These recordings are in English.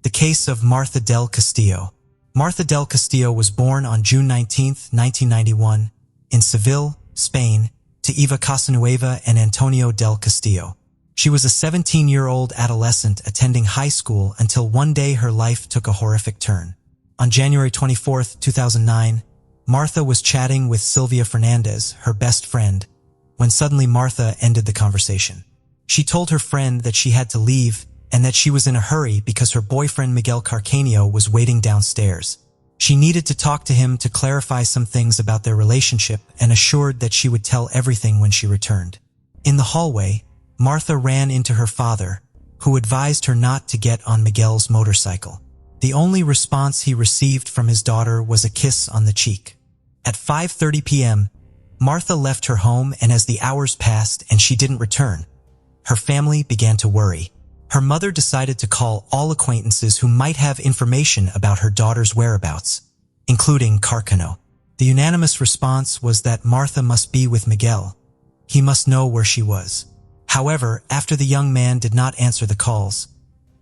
The case of Martha del Castillo. Martha del Castillo was born on June 19, 1991, in Seville, Spain, to Eva Casanueva and Antonio del Castillo. She was a 17-year-old adolescent attending high school until one day her life took a horrific turn. On January 24, 2009, Martha was chatting with Sylvia Fernandez, her best friend, when suddenly Martha ended the conversation. She told her friend that she had to leave and that she was in a hurry because her boyfriend Miguel Carcanio was waiting downstairs. She needed to talk to him to clarify some things about their relationship and assured that she would tell everything when she returned. In the hallway, Martha ran into her father, who advised her not to get on Miguel's motorcycle. The only response he received from his daughter was a kiss on the cheek. At 5:30 p.m., Martha left her home, and as the hours passed and she didn't return, her family began to worry. Her mother decided to call all acquaintances who might have information about her daughter's whereabouts, including Carcano. The unanimous response was that Martha must be with Miguel. He must know where she was. However, after the young man did not answer the calls,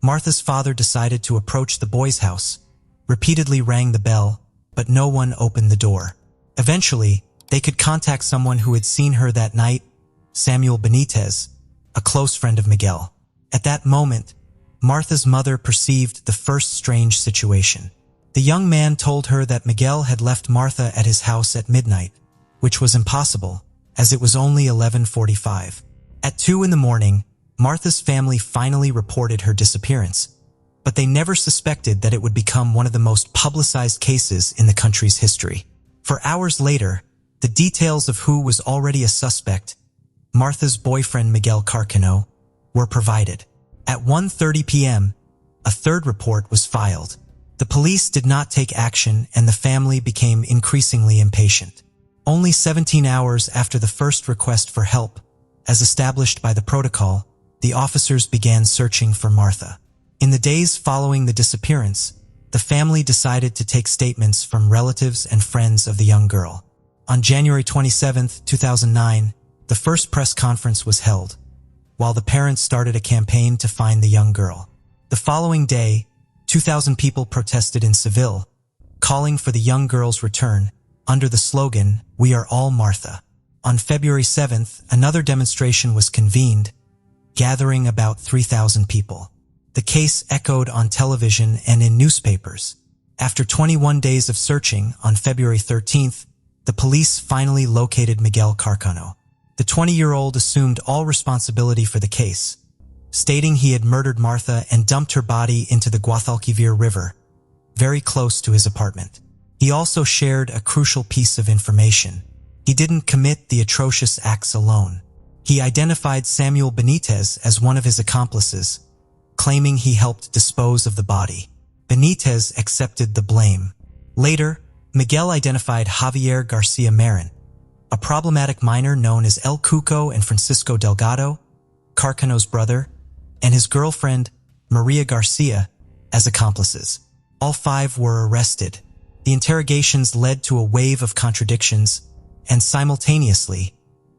Martha's father decided to approach the boy's house, repeatedly rang the bell, but no one opened the door. Eventually, they could contact someone who had seen her that night, Samuel Benitez, a close friend of Miguel. At that moment, Martha's mother perceived the first strange situation. The young man told her that Miguel had left Martha at his house at midnight, which was impossible, as it was only 11:45. At 2 in the morning, Martha's family finally reported her disappearance, but they never suspected that it would become one of the most publicized cases in the country's history. For hours later, the details of who was already a suspect, Martha's boyfriend Miguel Carcano, were provided. At 1:30 p.m., a third report was filed. The police did not take action and the family became increasingly impatient. Only 17 hours after the first request for help, as established by the protocol, the officers began searching for Martha. In the days following the disappearance, the family decided to take statements from relatives and friends of the young girl. On January 27, 2009, the first press conference was held, while the parents started a campaign to find the young girl. The following day, 2,000 people protested in Seville, calling for the young girl's return under the slogan, "We are all Martha." On February 7th, another demonstration was convened, gathering about 3,000 people. The case echoed on television and in newspapers. After 21 days of searching, on February 13th, the police finally located Miguel Carcano. The 20-year-old assumed all responsibility for the case, stating he had murdered Martha and dumped her body into the Guadalquivir River, very close to his apartment. He also shared a crucial piece of information. He didn't commit the atrocious acts alone. He identified Samuel Benitez as one of his accomplices, claiming he helped dispose of the body. Benitez accepted the blame. Later, Miguel identified Javier Garcia Marin, a problematic minor known as El Cuco, and Francisco Delgado, Carcano's brother, and his girlfriend, Maria Garcia, as accomplices. All 5 were arrested. The interrogations led to a wave of contradictions, and simultaneously,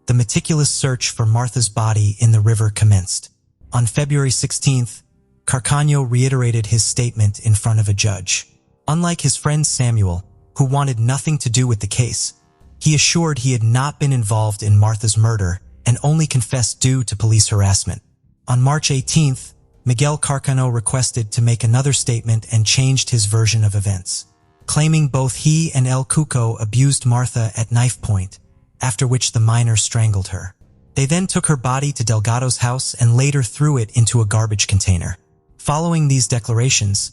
the meticulous search for Martha's body in the river commenced. On February 16th, Carcano reiterated his statement in front of a judge. Unlike his friend Samuel, who wanted nothing to do with the case, he assured he had not been involved in Martha's murder and only confessed due to police harassment. On March 18th, Miguel Carcano requested to make another statement and changed his version of events, claiming both he and El Cuco abused Martha at knife point, after which the minor strangled her. They then took her body to Delgado's house and later threw it into a garbage container. Following these declarations,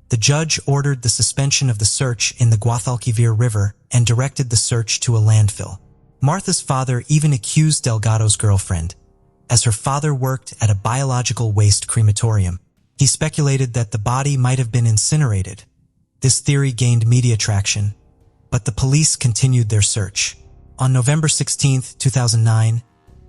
the judge ordered the suspension of the search in the Guadalquivir River and directed the search to a landfill. Martha's father even accused Delgado's girlfriend, as her father worked at a biological waste crematorium. He speculated that the body might have been incinerated. This theory gained media traction, but the police continued their search. On November 16, 2009,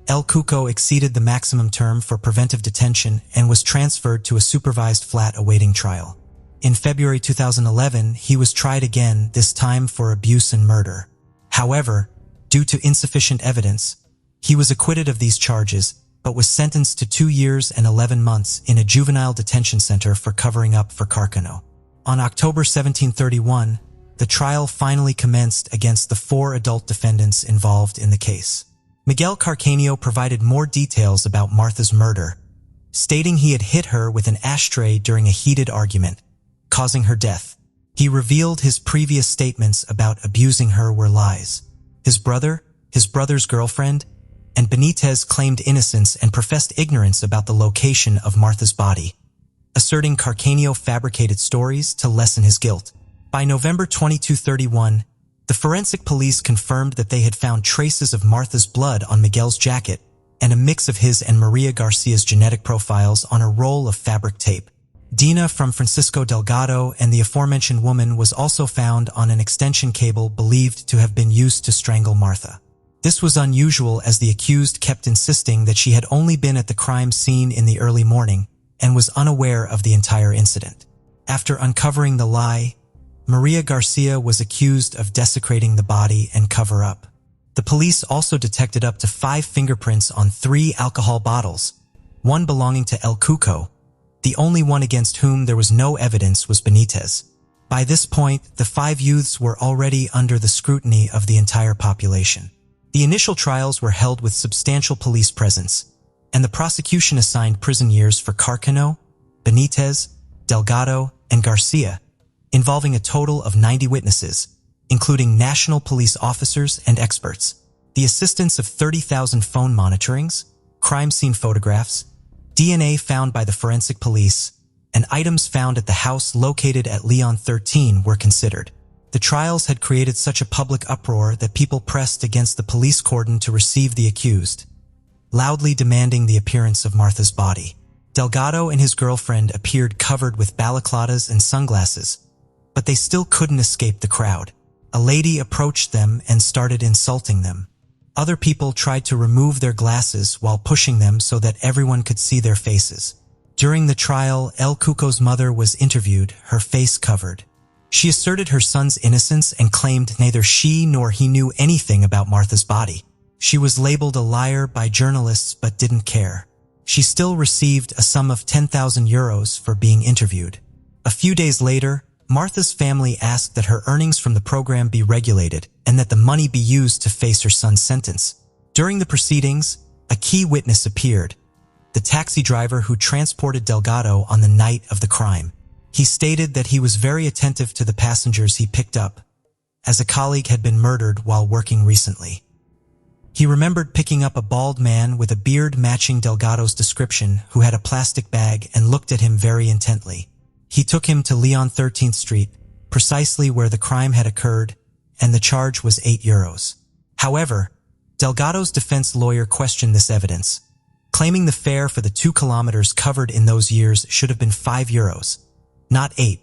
El Cuco exceeded the maximum term for preventive detention and was transferred to a supervised flat awaiting trial. In February 2011, he was tried again, this time for abuse and murder. However, due to insufficient evidence, he was acquitted of these charges but was sentenced to 2 years and 11 months in a juvenile detention center for covering up for Carcano. On October 1731, the trial finally commenced against the 4 adult defendants involved in the case. Miguel Carcanio provided more details about Martha's murder, stating he had hit her with an ashtray during a heated argument, causing her death. He revealed his previous statements about abusing her were lies. His brother, his brother's girlfriend, and Benitez claimed innocence and professed ignorance about the location of Martha's body, asserting Carcanio fabricated stories to lessen his guilt. By November 2231, the forensic police confirmed that they had found traces of Martha's blood on Miguel's jacket and a mix of his and Maria Garcia's genetic profiles on a roll of fabric tape. Dina from Francisco Delgado and the aforementioned woman was also found on an extension cable believed to have been used to strangle Martha. This was unusual as the accused kept insisting that she had only been at the crime scene in the early morning and was unaware of the entire incident. After uncovering the lie, Maria Garcia was accused of desecrating the body and cover-up. The police also detected up to 5 fingerprints on 3 alcohol bottles, one belonging to El Cuco. The only one against whom there was no evidence was Benitez. By this point, the 5 youths were already under the scrutiny of the entire population. The initial trials were held with substantial police presence, and the prosecution assigned prison years for Carcano, Benitez, Delgado, and Garcia, involving a total of 90 witnesses, including national police officers and experts. The assistance of 30,000 phone monitorings, crime scene photographs, DNA found by the forensic police, and items found at the house located at Leon 13 were considered. The trials had created such a public uproar that people pressed against the police cordon to receive the accused, loudly demanding the appearance of Martha's body. Delgado and his girlfriend appeared covered with balaclatas and sunglasses, but they still couldn't escape the crowd. A lady approached them and started insulting them. Other people tried to remove their glasses while pushing them so that everyone could see their faces. During the trial, El Cuco's mother was interviewed, her face covered. She asserted her son's innocence and claimed neither she nor he knew anything about Martha's body. She was labeled a liar by journalists but didn't care. She still received a sum of 10,000 euros for being interviewed. A few days later, Martha's family asked that her earnings from the program be regulated and that the money be used to face her son's sentence. During the proceedings, a key witness appeared, the taxi driver who transported Delgado on the night of the crime. He stated that he was very attentive to the passengers he picked up, as a colleague had been murdered while working recently. He remembered picking up a bald man with a beard matching Delgado's description who had a plastic bag and looked at him very intently. He took him to Leon 13th Street, precisely where the crime had occurred, and the charge was 8 euros. However, Delgado's defense lawyer questioned this evidence, claiming the fare for the 2 kilometers covered in those years should have been 5 euros, not 8,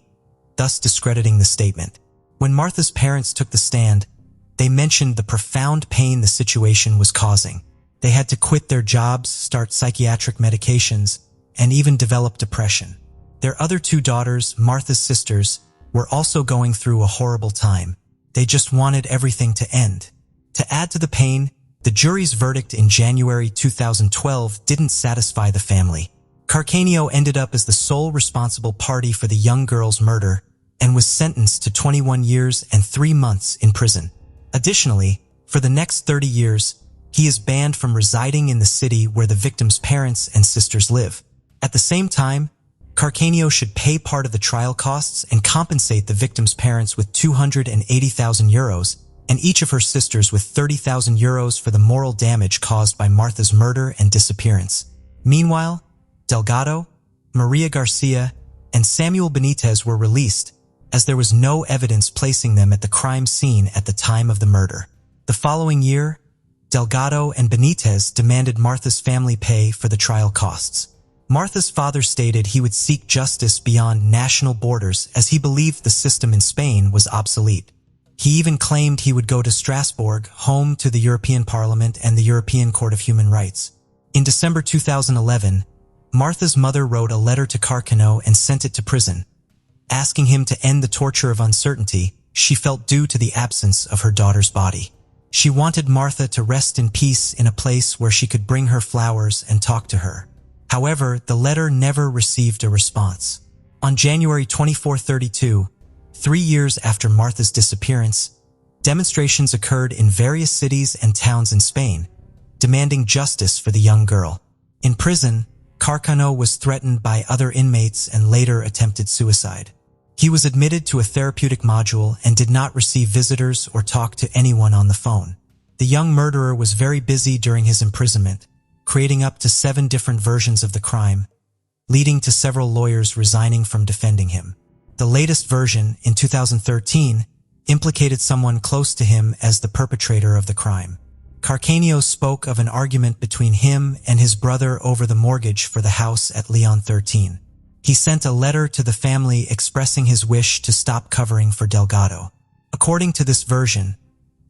thus discrediting the statement. When Martha's parents took the stand, they mentioned the profound pain the situation was causing. They had to quit their jobs, start psychiatric medications, and even develop depression. Their other 2 daughters, Martha's sisters, were also going through a horrible time. They just wanted everything to end. To add to the pain, the jury's verdict in January 2012 didn't satisfy the family. Carcanio ended up as the sole responsible party for the young girl's murder and was sentenced to 21 years and 3 months in prison. Additionally, for the next 30 years, he is banned from residing in the city where the victim's parents and sisters live. At the same time, Carcanio should pay part of the trial costs and compensate the victim's parents with 280,000 euros and each of her sisters with 30,000 euros for the moral damage caused by Martha's murder and disappearance. Meanwhile, Delgado, Maria Garcia, and Samuel Benitez were released, as there was no evidence placing them at the crime scene at the time of the murder. The following year, Delgado and Benitez demanded Martha's family pay for the trial costs. Martha's father stated he would seek justice beyond national borders as he believed the system in Spain was obsolete. He even claimed he would go to Strasbourg, home to the European Parliament and the European Court of Human Rights. In December 2011, Martha's mother wrote a letter to Carcano and sent it to prison, asking him to end the torture of uncertainty she felt due to the absence of her daughter's body. She wanted Martha to rest in peace in a place where she could bring her flowers and talk to her. However, the letter never received a response. On January 24, 32, 3 years after Martha's disappearance, demonstrations occurred in various cities and towns in Spain, demanding justice for the young girl. In prison, Carcano was threatened by other inmates and later attempted suicide. He was admitted to a therapeutic module and did not receive visitors or talk to anyone on the phone. The young murderer was very busy during his imprisonment, creating up to 7 different versions of the crime, leading to several lawyers resigning from defending him. The latest version, in 2013, implicated someone close to him as the perpetrator of the crime. Carcano spoke of an argument between him and his brother over the mortgage for the house at Leon 13. He sent a letter to the family expressing his wish to stop covering for Delgado. According to this version,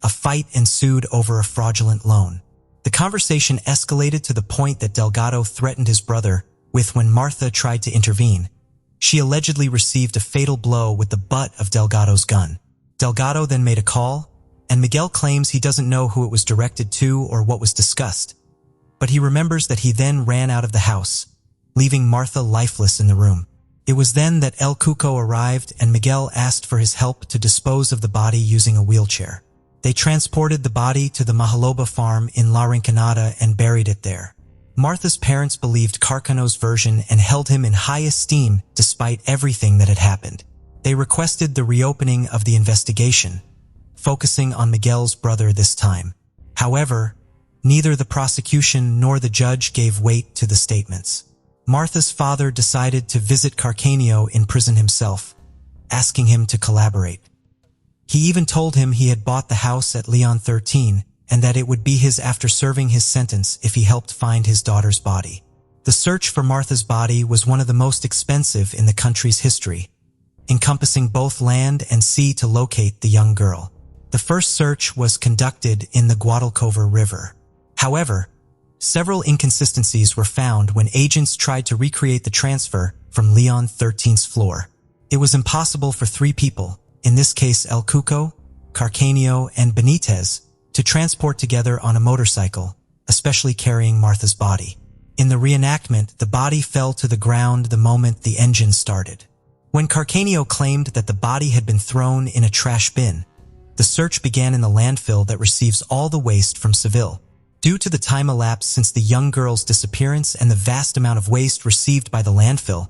a fight ensued over a fraudulent loan. The conversation escalated to the point that Delgado threatened his brother with when Martha tried to intervene. She allegedly received a fatal blow with the butt of Delgado's gun. Delgado then made a call, and Miguel claims he doesn't know who it was directed to or what was discussed, but he remembers that he then ran out of the house, leaving Martha lifeless in the room. It was then that El Cuco arrived and Miguel asked for his help to dispose of the body using a wheelchair. They transported the body to the Mahaloba farm in La Rinconada and buried it there. Martha's parents believed Carcano's version and held him in high esteem despite everything that had happened. They requested the reopening of the investigation, focusing on Miguel's brother this time. However, neither the prosecution nor the judge gave weight to the statements. Martha's father decided to visit Carcano in prison himself, asking him to collaborate. He even told him he had bought the house at Leon 13 and that it would be his after serving his sentence if he helped find his daughter's body. The search for Martha's body was one of the most expensive in the country's history, encompassing both land and sea to locate the young girl. The first search was conducted in the Guadalquivir River. However, several inconsistencies were found when agents tried to recreate the transfer from Leon 13's floor. It was impossible for 3 people, in this case El Cuco, Carcano, and Benitez, to transport together on a motorcycle, especially carrying Martha's body. In the reenactment, the body fell to the ground the moment the engine started. When Carcano claimed that the body had been thrown in a trash bin, the search began in the landfill that receives all the waste from Seville. Due to the time elapsed since the young girl's disappearance and the vast amount of waste received by the landfill,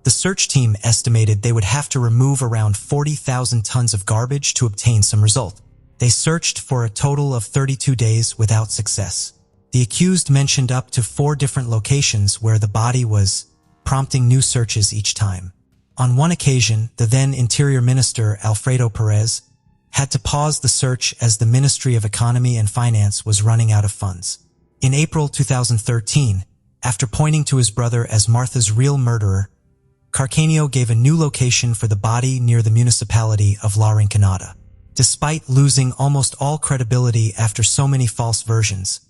the search team estimated they would have to remove around 40,000 tons of garbage to obtain some result. They searched for a total of 32 days without success. The accused mentioned up to 4 different locations where the body was, prompting new searches each time. On one occasion, the then Interior Minister Alfredo Perez had to pause the search as the Ministry of Economy and Finance was running out of funds. In April 2013, after pointing to his brother as Martha's real murderer, Carcano gave a new location for the body near the municipality of La Rinconada. Despite losing almost all credibility after so many false versions,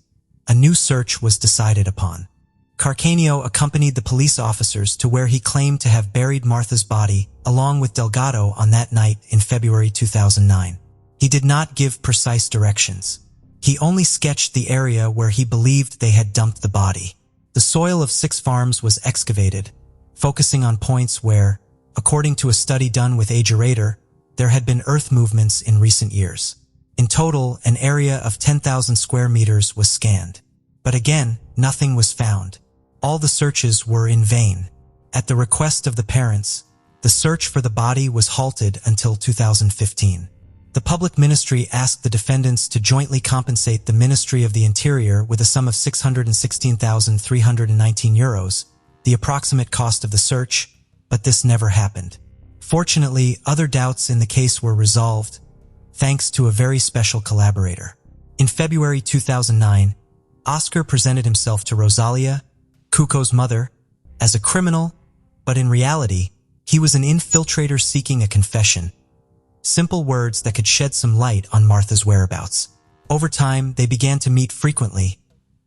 a new search was decided upon. Carcano accompanied the police officers to where he claimed to have buried Martha's body along with Delgado on that night in February 2009. He did not give precise directions. He only sketched the area where he believed they had dumped the body. The soil of 6 farms was excavated, focusing on points where, according to a study done with Agerator, there had been earth movements in recent years. In total, an area of 10,000 square meters was scanned. But again, nothing was found. All the searches were in vain. At the request of the parents, the search for the body was halted until 2015. The public ministry asked the defendants to jointly compensate the Ministry of the Interior with a sum of €616,319, the approximate cost of the search, but this never happened. Fortunately, other doubts in the case were resolved, thanks to a very special collaborator. In February 2009, Oscar presented himself to Rosalia, Cuco's mother, as a criminal, but in reality, he was an infiltrator seeking a confession. Simple words that could shed some light on Martha's whereabouts. Over time, they began to meet frequently,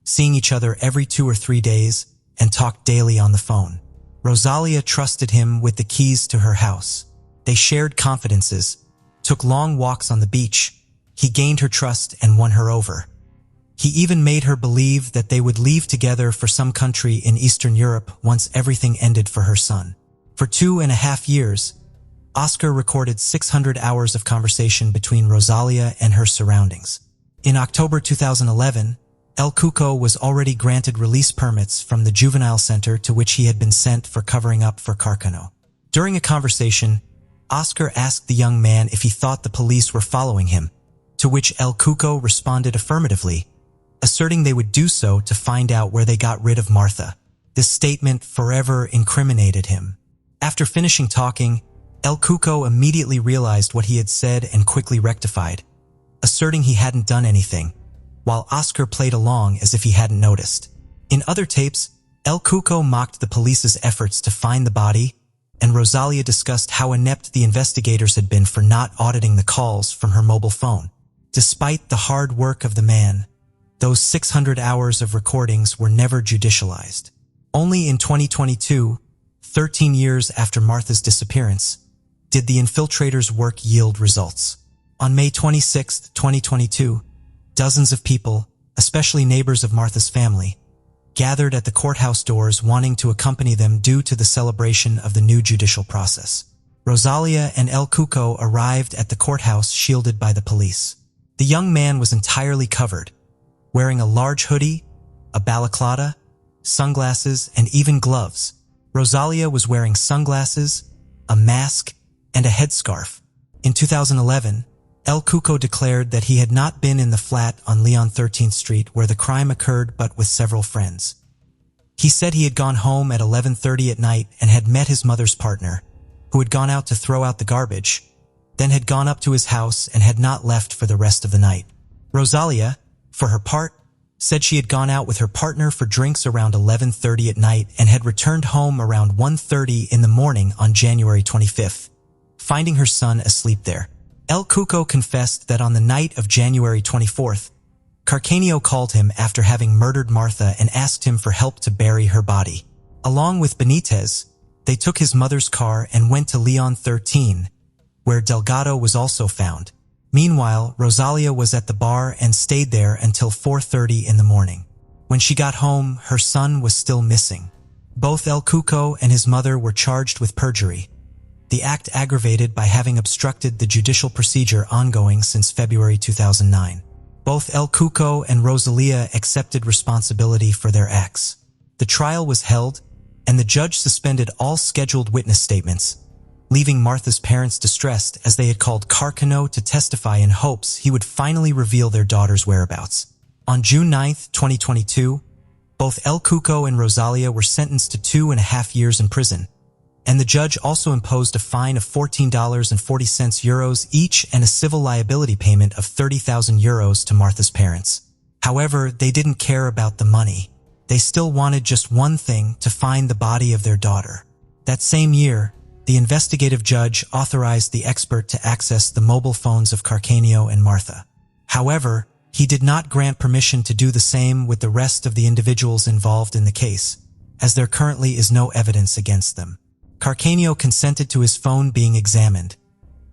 seeing each other every 2 or 3 days, and talked daily on the phone. Rosalia trusted him with the keys to her house. They shared confidences, took long walks on the beach. He gained her trust and won her over. He even made her believe that they would leave together for some country in Eastern Europe once everything ended for her son. For 2.5 years, Oscar recorded 600 hours of conversation between Rosalia and her surroundings. In October 2011, El Cuco was already granted release permits from the juvenile center to which he had been sent for covering up for Carcano. During a conversation, Oscar asked the young man if he thought the police were following him, to which El Cuco responded affirmatively, asserting they would do so to find out where they got rid of Martha. This statement forever incriminated him. After finishing talking, El Cuco immediately realized what he had said and quickly rectified, asserting he hadn't done anything, while Oscar played along as if he hadn't noticed. In other tapes, El Cuco mocked the police's efforts to find the body, and Rosalia discussed how inept the investigators had been for not auditing the calls from her mobile phone. Despite the hard work of the man, those 600 hours of recordings were never judicialized. Only in 2022, 13 years after Martha's disappearance, did the infiltrators' work yield results. On May 26, 2022, dozens of people, especially neighbors of Martha's family, gathered at the courthouse doors wanting to accompany them due to the celebration of the new judicial process. Rosalia and El Cuco arrived at the courthouse shielded by the police. The young man was entirely covered, wearing a large hoodie, a balaclava, sunglasses, and even gloves. Rosalia was wearing sunglasses, a mask, and a headscarf. In 2011, El Cuco declared that he had not been in the flat on Leon 13th Street where the crime occurred but with several friends. He said he had gone home at 11:30 at night and had met his mother's partner, who had gone out to throw out the garbage, then had gone up to his house and had not left for the rest of the night. Rosalia, for her part, said she had gone out with her partner for drinks around 11:30 at night and had returned home around 1:30 in the morning on January 25th, finding her son asleep there. El Cuco confessed that on the night of January 24th, Carcanio called him after having murdered Martha and asked him for help to bury her body. Along with Benitez, they took his mother's car and went to Leon 13, where Delgado was also found. Meanwhile, Rosalia was at the bar and stayed there until 4:30 in the morning. When she got home, her son was still missing. Both El Cuco and his mother were charged with perjury, the act aggravated by having obstructed the judicial procedure ongoing since February 2009. Both El Cuco and Rosalia accepted responsibility for their acts. The trial was held, and the judge suspended all scheduled witness statements, leaving Martha's parents distressed as they had called Carcano to testify in hopes he would finally reveal their daughter's whereabouts. On June 9, 2022, both El Cuco and Rosalia were sentenced to 2.5 years in prison, and the judge also imposed a fine of €14.40 each and a civil liability payment of €30,000 to Martha's parents. However, they didn't care about the money. They still wanted just one thing: to find the body of their daughter. That same year, the investigative judge authorized the expert to access the mobile phones of Carcanio and Martha. However, he did not grant permission to do the same with the rest of the individuals involved in the case, as there currently is no evidence against them. Carcanio consented to his phone being examined,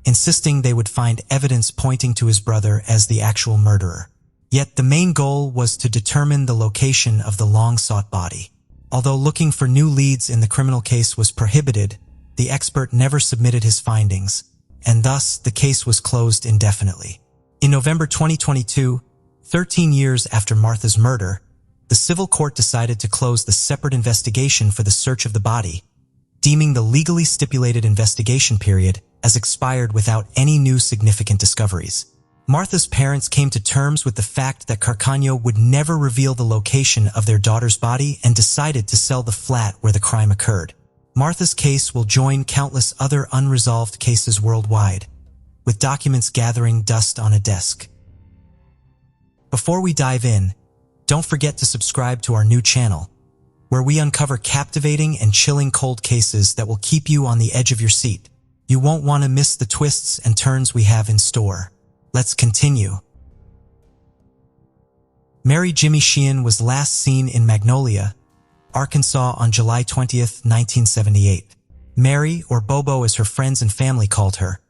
insisting they would find evidence pointing to his brother as the actual murderer. Yet the main goal was to determine the location of the long-sought body. Although looking for new leads in the criminal case was prohibited, the expert never submitted his findings, and thus the case was closed indefinitely. In November 2022, 13 years after Martha's murder, the civil court decided to close the separate investigation for the search of the body, deeming the legally stipulated investigation period as expired without any new significant discoveries. Martha's parents came to terms with the fact that Carcanio would never reveal the location of their daughter's body and decided to sell the flat where the crime occurred. Martha's case will join countless other unresolved cases worldwide, with documents gathering dust on a desk. Before we dive in, don't forget to subscribe to our new channel, where we uncover captivating and chilling cold cases that will keep you on the edge of your seat. You won't want to miss the twists and turns we have in store. Let's continue. Mary Jimmy Sheen was last seen in Magnolia, Arkansas on July 20, 1978. Mary, or Bobo as her friends and family called her,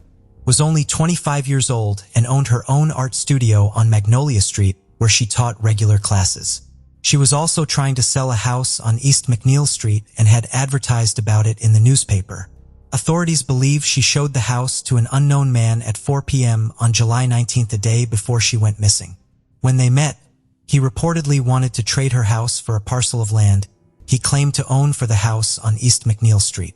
was only 25 years old and owned her own art studio on Magnolia Street where she taught regular classes. She was also trying to sell a house on East McNeil Street and had advertised about it in the newspaper. Authorities believe she showed the house to an unknown man at 4 p.m. on July 19th, the day before she went missing. When they met, he reportedly wanted to trade her house for a parcel of land he claimed to own for the house on East McNeil Street.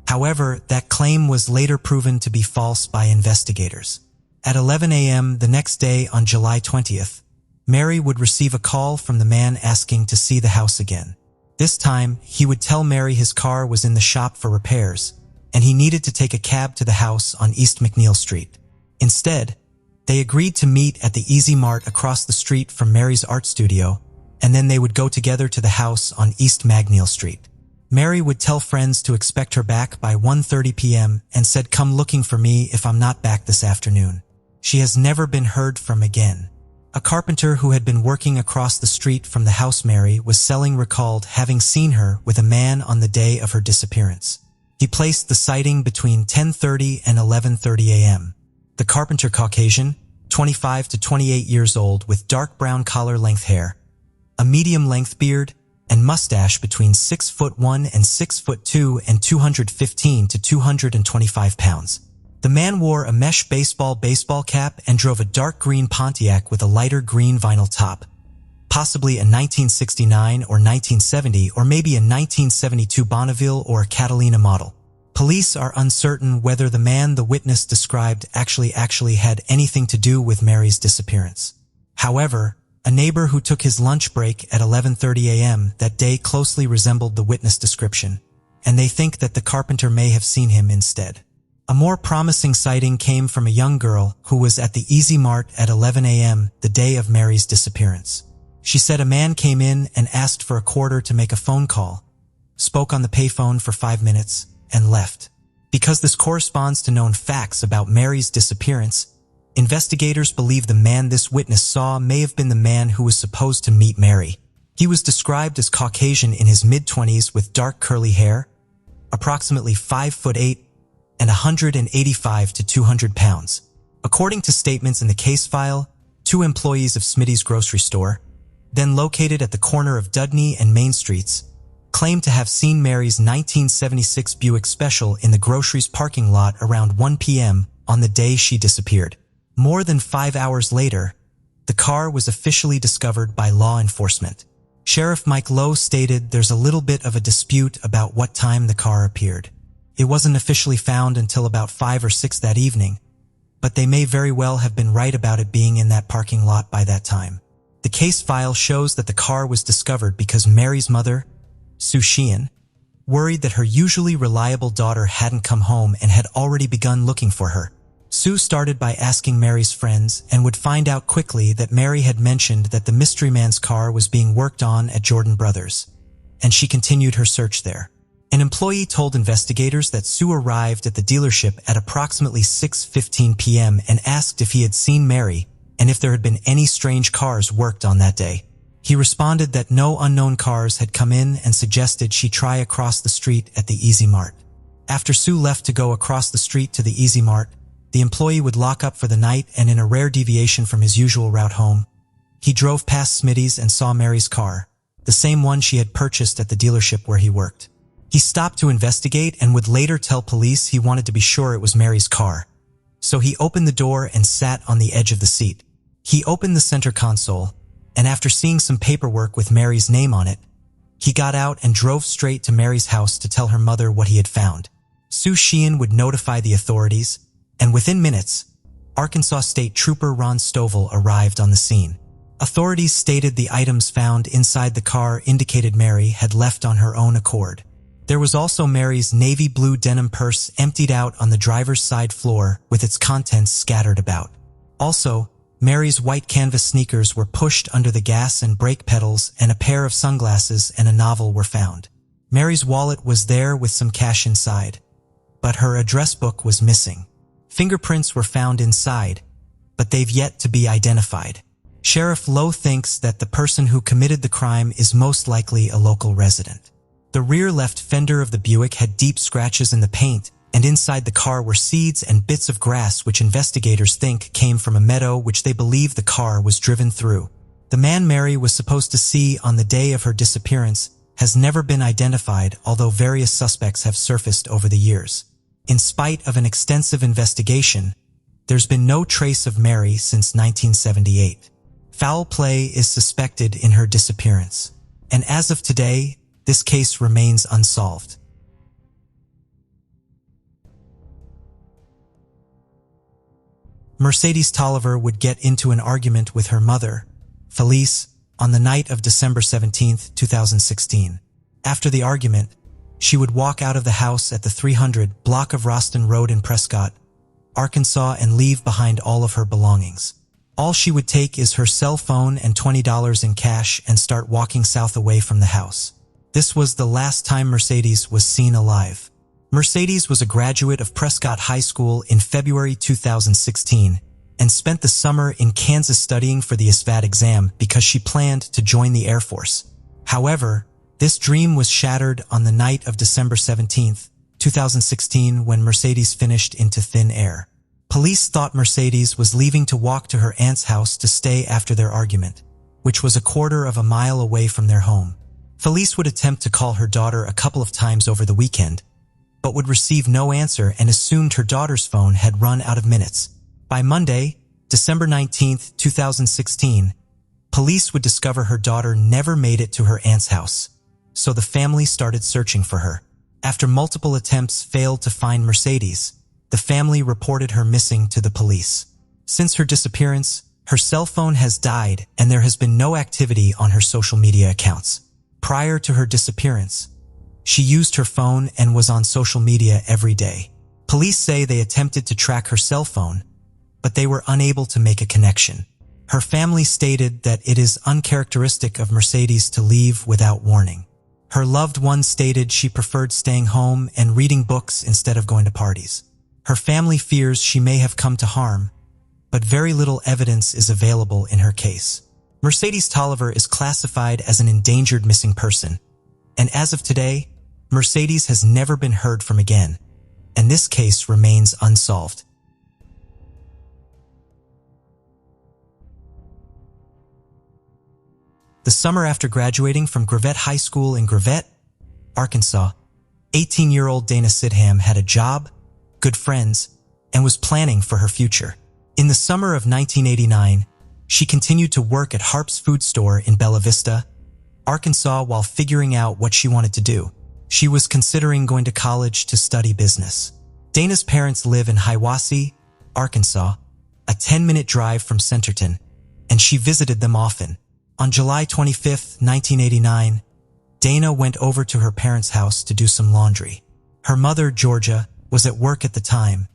However, that claim was later proven to be false by investigators. At 11 a.m. the next day on July 20th, Mary would receive a call from the man asking to see the house again. This time, he would tell Mary his car was in the shop for repairs, and he needed to take a cab to the house on East McNeil Street. Instead, they agreed to meet at the Easy Mart across the street from Mary's art studio, and then they would go together to the house on East McNeil Street. Mary would tell friends to expect her back by 1:30 p.m. and said, "Come looking for me if I'm not back this afternoon." She has never been heard from again. A carpenter who had been working across the street from the house Mary was selling recalled having seen her with a man on the day of her disappearance. He placed the sighting between 10:30 and 11:30 a.m. The carpenter, Caucasian, 25 to 28 years old, with dark brown collar-length hair, a medium-length beard, and mustache between 6'1" and 6'2" and 215 to 225 pounds. The man wore a mesh baseball cap and drove a dark green Pontiac with a lighter green vinyl top, possibly a 1969 or 1970 or maybe a 1972 Bonneville or a Catalina model. Police are uncertain whether the man the witness described actually had anything to do with Mary's disappearance. However, a neighbor who took his lunch break at 11:30 a.m. that day closely resembled the witness description, and they think that the carpenter may have seen him instead. A more promising sighting came from a young girl who was at the Easy Mart at 11 a.m. the day of Mary's disappearance. She said a man came in and asked for a quarter to make a phone call, spoke on the payphone for 5 minutes, and left. Because this corresponds to known facts about Mary's disappearance, investigators believe the man this witness saw may have been the man who was supposed to meet Mary. He was described as Caucasian in his mid-20s with dark curly hair, approximately 5'8", and 185 to 200 pounds. According to statements in the case file, 2 employees of Smitty's grocery store, then located at the corner of Dudney and Main Streets, claimed to have seen Mary's 1976 Buick Special in the grocery's parking lot around 1 p.m. on the day she disappeared. More than 5 hours later, the car was officially discovered by law enforcement. Sheriff Mike Lowe stated there's a little bit of a dispute about what time the car appeared. It wasn't officially found until about 5 or 6 that evening, but they may very well have been right about it being in that parking lot by that time. The case file shows that the car was discovered because Mary's mother, Sue Sheehan, worried that her usually reliable daughter hadn't come home and had already begun looking for her. Sue started by asking Mary's friends and would find out quickly that Mary had mentioned that the mystery man's car was being worked on at Jordan Brothers, and she continued her search there. An employee told investigators that Sue arrived at the dealership at approximately 6:15 p.m. and asked if he had seen Mary and if there had been any strange cars worked on that day. He responded that no unknown cars had come in and suggested she try across the street at the Easy Mart. After Sue left to go across the street to the Easy Mart, the employee would lock up for the night, and in a rare deviation from his usual route home, he drove past Smitty's and saw Mary's car, the same one she had purchased at the dealership where he worked. He stopped to investigate and would later tell police he wanted to be sure it was Mary's car, so he opened the door and sat on the edge of the seat. He opened the center console, and after seeing some paperwork with Mary's name on it, he got out and drove straight to Mary's house to tell her mother what he had found. Sue Sheehan would notify the authorities, and within minutes, Arkansas State Trooper Ron Stovall arrived on the scene. Authorities stated the items found inside the car indicated Mary had left on her own accord. There was also Mary's navy blue denim purse emptied out on the driver's side floor with its contents scattered about. Also, Mary's white canvas sneakers were pushed under the gas and brake pedals, and a pair of sunglasses and a novel were found. Mary's wallet was there with some cash inside, but her address book was missing. Fingerprints were found inside, but they've yet to be identified. Sheriff Lowe thinks that the person who committed the crime is most likely a local resident. The rear left fender of the Buick had deep scratches in the paint, and inside the car were seeds and bits of grass which investigators think came from a meadow which they believe the car was driven through. The man Mary was supposed to see on the day of her disappearance has never been identified, although various suspects have surfaced over the years. In spite of an extensive investigation, there's been no trace of Mary since 1978. Foul play is suspected in her disappearance, and as of today, this case remains unsolved. Mercedes Toiver would get into an argument with her mother, Felice, on the night of December 17, 2016. After the argument, she would walk out of the house at the 300 block of Roston Road in Prescott, Arkansas, and leave behind all of her belongings. All she would take is her cell phone and $20 in cash and start walking south away from the house. This was the last time Mercedes was seen alive. Mercedes was a graduate of Prescott High School in February 2016 and spent the summer in Kansas studying for the SVAT exam because she planned to join the Air Force. However, this dream was shattered on the night of December 17, 2016, when Mercedes finished into thin air. Police thought Mercedes was leaving to walk to her aunt's house to stay after their argument, which was a quarter of a mile away from their home. Felice would attempt to call her daughter a couple of times over the weekend, but would receive no answer and assumed her daughter's phone had run out of minutes. By Monday, December 19, 2016, police would discover her daughter never made it to her aunt's house, so the family started searching for her. After multiple attempts failed to find Mercedes, the family reported her missing to the police. Since her disappearance, her cell phone has died and there has been no activity on her social media accounts. Prior to her disappearance, she used her phone and was on social media every day. Police say they attempted to track her cell phone, but they were unable to make a connection. Her family stated that it is uncharacteristic of Mercedes to leave without warning. Her loved one stated she preferred staying home and reading books instead of going to parties. Her family fears she may have come to harm, but very little evidence is available in her case. Mercedes Toiver is classified as an endangered missing person, and as of today, Mercedes has never been heard from again, and this case remains unsolved. The summer after graduating from Gravette High School in Gravette, Arkansas, 18-year-old Dana Sidham had a job, good friends, and was planning for her future. In the summer of 1989, she continued to work at Harp's food store in Bella Vista, Arkansas, while figuring out what she wanted to do. She was considering going to college to study business. Dana's parents live in Hiwassee, Arkansas, a 10-minute drive from Centerton, and she visited them often. On July 25, 1989, Dana went over to her parents' house to do some laundry. Her mother, Georgia, was at work at the time,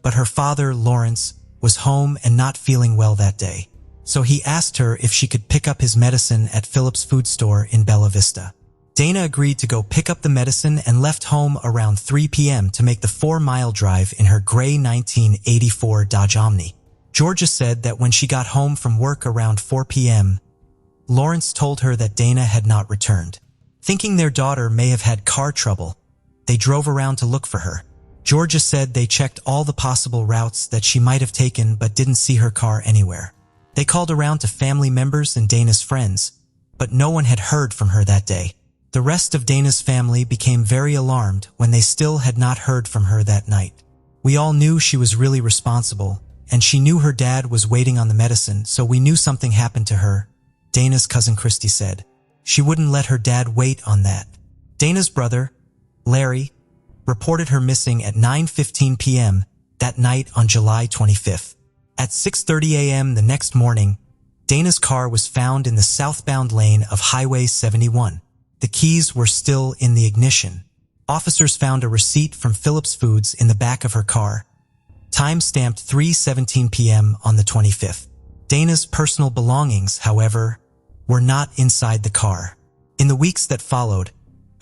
but her father, Lawrence, was home and not feeling well that day. So he asked her if she could pick up his medicine at Philip's food store in Bella Vista. Dana agreed to go pick up the medicine and left home around 3 p.m. to make the 4-mile drive in her gray 1984 Dodge Omni. Georgia said that when she got home from work around 4 p.m., Lawrence told her that Dana had not returned. Thinking their daughter may have had car trouble, they drove around to look for her. Georgia said they checked all the possible routes that she might have taken but didn't see her car anywhere. They called around to family members and Dana's friends, but no one had heard from her that day. The rest of Dana's family became very alarmed when they still had not heard from her that night. We all knew she was really responsible, and she knew her dad was waiting on the medicine, so we knew something happened to her, Dana's cousin Christy said. She wouldn't let her dad wait on that. Dana's brother, Larry, reported her missing at 9:15 p.m. that night on July 25th. At 6:30 a.m. the next morning, Dana's car was found in the southbound lane of Highway 71. The keys were still in the ignition. Officers found a receipt from Philip's Foods in the back of her car, time-stamped 3:17 p.m. on the 25th. Dana's personal belongings, however, were not inside the car. In the weeks that followed,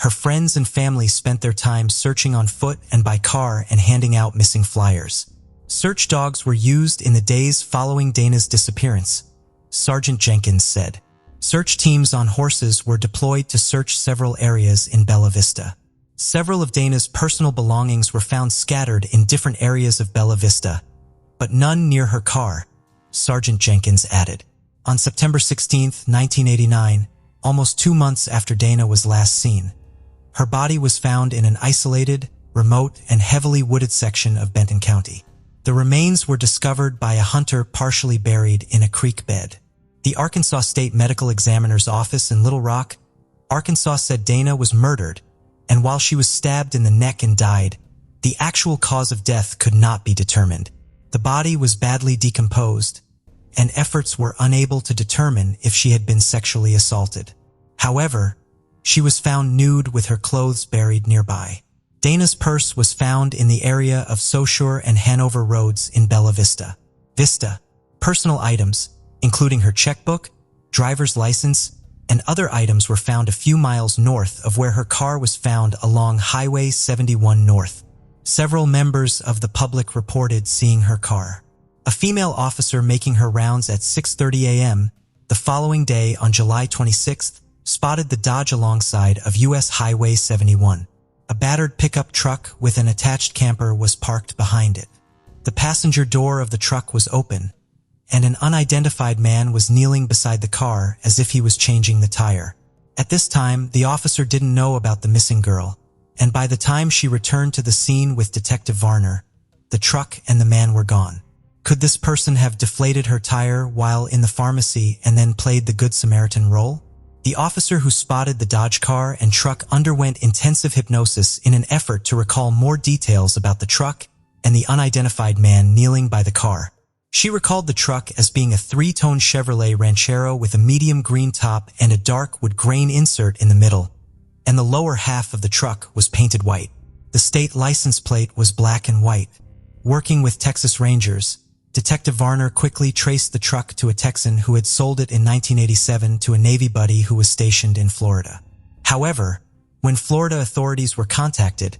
her friends and family spent their time searching on foot and by car and handing out missing flyers. Search dogs were used in the days following Dana's disappearance, Sergeant Jenkins said. Search teams on horses were deployed to search several areas in Bella Vista. Several of Dana's personal belongings were found scattered in different areas of Bella Vista, but none near her car, Sergeant Jenkins added. On September 16, 1989, almost 2 months after Dana was last seen, her body was found in an isolated, remote, and heavily wooded section of Benton County. The remains were discovered by a hunter partially buried in a creek bed. The Arkansas State Medical Examiner's Office in Little Rock, Arkansas said Dana was murdered, and while she was stabbed in the neck and died, the actual cause of death could not be determined. The body was badly decomposed, and efforts were unable to determine if she had been sexually assaulted. However, she was found nude with her clothes buried nearby. Dana's purse was found in the area of Saussure and Hanover Roads in Bella Vista. Personal items, including her checkbook, driver's license, and other items were found a few miles north of where her car was found along Highway 71 North. Several members of the public reported seeing her car. A female officer making her rounds at 6:30 a.m. the following day on July 26th spotted the Dodge alongside of U.S. Highway 71. A battered pickup truck with an attached camper was parked behind it. The passenger door of the truck was open, and an unidentified man was kneeling beside the car as if he was changing the tire. At this time, the officer didn't know about the missing girl, and by the time she returned to the scene with Detective Varner, the truck and the man were gone. Could this person have deflated her tire while in the pharmacy and then played the Good Samaritan role? The officer who spotted the Dodge car and truck underwent intensive hypnosis in an effort to recall more details about the truck and the unidentified man kneeling by the car. She recalled the truck as being a 3-tone Chevrolet Ranchero with a medium green top and a dark wood grain insert in the middle, and the lower half of the truck was painted white. The state license plate was black and white. Working with Texas Rangers, Detective Varner quickly traced the truck to a Texan who had sold it in 1987 to a Navy buddy who was stationed in Florida. However, when Florida authorities were contacted,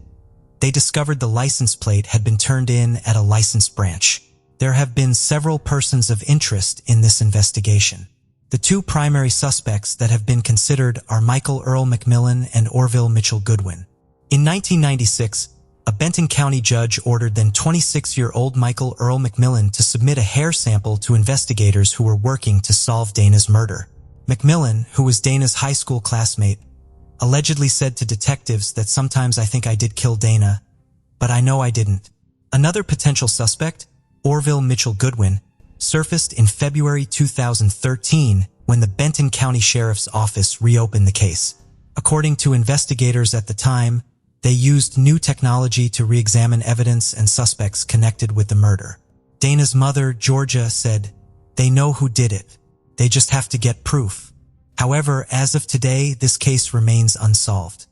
they discovered the license plate had been turned in at a licensed branch. There have been several persons of interest in this investigation. The 2 primary suspects that have been considered are Michael Earl McMillan and Orville Mitchell Goodwin. In 1996, a Benton County judge ordered then 26-year-old Michael Earl McMillan to submit a hair sample to investigators who were working to solve Dana's murder. McMillan, who was Dana's high school classmate, allegedly said to detectives that sometimes I think I did kill Dana, but I know I didn't. Another potential suspect, Orville Mitchell Goodwin, surfaced in February 2013 when the Benton County Sheriff's Office reopened the case. According to investigators at the time, they used new technology to re-examine evidence and suspects connected with the murder. Dana's mother, Georgia, said, "They know who did it. They just have to get proof." However, as of today, this case remains unsolved.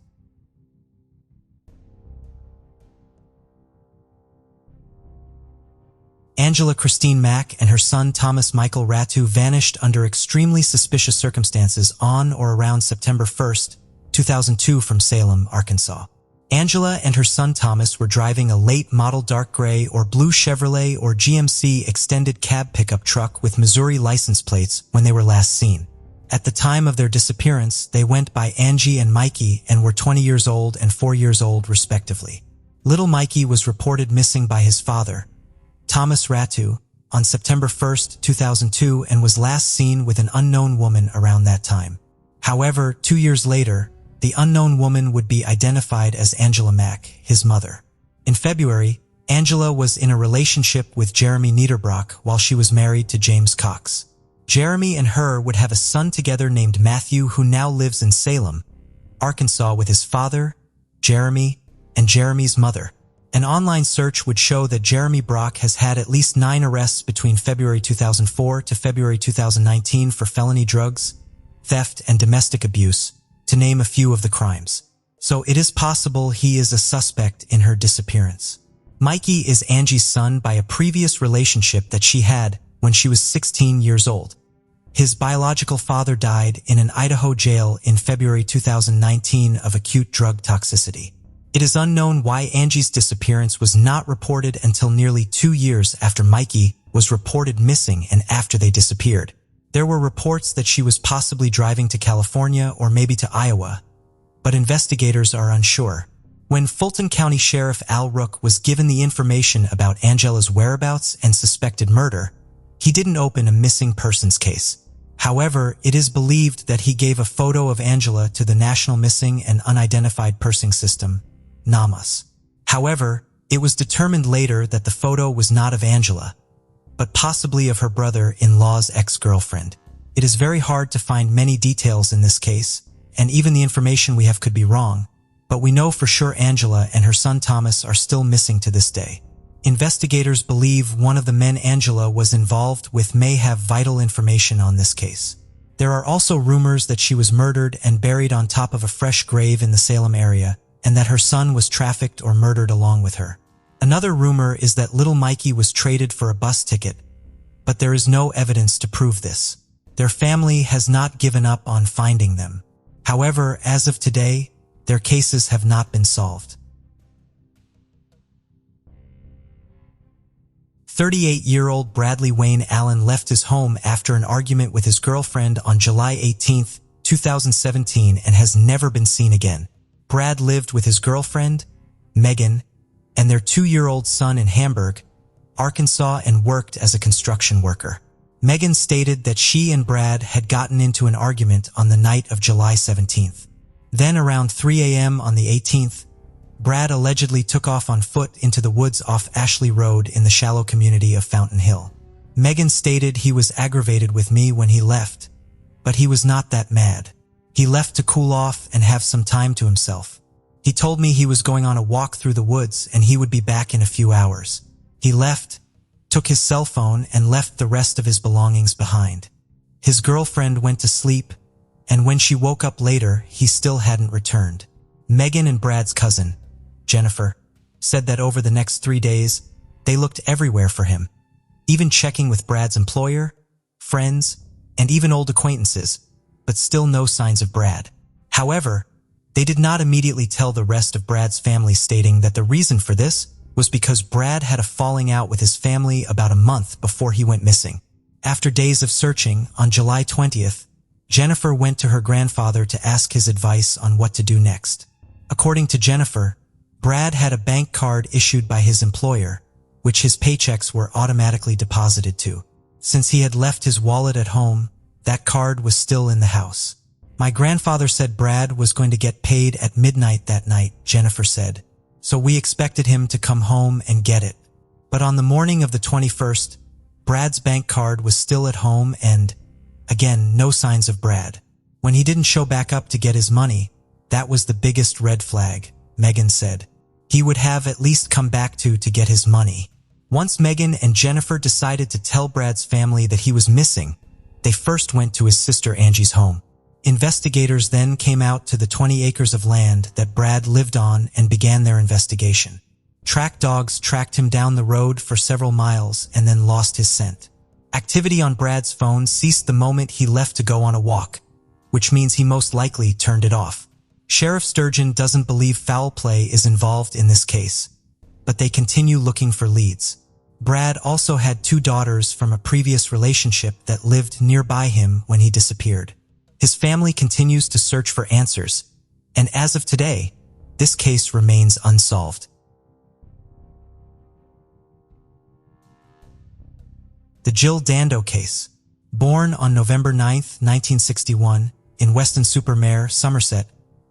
Angela Christine Mack and her son Thomas Michael Ratu vanished under extremely suspicious circumstances on or around September 1, 2002 from Salem, Arkansas. Angela and her son Thomas were driving a late model dark gray or blue Chevrolet or GMC extended cab pickup truck with Missouri license plates when they were last seen. At the time of their disappearance, they went by Angie and Mikey and were 20 years old and 4 years old respectively. Little Mikey was reported missing by his father, Thomas Ratu, on September 1, 2002 and was last seen with an unknown woman around that time. However, 2 years later, the unknown woman would be identified as Angela Mack, his mother. In February, Angela was in a relationship with Jeremy Niederbrock while she was married to James Cox. Jeremy and her would have a son together named Matthew, who now lives in Salem, Arkansas with his father, Jeremy, and Jeremy's mother. An online search would show that Jeremy Brock has had at least 9 arrests between February 2004 to February 2019 for felony drugs, theft, and domestic abuse, to name a few of the crimes. So it is possible he is a suspect in her disappearance. Mikey is Angie's son by a previous relationship that she had when she was 16 years old. His biological father died in an Idaho jail in February 2019 of acute drug toxicity. It is unknown why Angie's disappearance was not reported until nearly 2 years after Mikey was reported missing and after they disappeared. There were reports that she was possibly driving to California or maybe to Iowa, but investigators are unsure. When Fulton County Sheriff Al Rook was given the information about Angela's whereabouts and suspected murder, he didn't open a missing persons case. However, it is believed that he gave a photo of Angela to the National Missing and Unidentified Persons System, NAMUS. However, it was determined later that the photo was not of Angela, but possibly of her brother-in-law's ex-girlfriend. It is very hard to find many details in this case, and even the information we have could be wrong, but we know for sure Angela and her son Thomas are still missing to this day. Investigators believe one of the men Angela was involved with may have vital information on this case. There are also rumors that she was murdered and buried on top of a fresh grave in the Salem area, and that her son was trafficked or murdered along with her. Another rumor is that little Mikey was traded for a bus ticket, but there is no evidence to prove this. Their family has not given up on finding them. However, as of today, their cases have not been solved. 38-year-old Bradley Wayne Allen left his home after an argument with his girlfriend on July 18, 2017 and has never been seen again. Brad lived with his girlfriend, Megan, and their 2-year-old son in Hamburg, Arkansas, and worked as a construction worker. Megan stated that she and Brad had gotten into an argument on the night of July 17th. Then around 3 a.m. on the 18th, Brad allegedly took off on foot into the woods off Ashley Road in the shallow community of Fountain Hill. Megan stated he was aggravated with me when he left, but he was not that mad. He left to cool off and have some time to himself. He told me he was going on a walk through the woods and he would be back in a few hours. He left, took his cell phone, and left the rest of his belongings behind. His girlfriend went to sleep, and when she woke up later, he still hadn't returned. Megan and Brad's cousin, Jennifer, said that over the next 3 days, they looked everywhere for him, even checking with Brad's employer, friends, and even old acquaintances, but still no signs of Brad. However, they did not immediately tell the rest of Brad's family, stating that the reason for this was because Brad had a falling out with his family about a month before he went missing. After days of searching, on July 20th, Jennifer went to her grandfather to ask his advice on what to do next. According to Jennifer, Brad had a bank card issued by his employer, which his paychecks were automatically deposited to. Since he had left his wallet at home, that card was still in the house. My grandfather said Brad was going to get paid at midnight that night, Jennifer said, so we expected him to come home and get it. But on the morning of the 21st, Brad's bank card was still at home and, again, no signs of Brad. When he didn't show back up to get his money, that was the biggest red flag, Megan said. He would have at least come back to get his money. Once Megan and Jennifer decided to tell Brad's family that he was missing, they first went to his sister Angie's home. Investigators then came out to the 20 acres of land that Brad lived on and began their investigation. Track dogs tracked him down the road for several miles and then lost his scent. Activity on Brad's phone ceased the moment he left to go on a walk, which means he most likely turned it off. Sheriff Sturgeon doesn't believe foul play is involved in this case, but they continue looking for leads. Brad also had 2 daughters from a previous relationship that lived nearby him when he disappeared. His family continues to search for answers, and as of today, this case remains unsolved. The Jill Dando case. Born on November 9, 1961, in Weston-super-Mare, Somerset,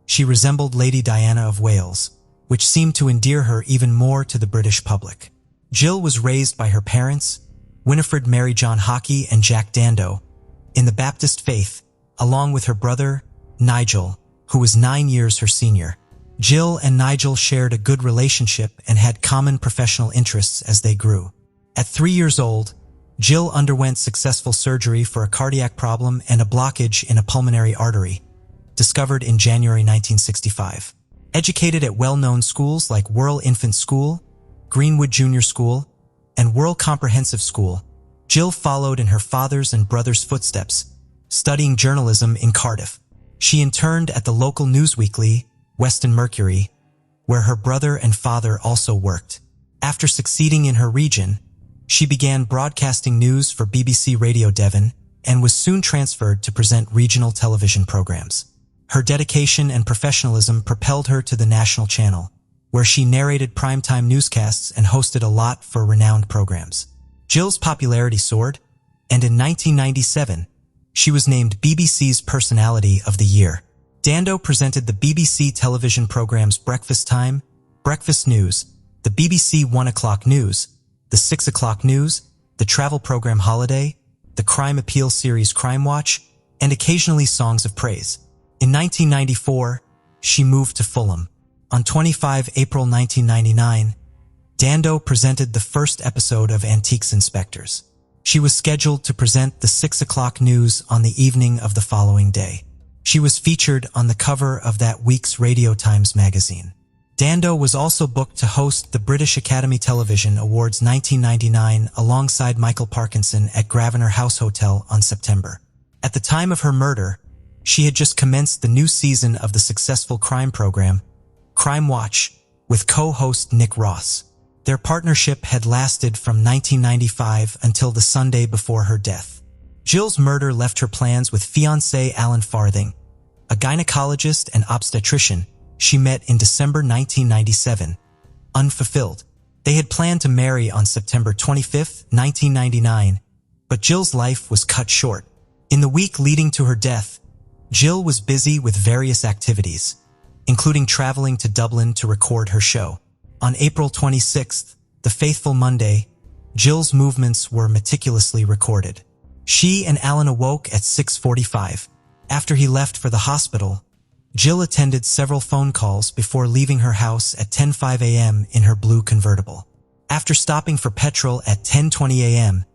she resembled Lady Diana of Wales, which seemed to endear her even more to the British public. Jill was raised by her parents, Winifred Mary John Hockey and Jack Dando, in the Baptist faith, along with her brother, Nigel, who was 9 years her senior. Jill and Nigel shared a good relationship and had common professional interests as they grew. At 3 years old, Jill underwent successful surgery for a cardiac problem and a blockage in a pulmonary artery, discovered in January 1965. Educated at well-known schools like Worrell Infant School, Greenwood Junior School, and Worrell Comprehensive School, Jill followed in her father's and brother's footsteps, studying journalism in Cardiff. She interned at the local newsweekly, Weston Mercury, where her brother and father also worked. After succeeding in her region, she began broadcasting news for BBC Radio Devon and was soon transferred to present regional television programs. Her dedication and professionalism propelled her to the national channel, where she narrated primetime newscasts and hosted a lot for renowned programs. Jill's popularity soared, and in 1997, she was named BBC's Personality of the Year. Dando presented the BBC television programs Breakfast Time, Breakfast News, the BBC 1 o'clock news, the 6 o'clock news, the travel program Holiday, the crime appeal series Crime Watch, and occasionally Songs of Praise. In 1994, she moved to Fulham. On 25 April 1999, Dando presented the first episode of Antiques Inspectors. She was scheduled to present the 6 o'clock news on the evening of the following day. She was featured on the cover of that week's Radio Times magazine. Dando was also booked to host the British Academy Television Awards 1999 alongside Michael Parkinson at Grosvenor House Hotel on September. At the time of her murder, she had just commenced the new season of the successful crime program, Crime Watch, with co-host Nick Ross. Their partnership had lasted from 1995 until the Sunday before her death. Jill's murder left her plans with fiancé Alan Farthing, a gynecologist and obstetrician she met in December 1997, unfulfilled. They had planned to marry on September 25, 1999, but Jill's life was cut short. In the week leading to her death, Jill was busy with various activities, including traveling to Dublin to record her show. On April 26th, the fateful Monday, Jill's movements were meticulously recorded. She and Alan awoke at 6:45. After he left for the hospital, Jill attended several phone calls before leaving her house at 10:05 a.m. in her blue convertible. After stopping for petrol at 10:20 a.m.,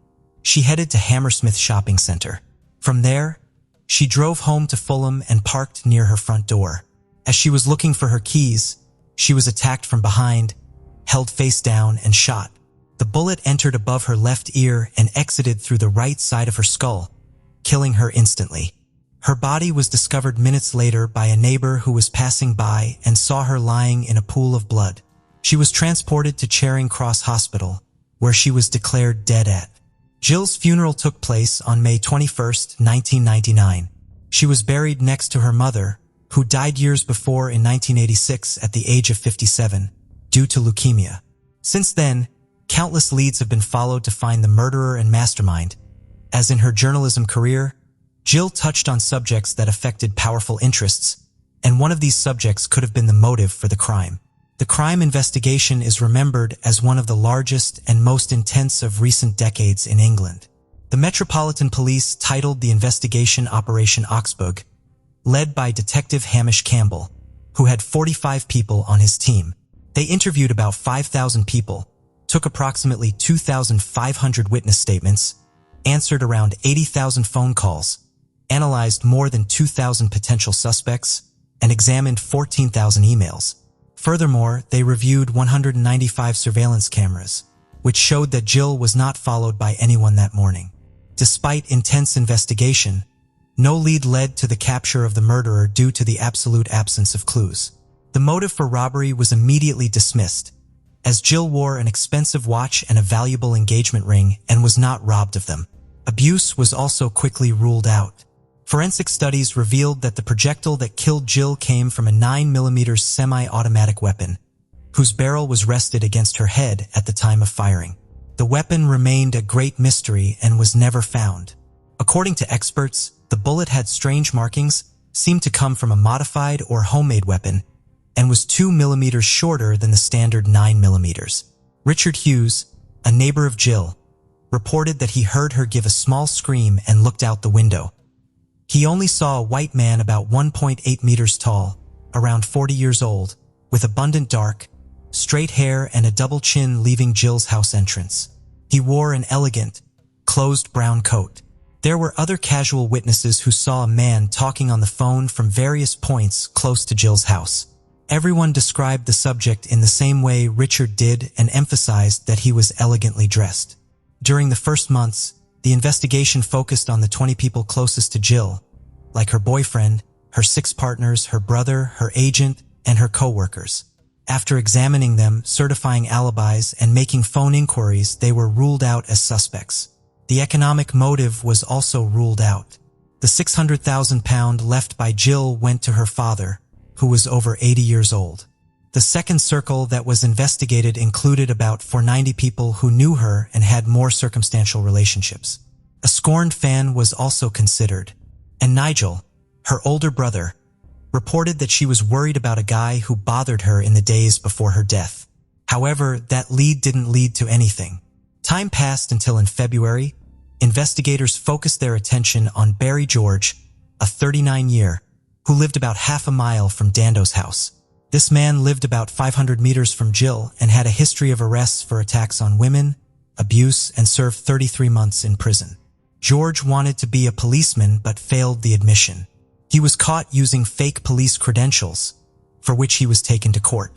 she headed to Hammersmith Shopping Centre. From there, she drove home to Fulham and parked near her front door. As she was looking for her keys, she was attacked from behind, held face down, and shot. The bullet entered above her left ear and exited through the right side of her skull, killing her instantly. Her body was discovered minutes later by a neighbor who was passing by and saw her lying in a pool of blood. She was transported to Charing Cross Hospital, where she was declared dead at. Jill's funeral took place on May 21, 1999. She was buried next to her mother, who died years before in 1986 at the age of 57, due to leukemia. Since then, countless leads have been followed to find the murderer and mastermind. As in her journalism career, Jill touched on subjects that affected powerful interests, and one of these subjects could have been the motive for the crime. The crime investigation is remembered as one of the largest and most intense of recent decades in England. The Metropolitan Police titled the investigation Operation Oxbug, led by Detective Hamish Campbell, who had 45 people on his team. They interviewed about 5,000 people, took approximately 2,500 witness statements, answered around 80,000 phone calls, analyzed more than 2,000 potential suspects, and examined 14,000 emails. Furthermore, they reviewed 195 surveillance cameras, which showed that Jill was not followed by anyone that morning. Despite intense investigation, no lead led to the capture of the murderer due to the absolute absence of clues. The motive for robbery was immediately dismissed, as Jill wore an expensive watch and a valuable engagement ring and was not robbed of them. Abuse was also quickly ruled out. Forensic studies revealed that the projectile that killed Jill came from a 9mm semi-automatic weapon, whose barrel was rested against her head at the time of firing. The weapon remained a great mystery and was never found. According to experts, the bullet had strange markings, seemed to come from a modified or homemade weapon, and was 2mm shorter than the standard 9mm. Richard Hughes, a neighbor of Jill, reported that he heard her give a small scream and looked out the window. He only saw a white man about 1.8 meters tall, around 40 years old, with abundant dark, straight hair and a double chin leaving Jill's house entrance. He wore an elegant, closed brown coat. There were other casual witnesses who saw a man talking on the phone from various points close to Jill's house. Everyone described the subject in the same way Richard did and emphasized that he was elegantly dressed. During the first months, the investigation focused on the 20 people closest to Jill, like her boyfriend, her 6 partners, her brother, her agent, and her co-workers. After examining them, certifying alibis, and making phone inquiries, they were ruled out as suspects. The economic motive was also ruled out. The £600,000 left by Jill went to her father, who was over 80 years old. The second circle that was investigated included about 490 people who knew her and had more circumstantial relationships. A scorned fan was also considered, and Nigel, her older brother, reported that she was worried about a guy who bothered her in the days before her death. However, that lead didn't lead to anything. Time passed until in February, investigators focused their attention on Barry George, a 39-year, who lived about half a mile from Dando's house. This man lived about 500 meters from Jill and had a history of arrests for attacks on women, abuse, and served 33 months in prison. George wanted to be a policeman but failed the admission. He was caught using fake police credentials, for which he was taken to court.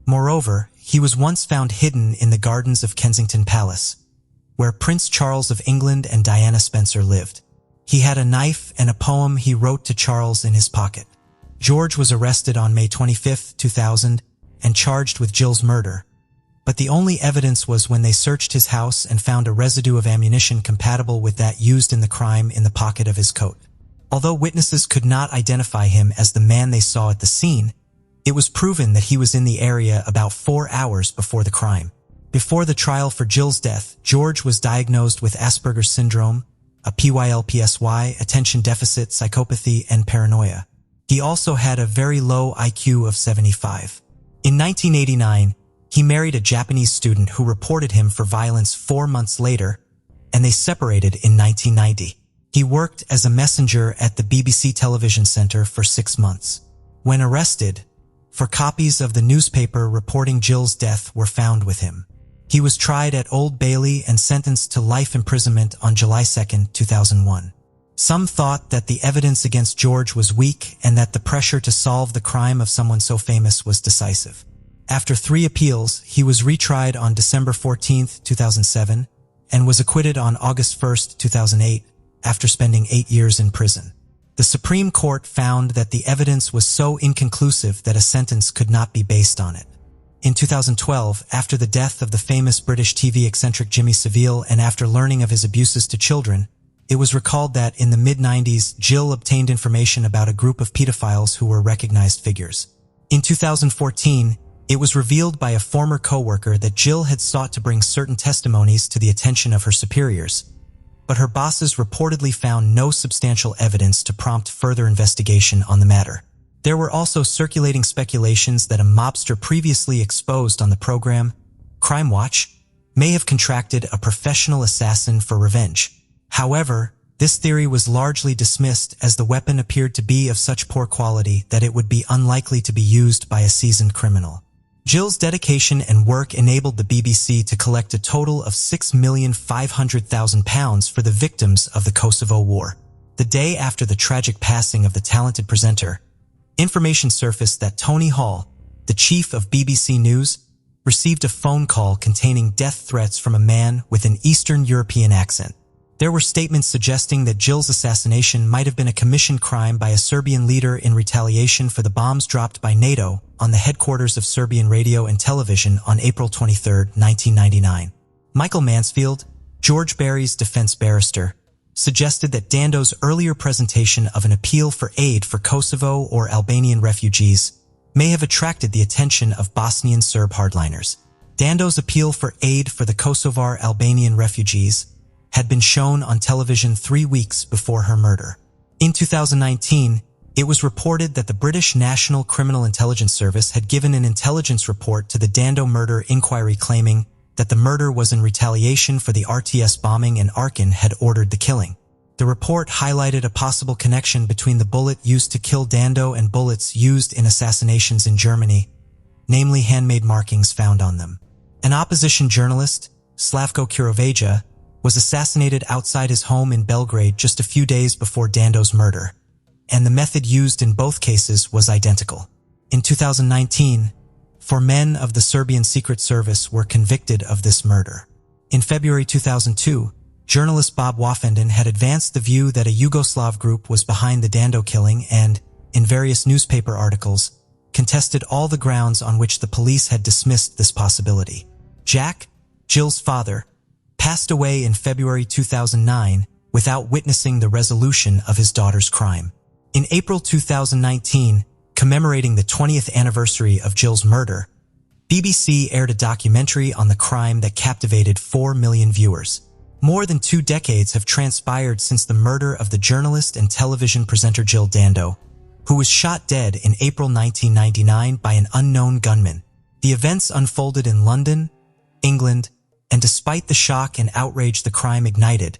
Moreover, he was once found hidden in the gardens of Kensington Palace, where Prince Charles of England and Diana Spencer lived. He had a knife and a poem he wrote to Charles in his pocket. George was arrested on May 25, 2000, and charged with Jill's murder. But the only evidence was when they searched his house and found a residue of ammunition compatible with that used in the crime in the pocket of his coat. Although witnesses could not identify him as the man they saw at the scene, it was proven that he was in the area about 4 hours before the crime. Before the trial for Jill's death, George was diagnosed with Asperger's syndrome, a PYLPSY, attention deficit, psychopathy, and paranoia. He also had a very low IQ of 75. In 1989, he married a Japanese student who reported him for violence 4 months later, and they separated in 1990. He worked as a messenger at the BBC television centre for 6 months. When arrested, for copies of the newspaper reporting Jill's death were found with him. He was tried at Old Bailey and sentenced to life imprisonment on July 2, 2001. Some thought that the evidence against George was weak and that the pressure to solve the crime of someone so famous was decisive. After 3 appeals, he was retried on December 14, 2007, and was acquitted on August 1, 2008, after spending 8 years in prison. The Supreme Court found that the evidence was so inconclusive that a sentence could not be based on it. In 2012, after the death of the famous British TV eccentric Jimmy Savile and after learning of his abuses to children, it was recalled that in the mid-90s, Jill obtained information about a group of pedophiles who were recognized figures. In 2014, it was revealed by a former co-worker that Jill had sought to bring certain testimonies to the attention of her superiors, but her bosses reportedly found no substantial evidence to prompt further investigation on the matter. There were also circulating speculations that a mobster previously exposed on the program, Crime Watch, may have contracted a professional assassin for revenge. However, this theory was largely dismissed as the weapon appeared to be of such poor quality that it would be unlikely to be used by a seasoned criminal. Jill's dedication and work enabled the BBC to collect a total of £6,500,000 for the victims of the Kosovo War. The day after the tragic passing of the talented presenter, information surfaced that Tony Hall, the chief of BBC News, received a phone call containing death threats from a man with an Eastern European accent. There were statements suggesting that Jill's assassination might have been a commissioned crime by a Serbian leader in retaliation for the bombs dropped by NATO on the headquarters of Serbian radio and television on April 23, 1999. Michael Mansfield, George Barry's defense barrister, suggested that Dando's earlier presentation of an appeal for aid for Kosovo or Albanian refugees may have attracted the attention of Bosnian Serb hardliners. Dando's appeal for aid for the Kosovar Albanian refugees had been shown on television 3 weeks before her murder. In 2019, it was reported that the British National Criminal Intelligence Service had given an intelligence report to the Dando murder inquiry claiming that the murder was in retaliation for the RTS bombing and Arkin had ordered the killing. The report highlighted a possible connection between the bullet used to kill Dando and bullets used in assassinations in Germany, namely handmade markings found on them. An opposition journalist, Slavko Kurovaja, was assassinated outside his home in Belgrade just a few days before Dando's murder, and the method used in both cases was identical. In 2019, 4 men of the Serbian Secret Service were convicted of this murder. In February 2002, journalist Bob Wofenden had advanced the view that a Yugoslav group was behind the Dando killing and, in various newspaper articles, contested all the grounds on which the police had dismissed this possibility. Jack, Jill's father, passed away in February 2009 without witnessing the resolution of his daughter's crime. In April 2019, commemorating the 20th anniversary of Jill's murder, BBC aired a documentary on the crime that captivated 4 million viewers. More than 2 decades have transpired since the murder of the journalist and television presenter Jill Dando, who was shot dead in April 1999 by an unknown gunman. The events unfolded in London, England, and despite the shock and outrage the crime ignited,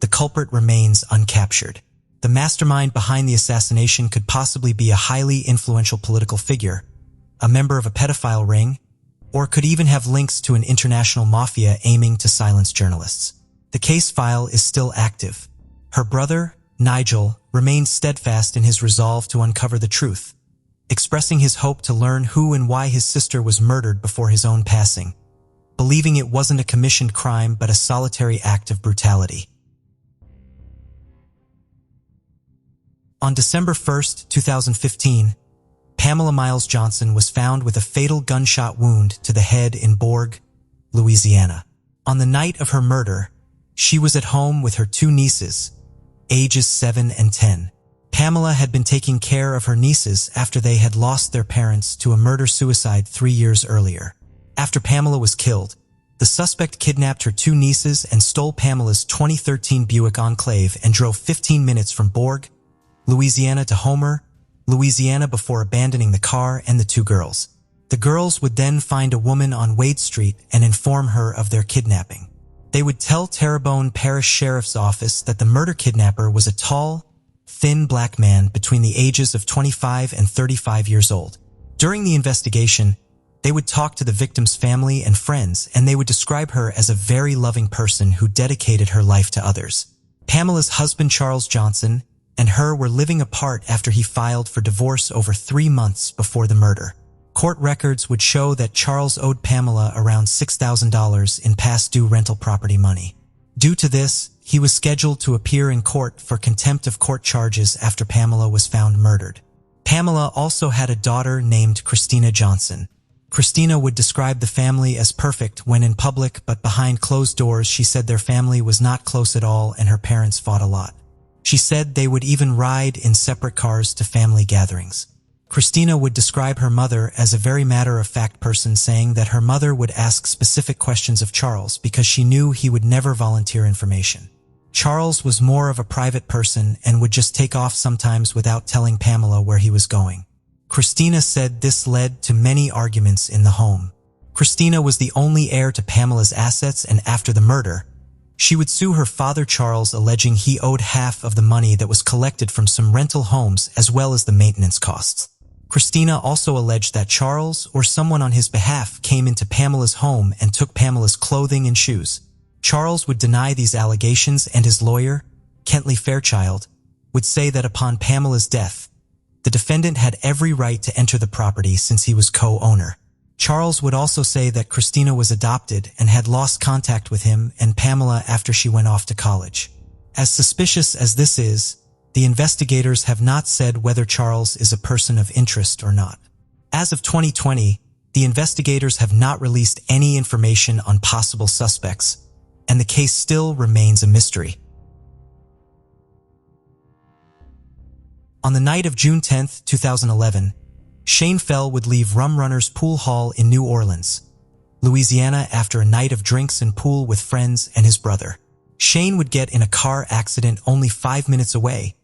the culprit remains uncaptured. The mastermind behind the assassination could possibly be a highly influential political figure, a member of a pedophile ring, or could even have links to an international mafia aiming to silence journalists. The case file is still active. Her brother, Nigel, remains steadfast in his resolve to uncover the truth, expressing his hope to learn who and why his sister was murdered before his own passing, believing it wasn't a commissioned crime but a solitary act of brutality. On December 1, 2015, Pamela Miles Johnson was found with a fatal gunshot wound to the head in Bourg, Louisiana. On the night of her murder, she was at home with her 2 nieces, ages 7 and 10. Pamela had been taking care of her nieces after they had lost their parents to a murder-suicide 3 years earlier. After Pamela was killed, the suspect kidnapped her 2 nieces and stole Pamela's 2013 Buick Enclave and drove 15 minutes from Bourg, Louisiana to Homer, Louisiana before abandoning the car and the 2 girls. The girls would then find a woman on Wade Street and inform her of their kidnapping. They would tell Terrebonne Parish Sheriff's Office that the murder kidnapper was a tall, thin black man between the ages of 25 and 35 years old. During the investigation, they would talk to the victim's family and friends, and they would describe her as a very loving person who dedicated her life to others. Pamela's husband Charles Johnson and her were living apart after he filed for divorce over 3 months before the murder. Court records would show that Charles owed Pamela around $6,000 in past due rental property money. Due to this, he was scheduled to appear in court for contempt of court charges after Pamela was found murdered. Pamela also had a daughter named Christina Johnson. Christina would describe the family as perfect when in public, but behind closed doors she said their family was not close at all and her parents fought a lot. She said they would even ride in separate cars to family gatherings. Christina would describe her mother as a very matter-of-fact person, saying that her mother would ask specific questions of Charles because she knew he would never volunteer information. Charles was more of a private person and would just take off sometimes without telling Pamela where he was going. Christina said this led to many arguments in the home. Christina was the only heir to Pamela's assets, and after the murder, she would sue her father Charles, alleging he owed half of the money that was collected from some rental homes as well as the maintenance costs. Christina also alleged that Charles or someone on his behalf came into Pamela's home and took Pamela's clothing and shoes. Charles would deny these allegations, and his lawyer, Kentley Fairchild, would say that upon Pamela's death, the defendant had every right to enter the property since he was co-owner. Charles would also say that Christina was adopted and had lost contact with him and Pamela after she went off to college. As suspicious as this is, the investigators have not said whether Charles is a person of interest or not. As of 2020, the investigators have not released any information on possible suspects, and the case still remains a mystery. On the night of June 10, 2011, Shane Fell would leave Rum Runner's Pool Hall in New Orleans, Louisiana after a night of drinks and pool with friends and his brother. Shane would get in a car accident only 5 minutes away,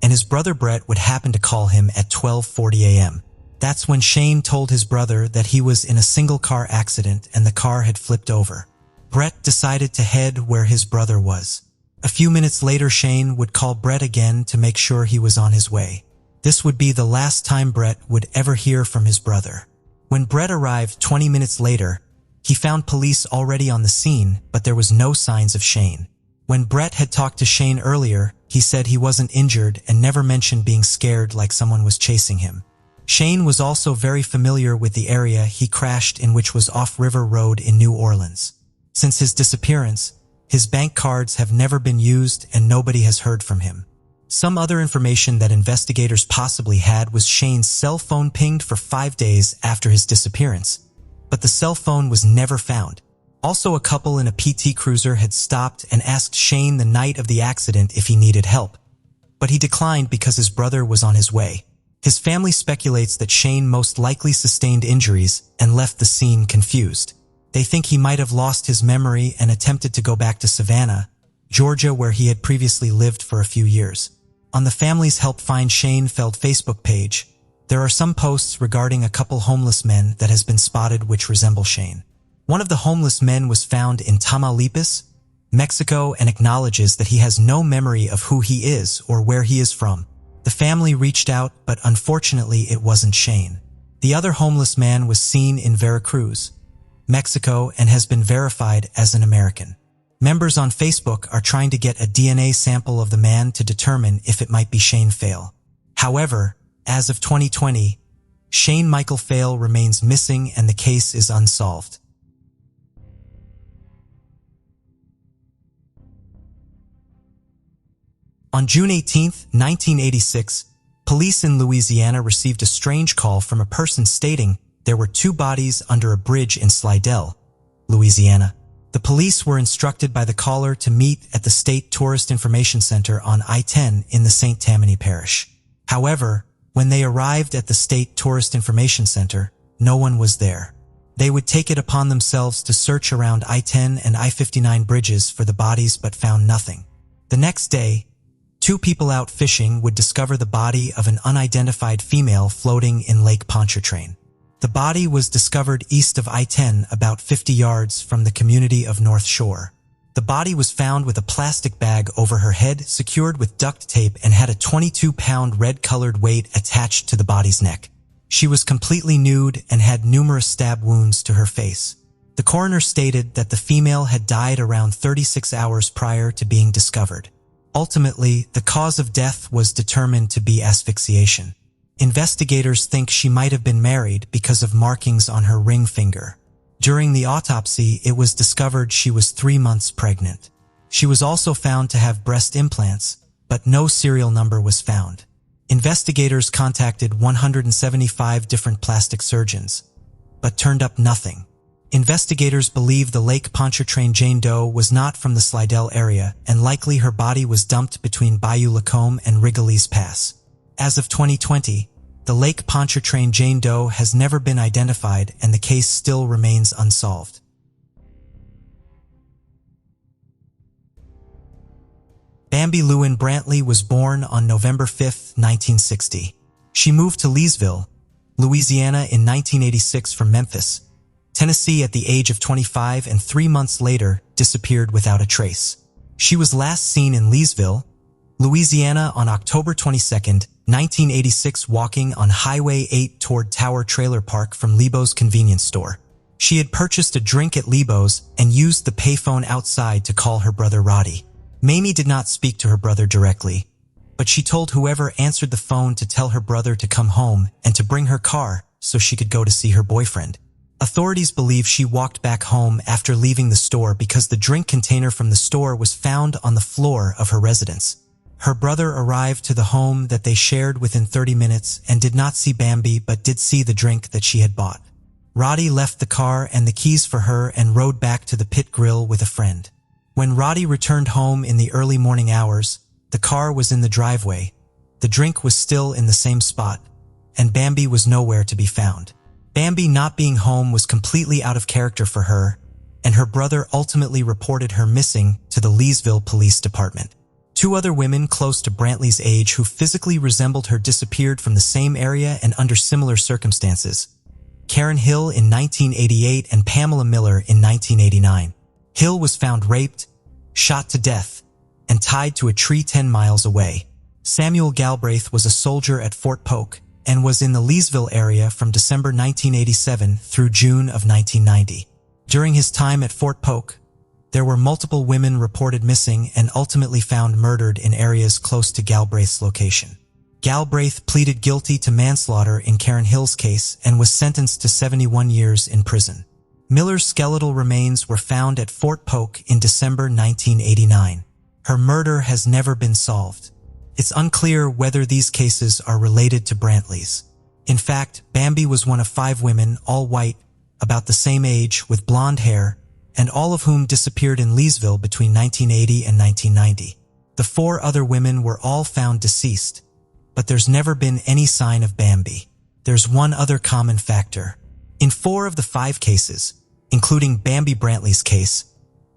and his brother Brett would happen to call him at 12:40 a.m. That's when Shane told his brother that he was in a single-car accident and the car had flipped over. Brett decided to head where his brother was. A few minutes later, Shane would call Brett again to make sure he was on his way. This would be the last time Brett would ever hear from his brother. When Brett arrived 20 minutes later, he found police already on the scene, but there was no signs of Shane. When Brett had talked to Shane earlier, he said he wasn't injured and never mentioned being scared like someone was chasing him. Shane was also very familiar with the area he crashed in, which was off River Road in New Orleans. Since his disappearance, his bank cards have never been used and nobody has heard from him. Some other information that investigators possibly had was Shane's cell phone pinged for 5 days after his disappearance, but the cell phone was never found. Also, a couple in a PT Cruiser had stopped and asked Shane the night of the accident if he needed help, but he declined because his brother was on his way. His family speculates that Shane most likely sustained injuries and left the scene confused. They think he might have lost his memory and attempted to go back to Savannah, Georgia, where he had previously lived for a few years. On the family's Help Find Shane Feld Facebook page, there are some posts regarding a couple homeless men that has been spotted which resemble Shane. One of the homeless men was found in Tamaulipas, Mexico, and acknowledges that he has no memory of who he is or where he is from. The family reached out, but unfortunately it wasn't Shane. The other homeless man was seen in Veracruz, Mexico, and has been verified as an American. Members on Facebook are trying to get a DNA sample of the man to determine if it might be Shane Fail. However, as of 2020, Shane Michael Fail remains missing and the case is unsolved. On June 18, 1986, police in Louisiana received a strange call from a person stating there were two bodies under a bridge in Slidell, Louisiana. The police were instructed by the caller to meet at the State Tourist Information Center on I-10 in the St. Tammany Parish. However, when they arrived at the State Tourist Information Center, no one was there. They would take it upon themselves to search around I-10 and I-59 bridges for the bodies but found nothing. The next day, two people out fishing would discover the body of an unidentified female floating in Lake Pontchartrain. The body was discovered east of I-10 about 50 yards from the community of North Shore. The body was found with a plastic bag over her head secured with duct tape and had a 22-pound red-colored weight attached to the body's neck. She was completely nude and had numerous stab wounds to her face. The coroner stated that the female had died around 36 hours prior to being discovered. Ultimately, the cause of death was determined to be asphyxiation. Investigators think she might have been married because of markings on her ring finger. During the autopsy, it was discovered she was 3 months pregnant. She was also found to have breast implants, but no serial number was found. Investigators contacted 175 different plastic surgeons, but turned up nothing. Investigators believe the Lake Pontchartrain Jane Doe was not from the Slidell area, and likely her body was dumped between Bayou Lacombe and Rigolets Pass. As of 2020, the Lake Pontchartrain Jane Doe has never been identified and the case still remains unsolved. Bambi Lewin Brantley was born on November 5, 1960. She moved to Leesville, Louisiana in 1986 from Memphis, Tennessee at the age of 25 and 3 months later disappeared without a trace. She was last seen in Leesville, Louisiana on October 22, 1986 walking on Highway 8 toward Tower Trailer Park from Lebo's convenience store. She had purchased a drink at Lebo's and used the payphone outside to call her brother Roddy. Mamie did not speak to her brother directly, but she told whoever answered the phone to tell her brother to come home and to bring her car so she could go to see her boyfriend. Authorities believe she walked back home after leaving the store because the drink container from the store was found on the floor of her residence. Her brother arrived to the home that they shared within 30 minutes and did not see Bambi but did see the drink that she had bought. Roddy left the car and the keys for her and rode back to the pit grill with a friend. When Roddy returned home in the early morning hours, the car was in the driveway, the drink was still in the same spot, and Bambi was nowhere to be found. Bambi not being home was completely out of character for her, and her brother ultimately reported her missing to the Leesville Police Department. 2 other women close to Brantley's age who physically resembled her disappeared from the same area and under similar circumstances. Karen Hill in 1988 and Pamela Miller in 1989. Hill was found raped, shot to death, and tied to a tree 10 miles away. Samuel Galbraith was a soldier at Fort Polk and was in the Leesville area from December 1987 through June of 1990. During his time at Fort Polk, there were multiple women reported missing and ultimately found murdered in areas close to Galbraith's location. Galbraith pleaded guilty to manslaughter in Karen Hill's case and was sentenced to 71 years in prison. Miller's skeletal remains were found at Fort Polk in December 1989. Her murder has never been solved. It's unclear whether these cases are related to Brantley's. In fact, Bambi was one of 5 women, all white, about the same age, with blonde hair, and all of whom disappeared in Leesville between 1980 and 1990. The 4 other women were all found deceased, but there's never been any sign of Bambi. There's one other common factor. In 4 of the 5 cases, including Bambi Brantley's case,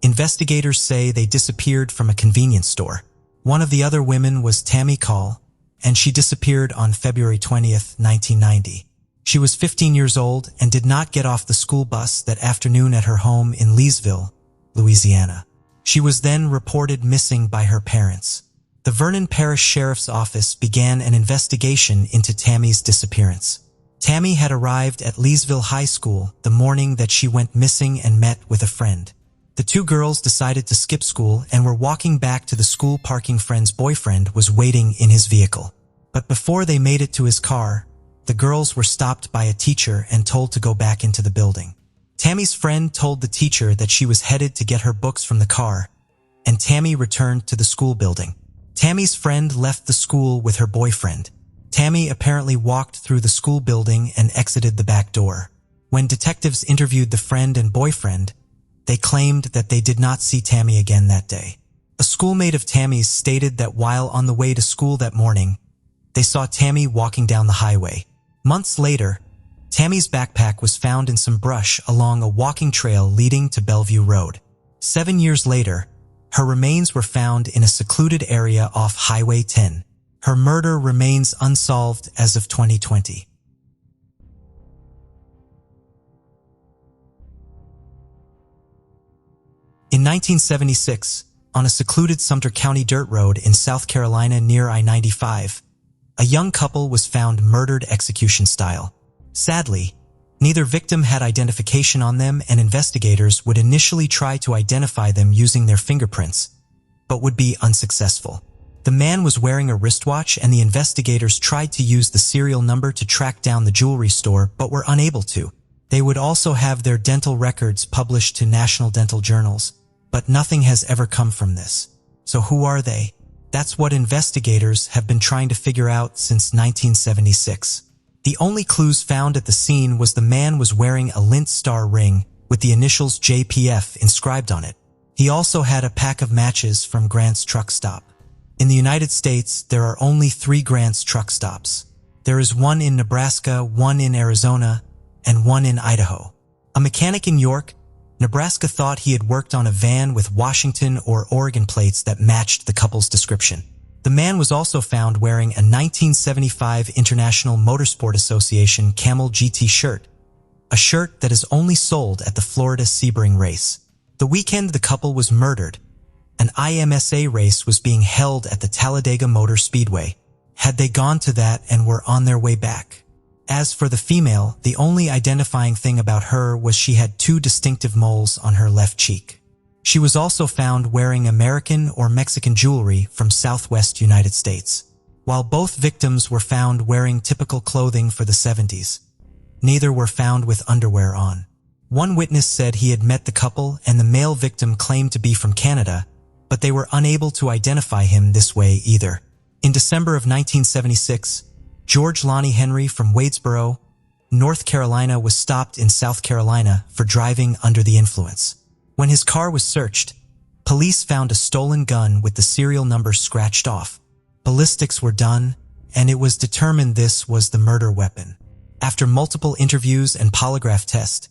investigators say they disappeared from a convenience store. One of the other women was Tammy Call, and she disappeared on February 20th, 1990. She was 15 years old and did not get off the school bus that afternoon at her home in Leesville, Louisiana. She was then reported missing by her parents. The Vernon Parish Sheriff's Office began an investigation into Tammy's disappearance. Tammy had arrived at Leesville High School the morning that she went missing and met with a friend. The 2 girls decided to skip school and were walking back to the school. Parking friend's boyfriend was waiting in his vehicle. But before they made it to his car, the girls were stopped by a teacher and told to go back into the building. Tammy's friend told the teacher that she was headed to get her books from the car, and Tammy returned to the school building. Tammy's friend left the school with her boyfriend. Tammy apparently walked through the school building and exited the back door. When detectives interviewed the friend and boyfriend, they claimed that they did not see Tammy again that day. A schoolmate of Tammy's stated that while on the way to school that morning, they saw Tammy walking down the highway. Months later, Tammy's backpack was found in some brush along a walking trail leading to Bellevue Road. 7 years later, her remains were found in a secluded area off Highway 10. Her murder remains unsolved as of 2020. In 1976, on a secluded Sumter County dirt road in South Carolina near I-95, a young couple was found murdered execution style. Sadly, neither victim had identification on them, and investigators would initially try to identify them using their fingerprints, but would be unsuccessful. The man was wearing a wristwatch, and the investigators tried to use the serial number to track down the jewelry store, but were unable to. They would also have their dental records published to national dental journals, but nothing has ever come from this. So who are they? That's what investigators have been trying to figure out since 1976. The only clues found at the scene was the man was wearing a lint star ring with the initials JPF inscribed on it. He also had a pack of matches from Grant's truck stop. In the United States, there are only 3 Grant's truck stops. There is one in Nebraska, one in Arizona, and one in Idaho. A mechanic in York, Nebraska thought he had worked on a van with Washington or Oregon plates that matched the couple's description. The man was also found wearing a 1975 International Motorsport Association Camel GT shirt, a shirt that is only sold at the Florida Sebring race. The weekend the couple was murdered, an IMSA race was being held at the Talladega Motor Speedway. Had they gone to that and were on their way back? As for the female, the only identifying thing about her was she had 2 distinctive moles on her left cheek. She was also found wearing American or Mexican jewelry from Southwest United States. While both victims were found wearing typical clothing for the 70s, neither were found with underwear on. One witness said he had met the couple, and the male victim claimed to be from Canada, but they were unable to identify him this way either. In December of 1976, George Lonnie Henry from Wadesboro, North Carolina, was stopped in South Carolina for driving under the influence. When his car was searched, police found a stolen gun with the serial number scratched off. Ballistics were done, and it was determined this was the murder weapon. After multiple interviews and polygraph tests,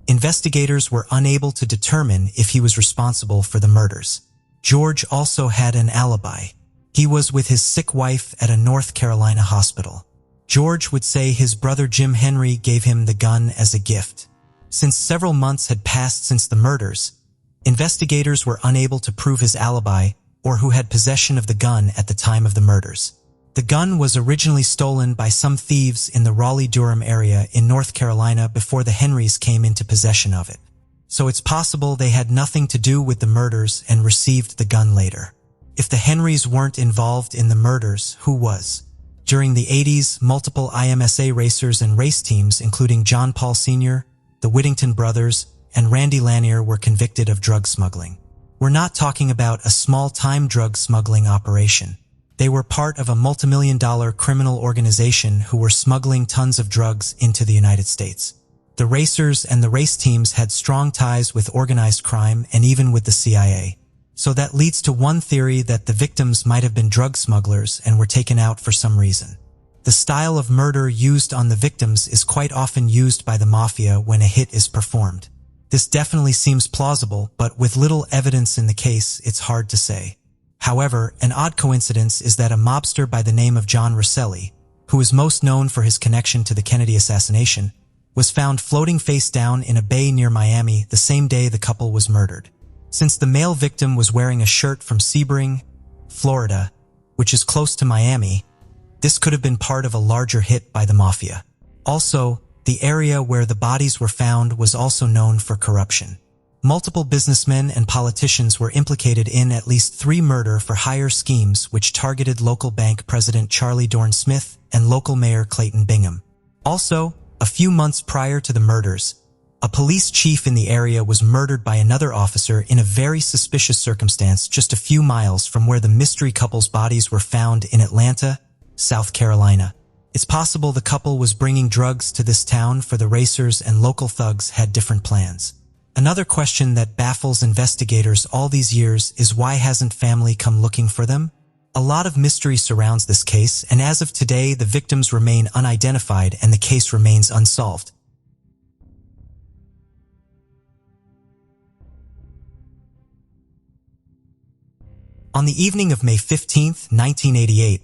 investigators were unable to determine if he was responsible for the murders. George also had an alibi. He was with his sick wife at a North Carolina hospital. George would say his brother Jim Henry gave him the gun as a gift. Since several months had passed since the murders, investigators were unable to prove his alibi or who had possession of the gun at the time of the murders. The gun was originally stolen by some thieves in the Raleigh-Durham area in North Carolina before the Henrys came into possession of it. So it's possible they had nothing to do with the murders and received the gun later. If the Henrys weren't involved in the murders, who was? During the 80s, multiple IMSA racers and race teams, including John Paul Sr., the Whittington brothers, and Randy Lanier, were convicted of drug smuggling. We're not talking about a small-time drug smuggling operation. They were part of a multimillion-dollar criminal organization who were smuggling tons of drugs into the United States. The racers and the race teams had strong ties with organized crime and even with the CIA. So that leads to one theory that the victims might have been drug smugglers and were taken out for some reason. The style of murder used on the victims is quite often used by the mafia when a hit is performed. This definitely seems plausible, but with little evidence in the case, it's hard to say. However, an odd coincidence is that a mobster by the name of John Rosselli, who is most known for his connection to the Kennedy assassination, was found floating face down in a bay near Miami the same day the couple was murdered. Since the male victim was wearing a shirt from Sebring, Florida, which is close to Miami, this could have been part of a larger hit by the mafia. Also, the area where the bodies were found was also known for corruption. Multiple businessmen and politicians were implicated in at least 3 murder-for-hire schemes which targeted local bank president Charlie Dorn Smith and local mayor Clayton Bingham. Also, a few months prior to the murders, a police chief in the area was murdered by another officer in a very suspicious circumstance just a few miles from where the mystery couple's bodies were found in Atlanta, South Carolina. It's possible the couple was bringing drugs to this town for the racers and local thugs had different plans. Another question that baffles investigators all these years is why hasn't family come looking for them? A lot of mystery surrounds this case, and as of today, the victims remain unidentified and the case remains unsolved. On the evening of May 15, 1988,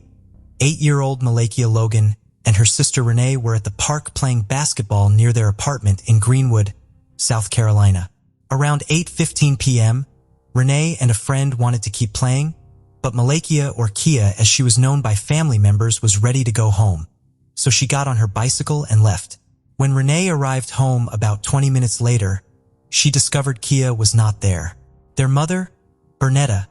8-year-old Maleakia Logan and her sister Renee were at the park playing basketball near their apartment in Greenwood, South Carolina. Around 8:15 p.m., Renee and a friend wanted to keep playing, but Maleakia, or Kia as she was known by family members, was ready to go home. So she got on her bicycle and left. When Renee arrived home about 20 minutes later, she discovered Kia was not there. Their mother, Bernetta,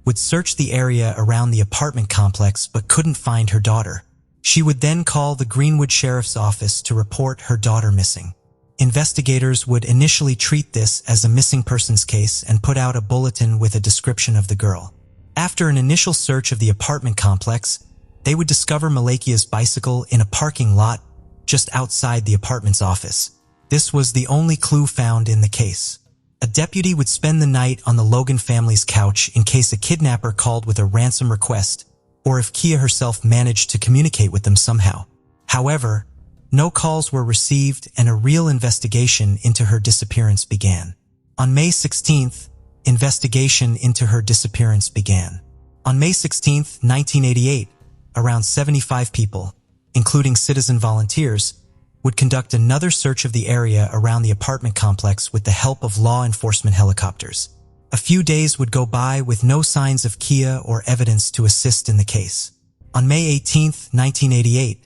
would search the area around the apartment complex but couldn't find her daughter. She would then call the Greenwood Sheriff's Office to report her daughter missing. Investigators would initially treat this as a missing persons case and put out a bulletin with a description of the girl. After an initial search of the apartment complex, they would discover Maleakia's bicycle in a parking lot just outside the apartment's office. This was the only clue found in the case. A deputy would spend the night on the Logan family's couch in case a kidnapper called with a ransom request, or if Kia herself managed to communicate with them somehow. However, no calls were received and a real investigation into her disappearance began. On May 16th, investigation into her disappearance began. On May 16th, 1988, around 75 people, including citizen volunteers, would conduct another search of the area around the apartment complex with the help of law enforcement helicopters. A few days would go by with no signs of Kia or evidence to assist in the case. On May 18, 1988,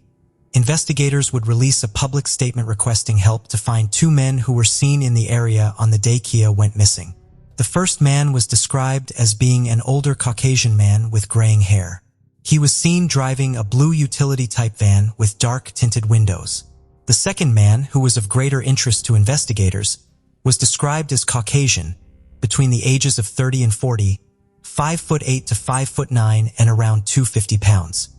investigators would release a public statement requesting help to find 2 men who were seen in the area on the day Kia went missing. The first man was described as being an older Caucasian man with graying hair. He was seen driving a blue utility-type van with dark-tinted windows. The second man, who was of greater interest to investigators, was described as Caucasian, between the ages of 30 and 40, 5'8" to 5'9" and around 250 pounds.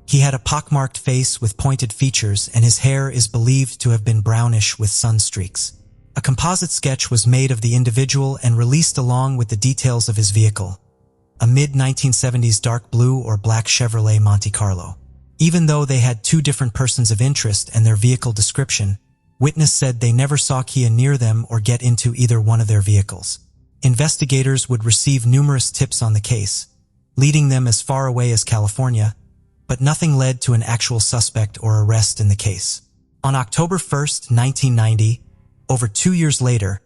He had a pockmarked face with pointed features and his hair is believed to have been brownish with sun streaks. A composite sketch was made of the individual and released along with the details of his vehicle, a mid-1970s dark blue or black Chevrolet Monte Carlo. Even though they had 2 different persons of interest and their vehicle description, witness said they never saw Kia near them or get into either one of their vehicles. Investigators would receive numerous tips on the case, leading them as far away as California, but nothing led to an actual suspect or arrest in the case. On October 1, 1990, over 2 years later,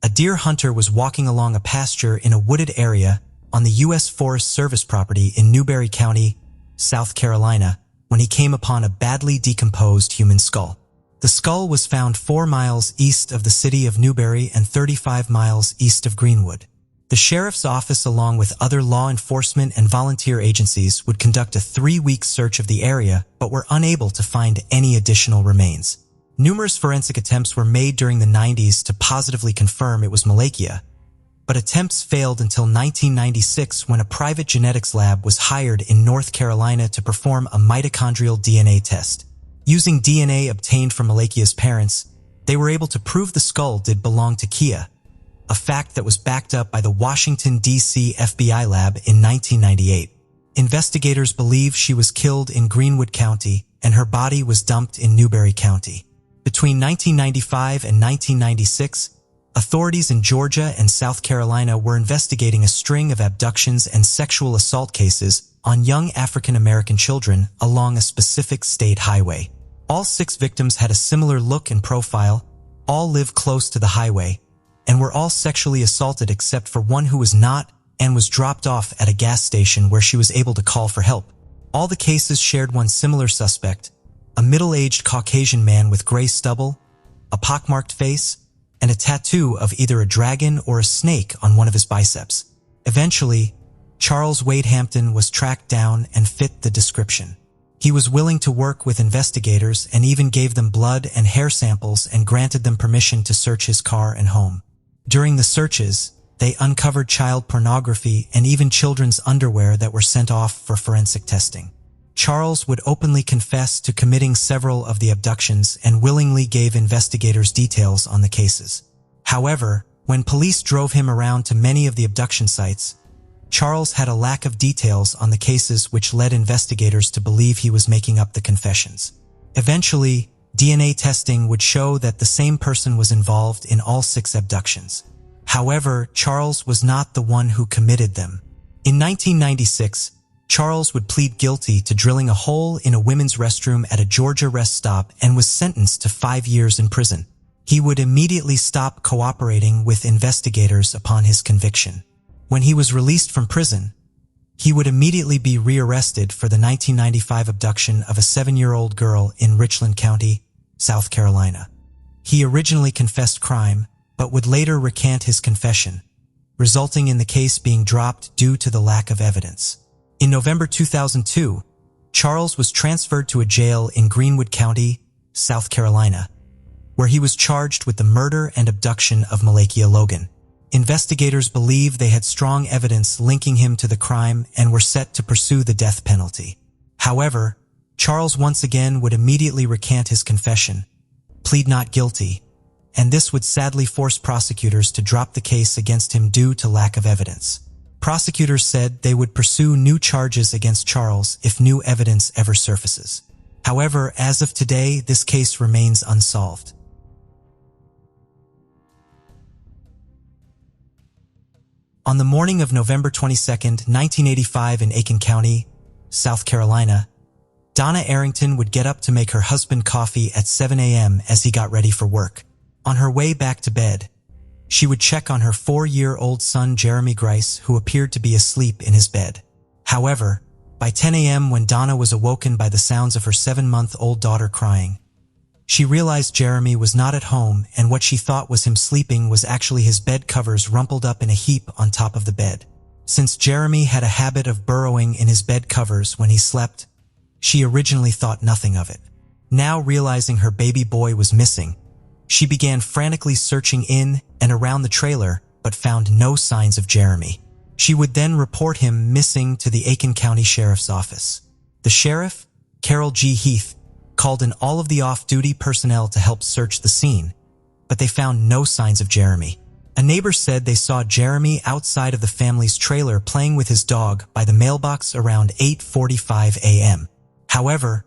a deer hunter was walking along a pasture in a wooded area on the U.S. Forest Service property in Newberry County, South Carolina, when he came upon a badly decomposed human skull. The skull was found 4 miles east of the city of Newberry and 35 miles east of Greenwood. The sheriff's office, along with other law enforcement and volunteer agencies, would conduct a 3-week search of the area but were unable to find any additional remains. Numerous forensic attempts were made during the 90s to positively confirm it was Maleakia, but attempts failed until 1996 when a private genetics lab was hired in North Carolina to perform a mitochondrial DNA test. Using DNA obtained from Maleakia's parents, they were able to prove the skull did belong to Kia, a fact that was backed up by the Washington, D.C. FBI lab in 1998. Investigators believe she was killed in Greenwood County and her body was dumped in Newberry County. Between 1995 and 1996, authorities in Georgia and South Carolina were investigating a string of abductions and sexual assault cases on young African American children along a specific state highway. All 6 victims had a similar look and profile, all lived close to the highway, and were all sexually assaulted except for one who was not and was dropped off at a gas station where she was able to call for help. All the cases shared one similar suspect, a middle-aged Caucasian man with gray stubble, a pockmarked face, and a tattoo of either a dragon or a snake on one of his biceps. Eventually, Charles Wade Hampton was tracked down and fit the description. He was willing to work with investigators and even gave them blood and hair samples and granted them permission to search his car and home. During the searches, they uncovered child pornography and even children's underwear that were sent off for forensic testing. Charles would openly confess to committing several of the abductions and willingly gave investigators details on the cases. However, when police drove him around to many of the abduction sites, Charles had a lack of details on the cases which led investigators to believe he was making up the confessions. Eventually, DNA testing would show that the same person was involved in all 6 abductions. However, Charles was not the one who committed them. In 1996, Charles would plead guilty to drilling a hole in a women's restroom at a Georgia rest stop and was sentenced to 5 years in prison. He would immediately stop cooperating with investigators upon his conviction. When he was released from prison, he would immediately be rearrested for the 1995 abduction of a 7-year-old girl in Richland County, South Carolina. He originally confessed crime, but would later recant his confession, resulting in the case being dropped due to the lack of evidence. In November 2002, Charles was transferred to a jail in Greenwood County, South Carolina, where he was charged with the murder and abduction of Maleakia Logan. Investigators believe they had strong evidence linking him to the crime and were set to pursue the death penalty. However, Charles once again would immediately recant his confession, plead not guilty, and this would sadly force prosecutors to drop the case against him due to lack of evidence. Prosecutors said they would pursue new charges against Charles if new evidence ever surfaces. However, as of today, this case remains unsolved. On the morning of November 22, 1985 in Aiken County, South Carolina, Donna Arrington would get up to make her husband coffee at 7 a.m. as he got ready for work. On her way back to bed, she would check on her 4-year-old son Jeremy Grice, who appeared to be asleep in his bed. However, by 10 a.m. when Donna was awoken by the sounds of her 7-month-old daughter crying, she realized Jeremy was not at home and what she thought was him sleeping was actually his bed covers rumpled up in a heap on top of the bed. Since Jeremy had a habit of burrowing in his bed covers when he slept, she originally thought nothing of it. Now realizing her baby boy was missing, she began frantically searching in and around the trailer but found no signs of Jeremy. She would then report him missing to the Aiken County Sheriff's Office. The sheriff, Carol G. Heath, called in all of the off-duty personnel to help search the scene, but they found no signs of Jeremy. A neighbor said they saw Jeremy outside of the family's trailer playing with his dog by the mailbox around 8:45 a.m. However,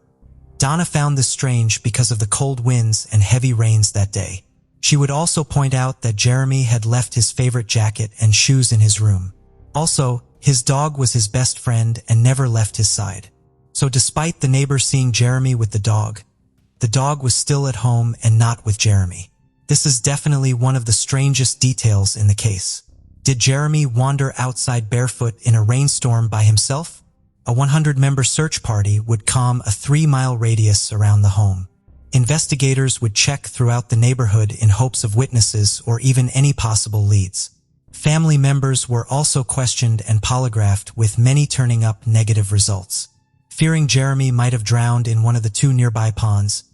Donna found this strange because of the cold winds and heavy rains that day. She would also point out that Jeremy had left his favorite jacket and shoes in his room. Also, his dog was his best friend and never left his side. So despite the neighbor seeing Jeremy with the dog was still at home and not with Jeremy. This is definitely one of the strangest details in the case. Did Jeremy wander outside barefoot in a rainstorm by himself? A 100-member search party would calm a 3-mile radius around the home. Investigators would check throughout the neighborhood in hopes of witnesses or even any possible leads. Family members were also questioned and polygraphed, with many turning up negative results. Fearing Jeremy might have drowned in one of the 2 nearby ponds,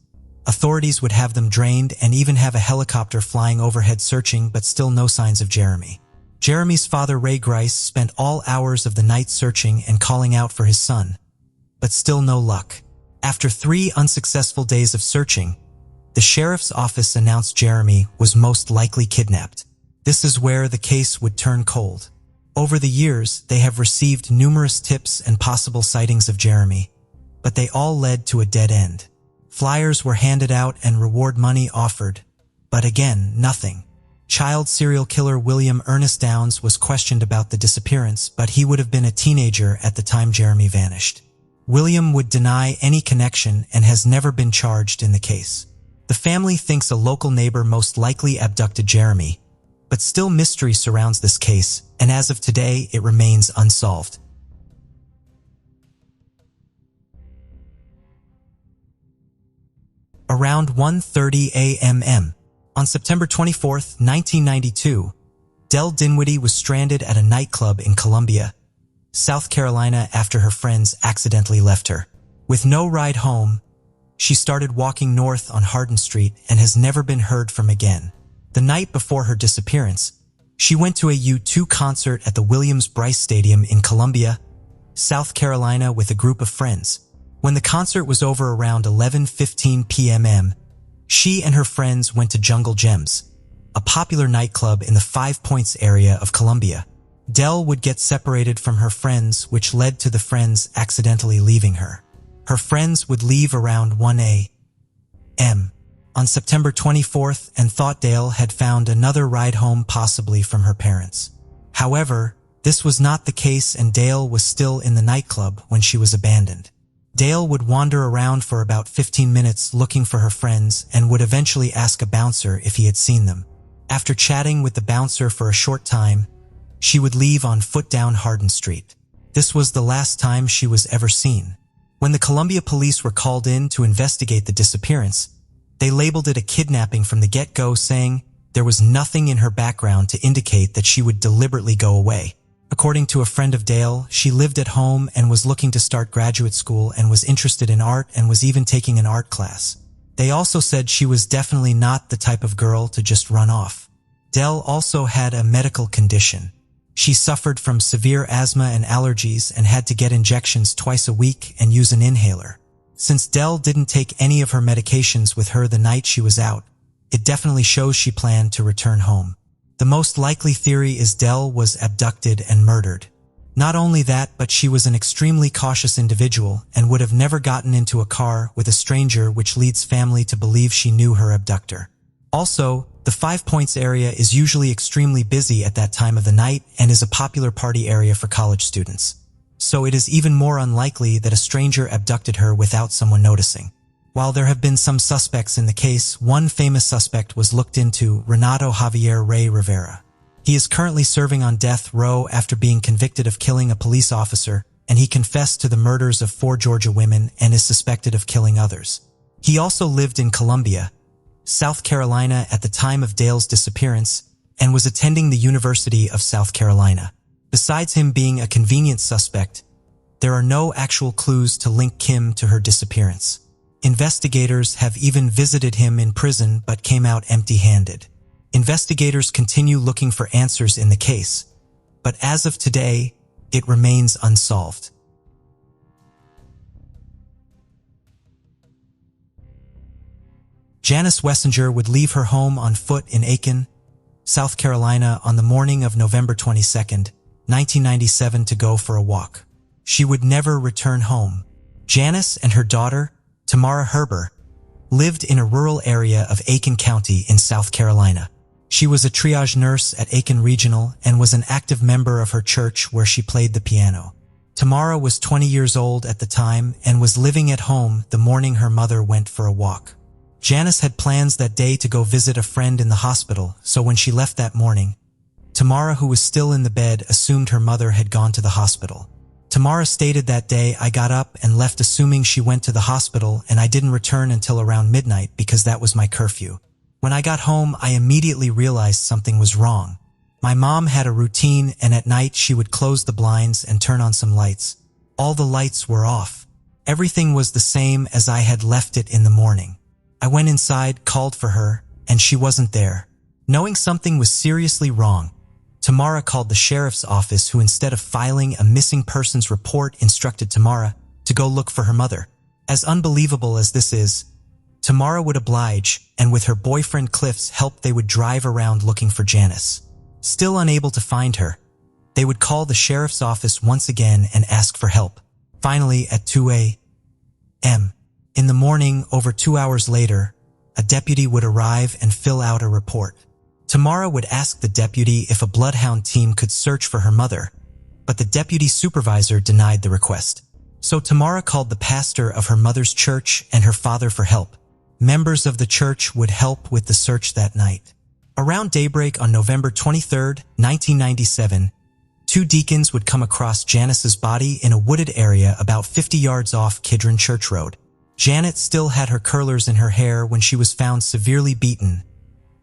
authorities would have them drained and even have a helicopter flying overhead searching, but still no signs of Jeremy. Jeremy's father, Ray Grice, spent all hours of the night searching and calling out for his son, but still no luck. After 3 unsuccessful days of searching, the sheriff's office announced Jeremy was most likely kidnapped. This is where the case would turn cold. Over the years, they have received numerous tips and possible sightings of Jeremy, but they all led to a dead end. Flyers were handed out and reward money offered, but again, nothing. Child serial killer William Ernest Downs was questioned about the disappearance, but he would have been a teenager at the time Jeremy vanished. William would deny any connection and has never been charged in the case. The family thinks a local neighbor most likely abducted Jeremy, but still mystery surrounds this case, and as of today, it remains unsolved. Around 1:30 a.m. On September 24, 1992, Dell Denwitty was stranded at a nightclub in Columbia, South Carolina after her friends accidentally left her. With no ride home, she started walking north on Hardin Street and has never been heard from again. The night before her disappearance, she went to a U2 concert at the Williams-Brice Stadium in Columbia, South Carolina with a group of friends. When the concert was over around 11:15 p.m, she and her friends went to Jungle Gems, a popular nightclub in the Five Points area of Columbia. Dell would get separated from her friends, which led to the friends accidentally leaving her. Her friends would leave around 1 a.m. on September 24th and thought Dale had found another ride home, possibly from her parents. However, this was not the case and Dale was still in the nightclub when she was abandoned. Dale would wander around for about 15 minutes looking for her friends and would eventually ask a bouncer if he had seen them. After chatting with the bouncer for a short time, she would leave on foot down Hardin Street. This was the last time she was ever seen. When the Columbia police were called in to investigate the disappearance, they labeled it a kidnapping from the get-go, saying there was nothing in her background to indicate that she would deliberately go away. According to a friend of Dale, she lived at home and was looking to start graduate school and was interested in art and was even taking an art class. They also said she was definitely not the type of girl to just run off. Dell also had a medical condition. She suffered from severe asthma and allergies and had to get injections twice a week and use an inhaler. Since Dell didn't take any of her medications with her the night she was out, it definitely shows she planned to return home. The most likely theory is Dell was abducted and murdered. Not only that, but she was an extremely cautious individual and would have never gotten into a car with a stranger, which leads family to believe she knew her abductor. Also, the Five Points area is usually extremely busy at that time of the night and is a popular party area for college students. So it is even more unlikely that a stranger abducted her without someone noticing. While there have been some suspects in the case, one famous suspect was looked into, Renato Javier Rey Rivera. He is currently serving on death row after being convicted of killing a police officer, and he confessed to the murders of 4 Georgia women and is suspected of killing others. He also lived in Columbia, South Carolina at the time of Dale's disappearance and was attending the University of South Carolina. Besides him being a convenient suspect, there are no actual clues to link Kim to her disappearance. Investigators have even visited him in prison but came out empty-handed. Investigators continue looking for answers in the case, but as of today, it remains unsolved. Janice Wessinger would leave her home on foot in Aiken, South Carolina on the morning of November 22, 1997 to go for a walk. She would never return home. Janice and her daughter, Tamara Herber, lived in a rural area of Aiken County in South Carolina. She was a triage nurse at Aiken Regional and was an active member of her church where she played the piano. Tamara was 20 years old at the time and was living at home the morning her mother went for a walk. Janice had plans that day to go visit a friend in the hospital, so when she left that morning, Tamara, who was still in the bed, assumed her mother had gone to the hospital. Tamara stated that day, "I got up and left assuming she went to the hospital and I didn't return until around midnight because that was my curfew. When I got home, I immediately realized something was wrong. My mom had a routine and at night she would close the blinds and turn on some lights. All the lights were off. Everything was the same as I had left it in the morning. I went inside, called for her, and she wasn't there. Knowing something was seriously wrong, Tamara called the sheriff's office, who instead of filing a missing persons report instructed Tamara to go look for her mother. As unbelievable as this is, Tamara would oblige, and with her boyfriend Cliff's help they would drive around looking for Janice. Still unable to find her, they would call the sheriff's office once again and ask for help. Finally, at 2 a.m. in the morning, over 2 hours later, a deputy would arrive and fill out a report. Tamara would ask the deputy if a bloodhound team could search for her mother, but the deputy supervisor denied the request. So Tamara called the pastor of her mother's church and her father for help. Members of the church would help with the search that night. Around daybreak on November 23, 1997, 2 deacons would come across Janice's body in a wooded area about 50 yards off Kidron Church Road. Janet still had her curlers in her hair when she was found severely beaten,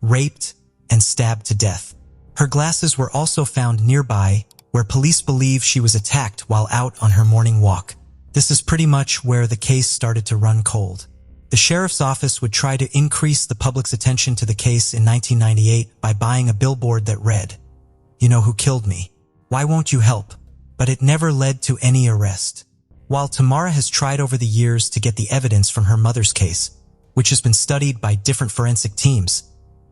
raped, and stabbed to death. Her glasses were also found nearby, where police believe she was attacked while out on her morning walk. This is pretty much where the case started to run cold. The sheriff's office would try to increase the public's attention to the case in 1998 by buying a billboard that read, "You know who killed me? Why won't you help?" But it never led to any arrest. While Tamara has tried over the years to get the evidence from her mother's case, which has been studied by different forensic teams,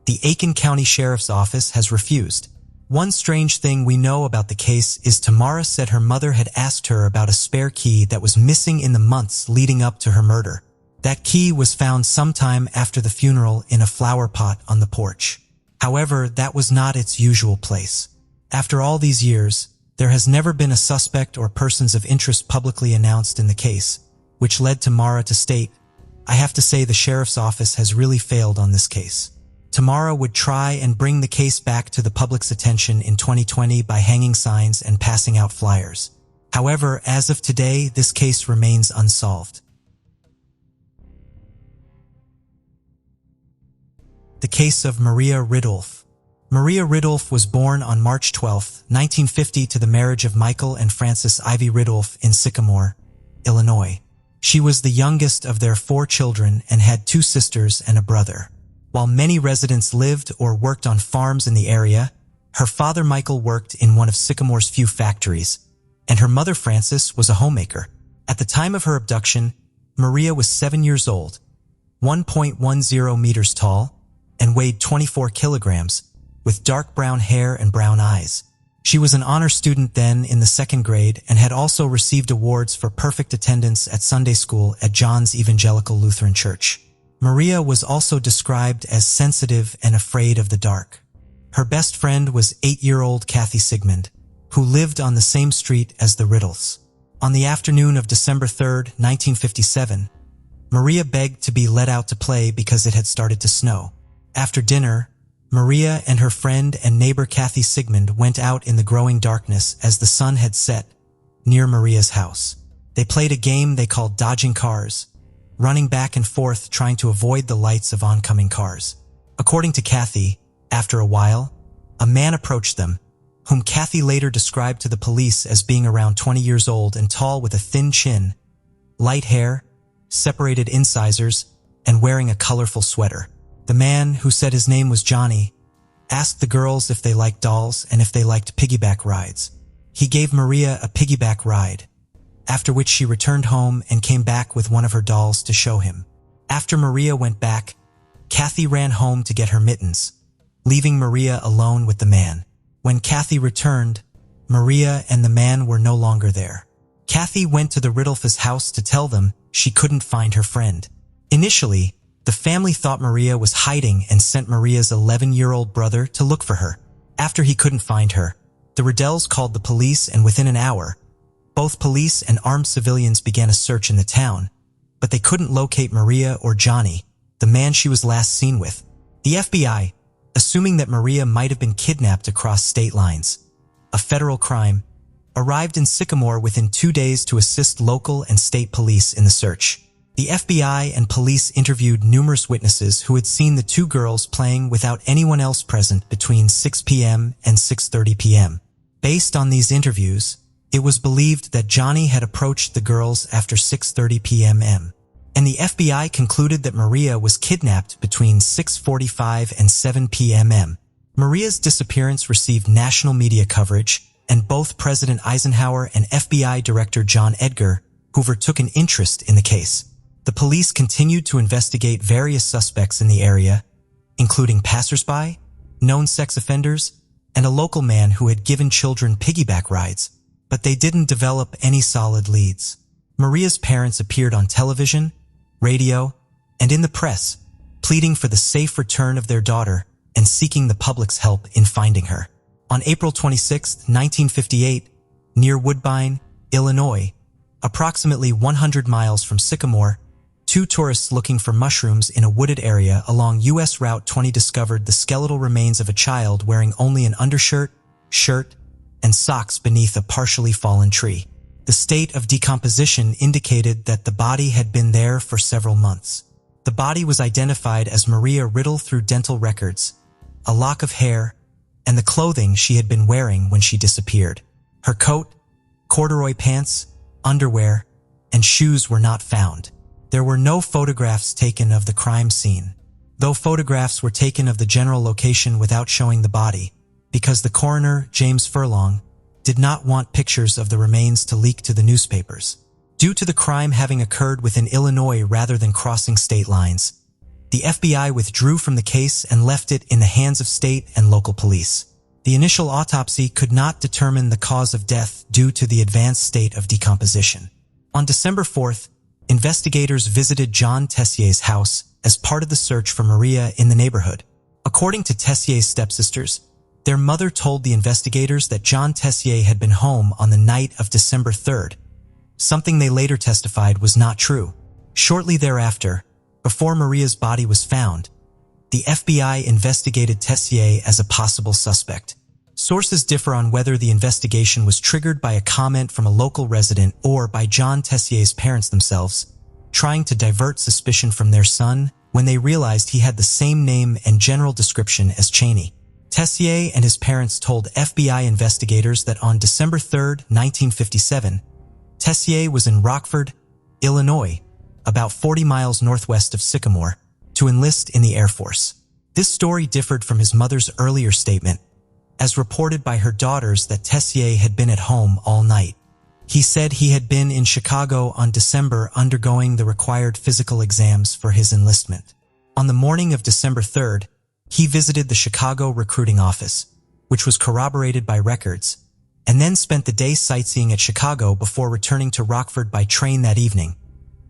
the Aiken County Sheriff's Office has refused. One strange thing we know about the case is Tamara said her mother had asked her about a spare key that was missing in the months leading up to her murder. That key was found sometime after the funeral in a flower pot on the porch. However, that was not its usual place. After all these years, there has never been a suspect or persons of interest publicly announced in the case, which led Tamara to state, "I have to say the sheriff's office has really failed on this case." Tamara would try and bring the case back to the public's attention in 2020 by hanging signs and passing out flyers. However, as of today, this case remains unsolved. The case of Maria Riddle. Maria Riddle was born on March 12, 1950 to the marriage of Michael and Frances Ivy Riddle in Sycamore, Illinois. She was the youngest of their 4 children and had 2 sisters and a brother. While many residents lived or worked on farms in the area, her father Michael worked in one of Sycamore's few factories, and her mother Frances was a homemaker. At the time of her abduction, Maria was 7 years old, 1.10 meters tall, and weighed 24 kilograms, with dark brown hair and brown eyes. She was an honor student then in the 2nd grade and had also received awards for perfect attendance at Sunday school at John's Evangelical Lutheran Church. Maria was also described as sensitive and afraid of the dark. Her best friend was 8-year-old Kathy Sigmund, who lived on the same street as the Riddles. On the afternoon of December 3, 1957, Maria begged to be let out to play because it had started to snow. After dinner, Maria and her friend and neighbor Kathy Sigmund went out in the growing darkness as the sun had set, near Maria's house. They played a game they called Dodging Cars, running back and forth trying to avoid the lights of oncoming cars. According to Kathy, after a while, a man approached them, whom Kathy later described to the police as being around 20 years old and tall with a thin chin, light hair, separated incisors, and wearing a colorful sweater. The man, who said his name was Johnny, asked the girls if they liked dolls and if they liked piggyback rides. He gave Maria a piggyback ride, after which she returned home and came back with one of her dolls to show him. After Maria went back, Kathy ran home to get her mittens, leaving Maria alone with the man. When Kathy returned, Maria and the man were no longer there. Kathy went to the Riddle's house to tell them she couldn't find her friend. Initially, the family thought Maria was hiding and sent Maria's 11-year-old brother to look for her. After he couldn't find her, the Riddells called the police, and within an hour, both police and armed civilians began a search in the town, but they couldn't locate Maria or Johnny, the man she was last seen with. The FBI, assuming that Maria might have been kidnapped across state lines, a federal crime, arrived in Sycamore within 2 days to assist local and state police in the search. The FBI and police interviewed numerous witnesses who had seen the 2 girls playing without anyone else present between 6 p.m. and 6:30 p.m. Based on these interviews, it was believed that Johnny had approached the girls after 6:30 p.m. and the FBI concluded that Maria was kidnapped between 6:45 and 7 p.m. Maria's disappearance received national media coverage, and both President Eisenhower and FBI Director John Edgar Hoover took an interest in the case. The police continued to investigate various suspects in the area, including passersby, known sex offenders, and a local man who had given children piggyback rides, but they didn't develop any solid leads. Maria's parents appeared on television, radio, and in the press, pleading for the safe return of their daughter and seeking the public's help in finding her. On April 26, 1958, near Woodbine, Illinois, approximately 100 miles from Sycamore, two tourists looking for mushrooms in a wooded area along U.S. Route 20 discovered the skeletal remains of a child wearing only an undershirt, shirt, and socks beneath a partially fallen tree. The state of decomposition indicated that the body had been there for several months. The body was identified as Maria Riddle through dental records, a lock of hair, and the clothing she had been wearing when she disappeared. Her coat, corduroy pants, underwear, and shoes were not found. There were no photographs taken of the crime scene, though photographs were taken of the general location without showing the body, because the coroner, James Furlong, did not want pictures of the remains to leak to the newspapers. Due to the crime having occurred within Illinois rather than crossing state lines, the FBI withdrew from the case and left it in the hands of state and local police. The initial autopsy could not determine the cause of death due to the advanced state of decomposition. On December 4th, investigators visited John Tessier's house as part of the search for Maria in the neighborhood. According to Tessier's stepsisters, their mother told the investigators that John Tessier had been home on the night of December 3rd, something they later testified was not true. Shortly thereafter, before Maria's body was found, the FBI investigated Tessier as a possible suspect. Sources differ on whether the investigation was triggered by a comment from a local resident or by John Tessier's parents themselves, trying to divert suspicion from their son when they realized he had the same name and general description as Cheney. Tessier and his parents told FBI investigators that on December 3rd, 1957, Tessier was in Rockford, Illinois, about 40 miles northwest of Sycamore, to enlist in the Air Force. This story differed from his mother's earlier statement, as reported by her daughters that Tessier had been at home all night. He said he had been in Chicago on December undergoing the required physical exams for his enlistment. On the morning of December 3rd, he visited the Chicago recruiting office, which was corroborated by records, and then spent the day sightseeing at Chicago before returning to Rockford by train that evening,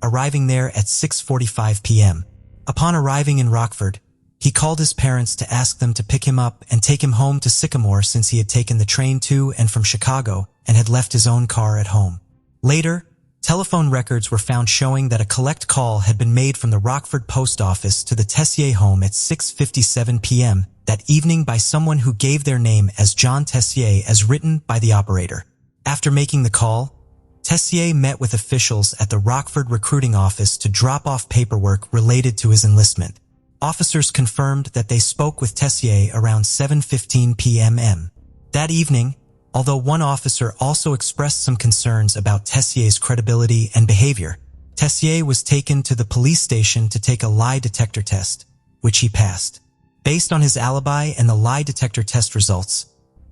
arriving there at 6:45 p.m. Upon arriving in Rockford, he called his parents to ask them to pick him up and take him home to Sycamore since he had taken the train to and from Chicago and had left his own car at home. Later, telephone records were found showing that a collect call had been made from the Rockford post office to the Tessier home at 6:57 p.m. that evening by someone who gave their name as John Tessier as written by the operator. After making the call, Tessier met with officials at the Rockford recruiting office to drop off paperwork related to his enlistment. Officers confirmed that they spoke with Tessier around 7:15 p.m. That evening, although one officer also expressed some concerns about Tessier's credibility and behavior, Tessier was taken to the police station to take a lie detector test, which he passed. Based on his alibi and the lie detector test results,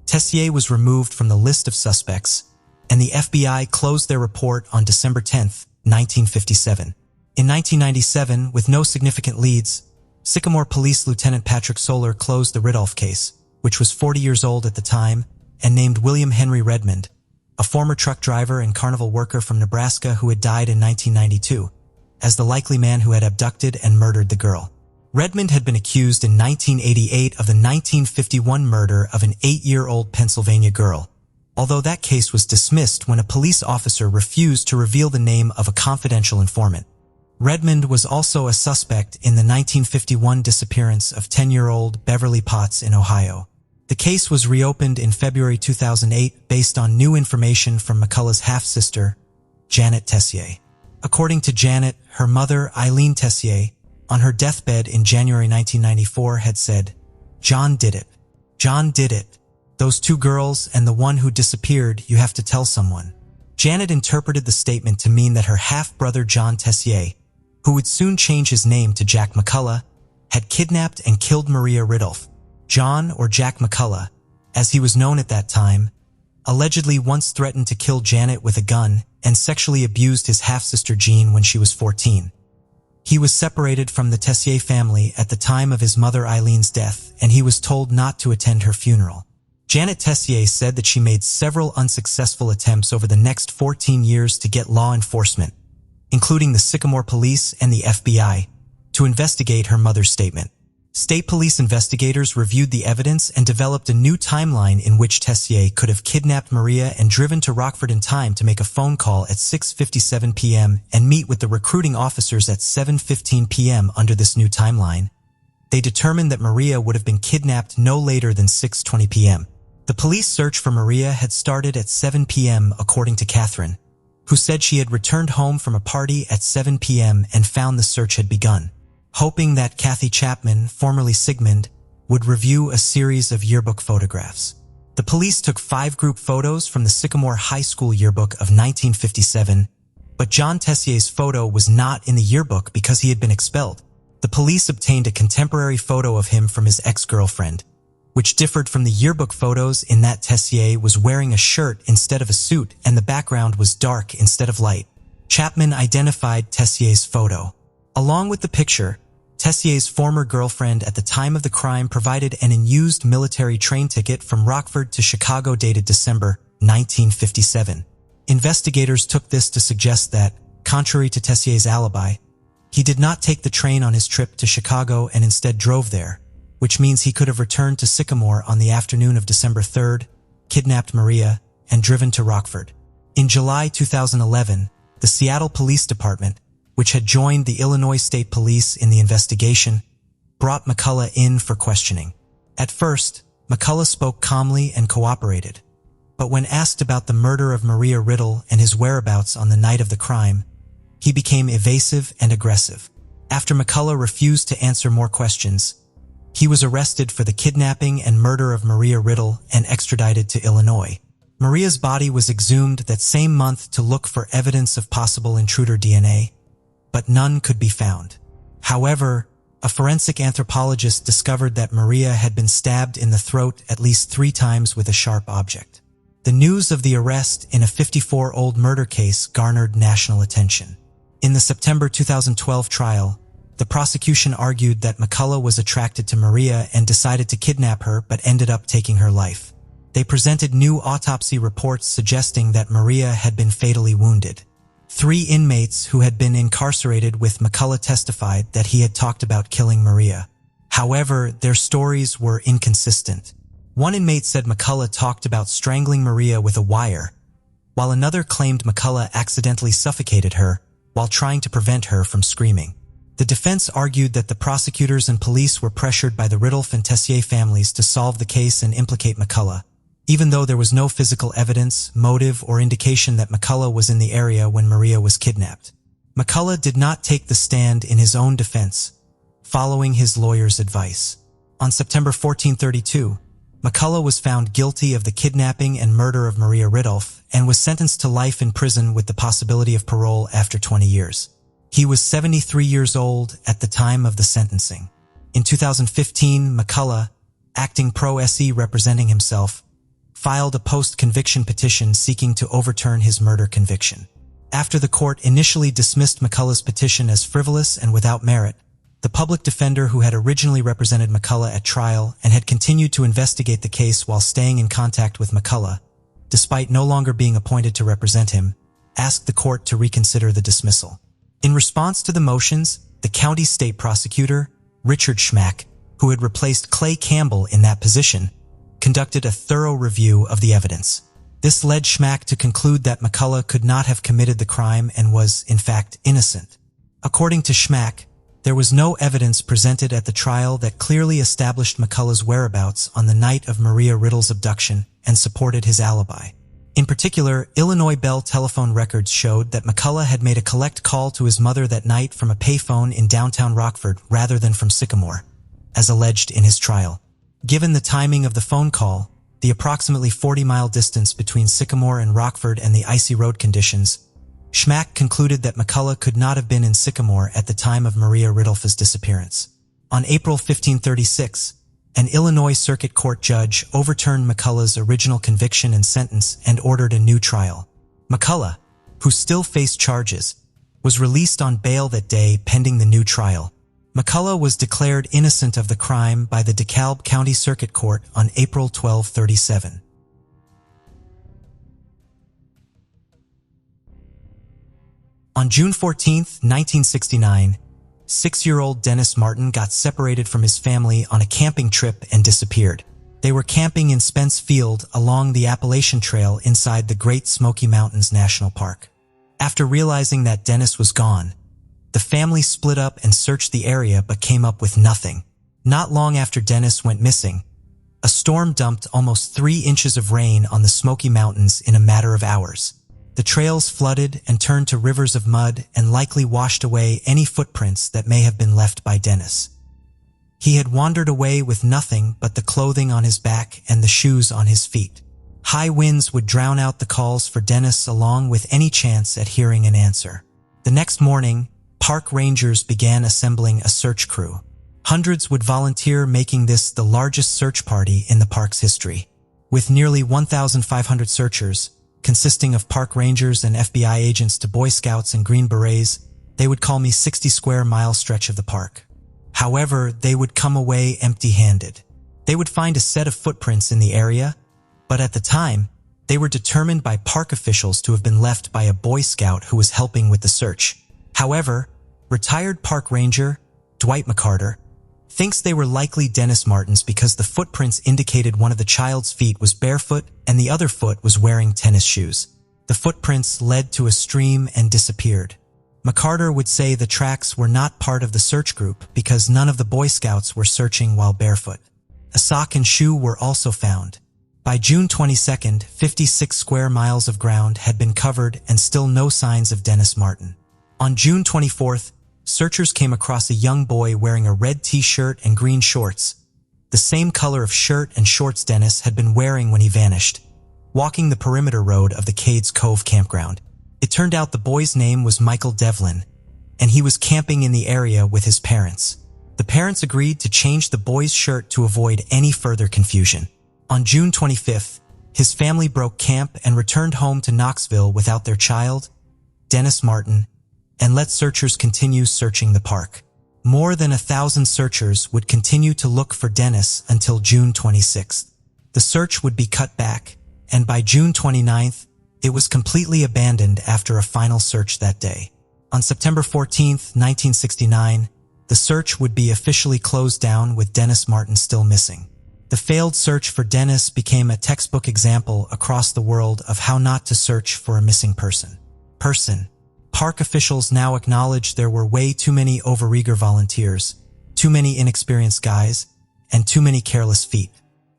Tessier was removed from the list of suspects, and the FBI closed their report on December 10, 1957. In 1997, with no significant leads, Sycamore Police Lieutenant Patrick Soler closed the Ridolph case, which was 40 years old at the time, and named William Henry Redmond, a former truck driver and carnival worker from Nebraska who had died in 1992, as the likely man who had abducted and murdered the girl. Redmond had been accused in 1988 of the 1951 murder of an 8-year-old Pennsylvania girl, although that case was dismissed when a police officer refused to reveal the name of a confidential informant. Redmond was also a suspect in the 1951 disappearance of 10-year-old Beverly Potts in Ohio. The case was reopened in February 2008 based on new information from McCullough's half-sister, Janet Tessier. According to Janet, her mother, Eileen Tessier, on her deathbed in January 1994 had said, "John did it. John did it. Those two girls and the one who disappeared, you have to tell someone." Janet interpreted the statement to mean that her half-brother John Tessier, who would soon change his name to Jack McCullough, had kidnapped and killed Maria Riddle. John, or Jack McCullough, as he was known at that time, allegedly once threatened to kill Janet with a gun and sexually abused his half-sister Jean when she was 14. He was separated from the Tessier family at the time of his mother Eileen's death, and he was told not to attend her funeral. Janet Tessier said that she made several unsuccessful attempts over the next 14 years to get law enforcement, including the Sycamore Police and the FBI, to investigate her mother's statement. State police investigators reviewed the evidence and developed a new timeline in which Tessier could have kidnapped Maria and driven to Rockford in time to make a phone call at 6:57 p.m. and meet with the recruiting officers at 7:15 p.m. under this new timeline. They determined that Maria would have been kidnapped no later than 6:20 p.m. The police search for Maria had started at 7 p.m. according to Catherine, who said she had returned home from a party at 7 p.m. and found the search had begun, hoping that Kathy Chapman, formerly Sigmund, would review a series of yearbook photographs. The police took 5 group photos from the Sycamore High School yearbook of 1957, but John Tessier's photo was not in the yearbook because he had been expelled. The police obtained a contemporary photo of him from his ex-girlfriend, which differed from the yearbook photos in that Tessier was wearing a shirt instead of a suit and the background was dark instead of light. Chapman identified Tessier's photo. Along with the picture, Tessier's former girlfriend at the time of the crime provided an unused military train ticket from Rockford to Chicago dated December 1957. Investigators took this to suggest that, contrary to Tessier's alibi, he did not take the train on his trip to Chicago and instead drove there, which means he could have returned to Sycamore on the afternoon of December 3rd, kidnapped Maria, and driven to Rockford. In July 2011, the Seattle Police Department, which had joined the Illinois State Police in the investigation, brought McCullough in for questioning. At first, McCullough spoke calmly and cooperated, but when asked about the murder of Maria Riddle and his whereabouts on the night of the crime, he became evasive and aggressive. After McCullough refused to answer more questions, he was arrested for the kidnapping and murder of Maria Riddle and extradited to Illinois. Maria's body was exhumed that same month to look for evidence of possible intruder DNA, but none could be found. However, a forensic anthropologist discovered that Maria had been stabbed in the throat at least 3 times with a sharp object. The news of the arrest in a 54-year-old murder case garnered national attention. In the September 2012 trial, the prosecution argued that McCullough was attracted to Maria and decided to kidnap her but ended up taking her life. They presented new autopsy reports suggesting that Maria had been fatally wounded. 3 inmates who had been incarcerated with McCullough testified that he had talked about killing Maria. However, their stories were inconsistent. One inmate said McCullough talked about strangling Maria with a wire, while another claimed McCullough accidentally suffocated her while trying to prevent her from screaming. The defense argued that the prosecutors and police were pressured by the Riddle and Tessier families to solve the case and implicate McCullough, even though there was no physical evidence, motive, or indication that McCullough was in the area when Maria was kidnapped. McCullough did not take the stand in his own defense, following his lawyer's advice. On September 1432, McCullough was found guilty of the kidnapping and murder of Maria Riddle and was sentenced to life in prison with the possibility of parole after 20 years. He was 73 years old at the time of the sentencing. In 2015, McCullough, acting pro se representing himself, filed a post-conviction petition seeking to overturn his murder conviction. After the court initially dismissed McCullough's petition as frivolous and without merit, the public defender who had originally represented McCullough at trial and had continued to investigate the case while staying in contact with McCullough, despite no longer being appointed to represent him, asked the court to reconsider the dismissal. In response to the motions, the county state prosecutor, Richard Schmack, who had replaced Clay Campbell in that position, conducted a thorough review of the evidence. This led Schmack to conclude that McCullough could not have committed the crime and was, in fact, innocent. According to Schmack, there was no evidence presented at the trial that clearly established McCullough's whereabouts on the night of Maria Riddle's abduction and supported his alibi. In particular, Illinois Bell telephone records showed that McCullough had made a collect call to his mother that night from a payphone in downtown Rockford rather than from Sycamore, as alleged in his trial. Given the timing of the phone call, the approximately 40-mile distance between Sycamore and Rockford and the icy road conditions, Schmack concluded that McCullough could not have been in Sycamore at the time of Maria Riddle's disappearance. On April 1536, an Illinois Circuit Court judge overturned McCullough's original conviction and sentence and ordered a new trial. McCullough, who still faced charges, was released on bail that day pending the new trial. McCullough was declared innocent of the crime by the DeKalb County Circuit Court on April 1237. On June 14, 1969, 6-year-old Dennis Martin got separated from his family on a camping trip and disappeared. They were camping in Spence Field along the Appalachian Trail inside the Great Smoky Mountains National Park. After realizing that Dennis was gone, the family split up and searched the area but came up with nothing. Not long after Dennis went missing, a storm dumped almost 3 inches of rain on the Smoky Mountains in a matter of hours. The trails flooded and turned to rivers of mud and likely washed away any footprints that may have been left by Dennis. He had wandered away with nothing but the clothing on his back and the shoes on his feet. High winds would drown out the calls for Dennis along with any chance at hearing an answer. The next morning, park rangers began assembling a search crew. Hundreds would volunteer, making this the largest search party in the park's history. With nearly 1,500 searchers, consisting of park rangers and FBI agents to Boy Scouts and Green Berets, they would call me 60-square-mile stretch of the park. However, they would come away empty-handed. They would find a set of footprints in the area, but at the time, they were determined by park officials to have been left by a Boy Scout who was helping with the search. However, retired park ranger Dwight McCarter thinks they were likely Dennis Martin's because the footprints indicated one of the child's feet was barefoot and the other foot was wearing tennis shoes. The footprints led to a stream and disappeared. McCarter would say the tracks were not part of the search group because none of the Boy Scouts were searching while barefoot. A sock and shoe were also found. By June 22nd, 56 square miles of ground had been covered and still no signs of Dennis Martin. On June 24th, searchers came across a young boy wearing a red t-shirt and green shorts, the same color of shirt and shorts Dennis had been wearing when he vanished, walking the perimeter road of the Cades Cove campground. It turned out the boy's name was Michael Devlin, and he was camping in the area with his parents. The parents agreed to change the boy's shirt to avoid any further confusion. On June 25th, his family broke camp and returned home to Knoxville without their child, Dennis Martin, and let searchers continue searching the park. More than 1,000 searchers would continue to look for Dennis until June 26th. The search would be cut back, and by June 29th, it was completely abandoned after a final search that day. On September 14th, 1969, the search would be officially closed down with Dennis Martin still missing. The failed search for Dennis became a textbook example across the world of how not to search for a missing person. Park officials now acknowledge there were way too many overeager volunteers, too many inexperienced guys, and too many careless feet.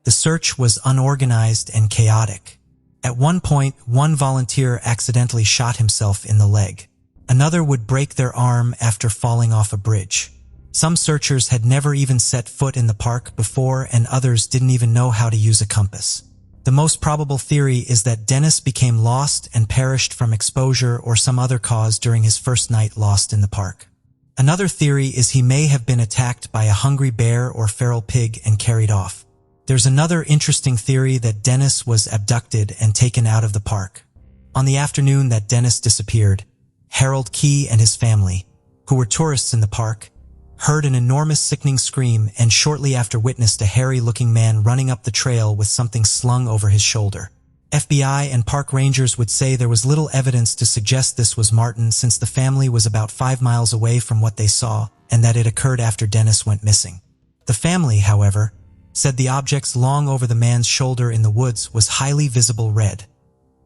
The search was unorganized and chaotic. At one point, one volunteer accidentally shot himself in the leg. Another would break their arm after falling off a bridge. Some searchers had never even set foot in the park before, and others didn't even know how to use a compass. The most probable theory is that Dennis became lost and perished from exposure or some other cause during his first night lost in the park. Another theory is he may have been attacked by a hungry bear or feral pig and carried off. There's another interesting theory that Dennis was abducted and taken out of the park. On the afternoon that Dennis disappeared, Harold Key and his family, who were tourists in the park, heard an enormous sickening scream and shortly after witnessed a hairy-looking man running up the trail with something slung over his shoulder. FBI and park rangers would say there was little evidence to suggest this was Martin since the family was about 5 miles away from what they saw and that it occurred after Dennis went missing. The family, however, said the object slung over the man's shoulder in the woods was highly visible red,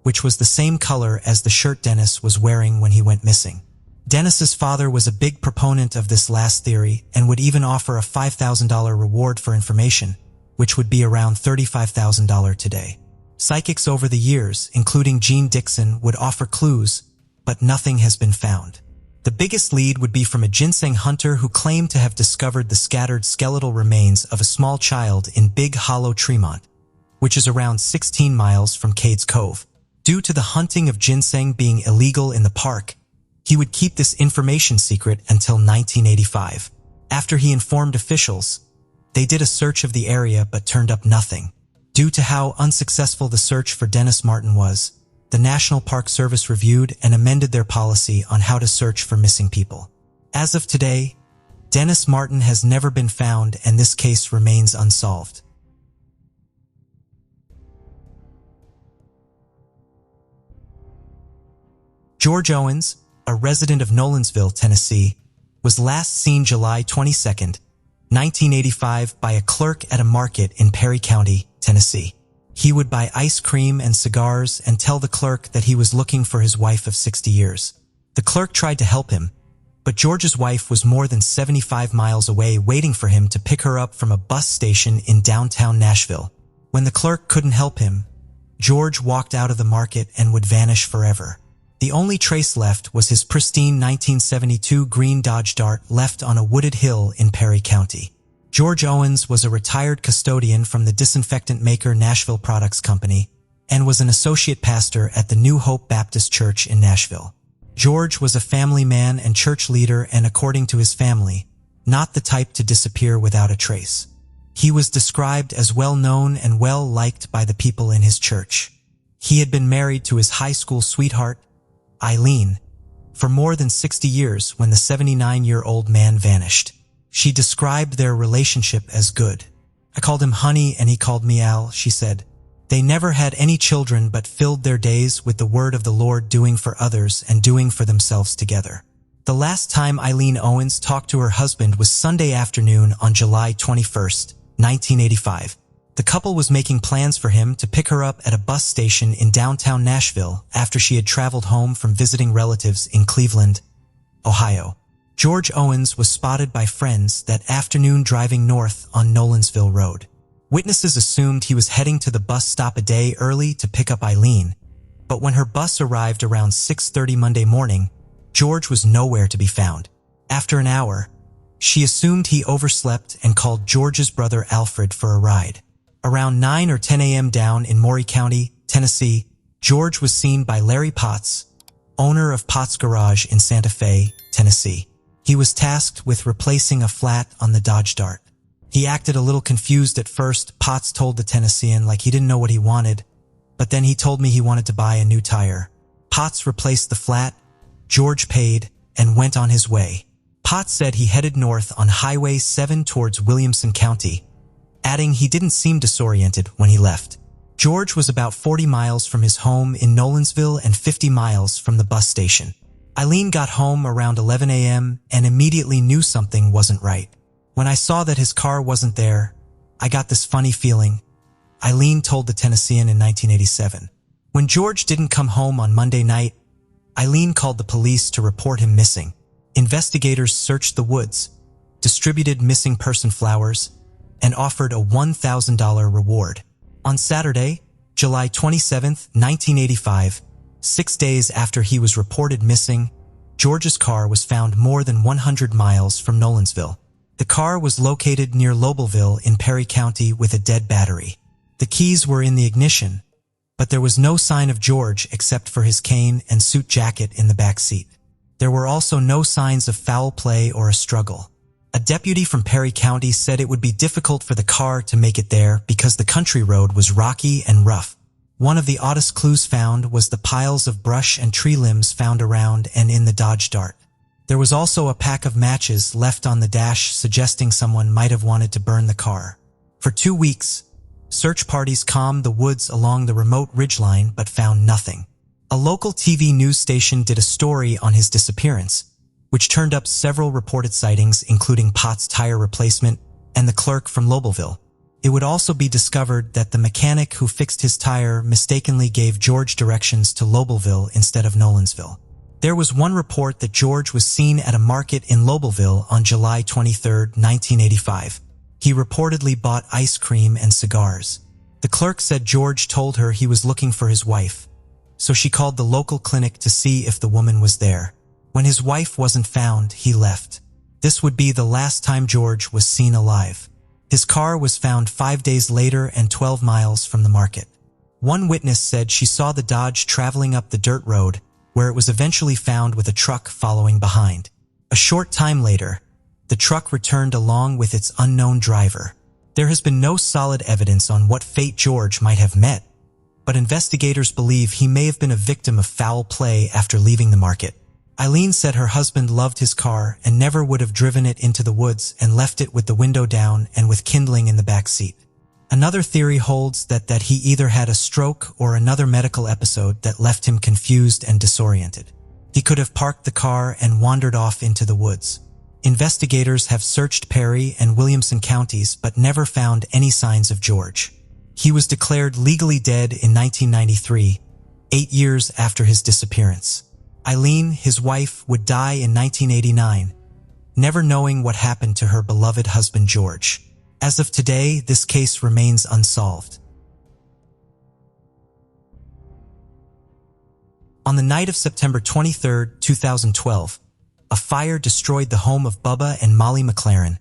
which was the same color as the shirt Dennis was wearing when he went missing. Dennis's father was a big proponent of this last theory and would even offer a $5,000 reward for information, which would be around $35,000 today. Psychics over the years, including Gene Dixon, would offer clues, but nothing has been found. The biggest lead would be from a ginseng hunter who claimed to have discovered the scattered skeletal remains of a small child in Big Hollow, Tremont, which is around 16 miles from Cades Cove. Due to the hunting of ginseng being illegal in the park, he would keep this information secret until 1985. After he informed officials, they did a search of the area but turned up nothing. Due to how unsuccessful the search for Dennis Martin was, the National Park Service reviewed and amended their policy on how to search for missing people. As of today, Dennis Martin has never been found, and this case remains unsolved. George Owens, a resident of Nolensville, Tennessee, was last seen July 22, 1985 by a clerk at a market in Perry County, Tennessee. He would buy ice cream and cigars and tell the clerk that he was looking for his wife of 60 years. The clerk tried to help him, but George's wife was more than 75 miles away waiting for him to pick her up from a bus station in downtown Nashville. When the clerk couldn't help him, George walked out of the market and would vanish forever. The only trace left was his pristine 1972 green Dodge Dart left on a wooded hill in Perry County. George Owens was a retired custodian from the disinfectant maker Nashville Products Company and was an associate pastor at the New Hope Baptist Church in Nashville. George was a family man and church leader, and according to his family, not the type to disappear without a trace. He was described as well-known and well-liked by the people in his church. He had been married to his high school sweetheart, Eileen, for more than 60 years when the 79-year-old man vanished. She described their relationship as good. "I called him honey and he called me Al," she said. They never had any children but filled their days with the word of the Lord, doing for others and doing for themselves together. The last time Eileen Owens talked to her husband was Sunday afternoon on July 21, 1985. The couple was making plans for him to pick her up at a bus station in downtown Nashville after she had traveled home from visiting relatives in Cleveland, Ohio. George Owens was spotted by friends that afternoon driving north on Nolensville Road. Witnesses assumed he was heading to the bus stop a day early to pick up Eileen, but when her bus arrived around 6:30 Monday morning, George was nowhere to be found. After an hour, she assumed he overslept and called George's brother Alfred for a ride. Around 9 or 10 a.m. down in Maury County, Tennessee, George was seen by Larry Potts, owner of Potts Garage in Santa Fe, Tennessee. He was tasked with replacing a flat on the Dodge Dart. He acted a little confused at first. Potts told the Tennessean like he didn't know what he wanted, but then he told me he wanted to buy a new tire. Potts replaced the flat, George paid, and went on his way. Potts said he headed north on Highway 7 towards Williamson County, adding he didn't seem disoriented when he left. George was about 40 miles from his home in Nolensville and 50 miles from the bus station. Eileen got home around 11 a.m. and immediately knew something wasn't right. "When I saw that his car wasn't there, I got this funny feeling," Eileen told the Tennessean in 1987. When George didn't come home on Monday night, Eileen called the police to report him missing. Investigators searched the woods, distributed missing person flowers, and offered a $1,000 reward. On Saturday, July 27, 1985, 6 days after he was reported missing, George's car was found more than 100 miles from Nolensville. The car was located near Lobelville in Perry County with a dead battery. The keys were in the ignition, but there was no sign of George except for his cane and suit jacket in the back seat. There were also no signs of foul play or a struggle. A deputy from Perry County said it would be difficult for the car to make it there because the country road was rocky and rough. One of the oddest clues found was the piles of brush and tree limbs found around and in the Dodge Dart. There was also a pack of matches left on the dash, suggesting someone might have wanted to burn the car. For 2 weeks, search parties combed the woods along the remote ridgeline but found nothing. A local TV news station did a story on his disappearance, which turned up several reported sightings, including Potts' tire replacement and the clerk from Lobelville. It would also be discovered that the mechanic who fixed his tire mistakenly gave George directions to Lobelville instead of Nolensville. There was one report that George was seen at a market in Lobelville on July 23, 1985. He reportedly bought ice cream and cigars. The clerk said George told her he was looking for his wife, so she called the local clinic to see if the woman was there. When his wife wasn't found, he left. This would be the last time George was seen alive. His car was found 5 days later and 12 miles from the market. One witness said she saw the Dodge traveling up the dirt road, where it was eventually found with a truck following behind. A short time later, the truck returned along with its unknown driver. There has been no solid evidence on what fate George might have met, but investigators believe he may have been a victim of foul play after leaving the market. Eileen said her husband loved his car and never would have driven it into the woods and left it with the window down and with kindling in the back seat. Another theory holds that he either had a stroke or another medical episode that left him confused and disoriented. He could have parked the car and wandered off into the woods. Investigators have searched Perry and Williamson counties but never found any signs of George. He was declared legally dead in 1993, 8 years after his disappearance. Eileen, his wife, would die in 1989, never knowing what happened to her beloved husband George. As of today, this case remains unsolved. On the night of September 23, 2012, a fire destroyed the home of Bubba and Molly McLaren,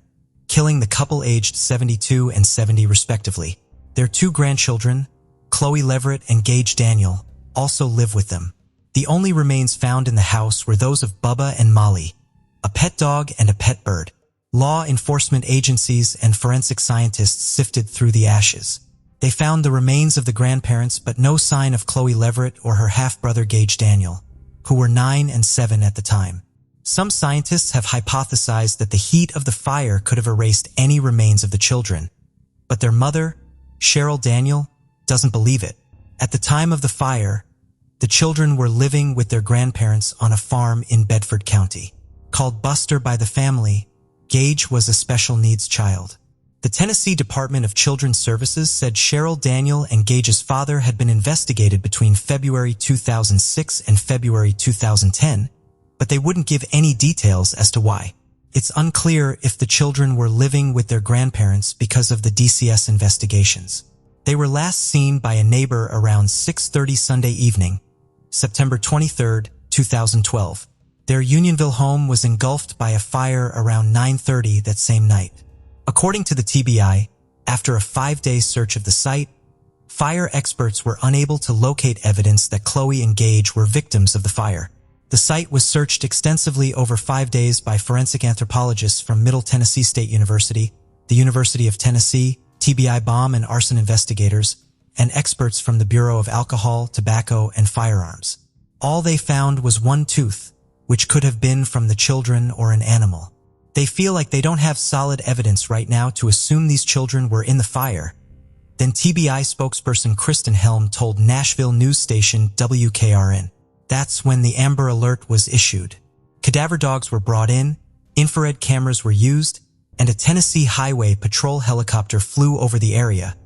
killing the couple aged 72 and 70 respectively. Their 2 grandchildren, Chloe Leverett and Gage Daniel, also live with them. The only remains found in the house were those of Bubba and Molly, a pet dog and a pet bird. Law enforcement agencies and forensic scientists sifted through the ashes. They found the remains of the grandparents but no sign of Chloe Leverett or her half-brother Gage Daniel, who were 9 and 7 at the time. Some scientists have hypothesized that the heat of the fire could have erased any remains of the children, but their mother, Cheryl Daniel, doesn't believe it. At the time of the fire, the children were living with their grandparents on a farm in Bedford County. Called Buster by the family, Gage was a special needs child. The Tennessee Department of Children's Services said Cheryl Daniel and Gage's father had been investigated between February 2006 and February 2010, but they wouldn't give any details as to why. It's unclear if the children were living with their grandparents because of the DCS investigations. They were last seen by a neighbor around 6:30 Sunday evening, September 23, 2012. Their Unionville home was engulfed by a fire around 9:30 that same night. According to the TBI, after a 5-day search of the site, fire experts were unable to locate evidence that Chloe and Gage were victims of the fire. The site was searched extensively over 5 days by forensic anthropologists from Middle Tennessee State University, the University of Tennessee, TBI bomb and arson investigators, and experts from the Bureau of Alcohol, Tobacco, and Firearms. All they found was one tooth, which could have been from the children or an animal. They feel like they don't have solid evidence right now to assume these children were in the fire. Then TBI spokesperson Kristen Helm told Nashville news station WKRN. That's when the Amber Alert was issued. Cadaver dogs were brought in, infrared cameras were used, and a Tennessee Highway Patrol helicopter flew over the area,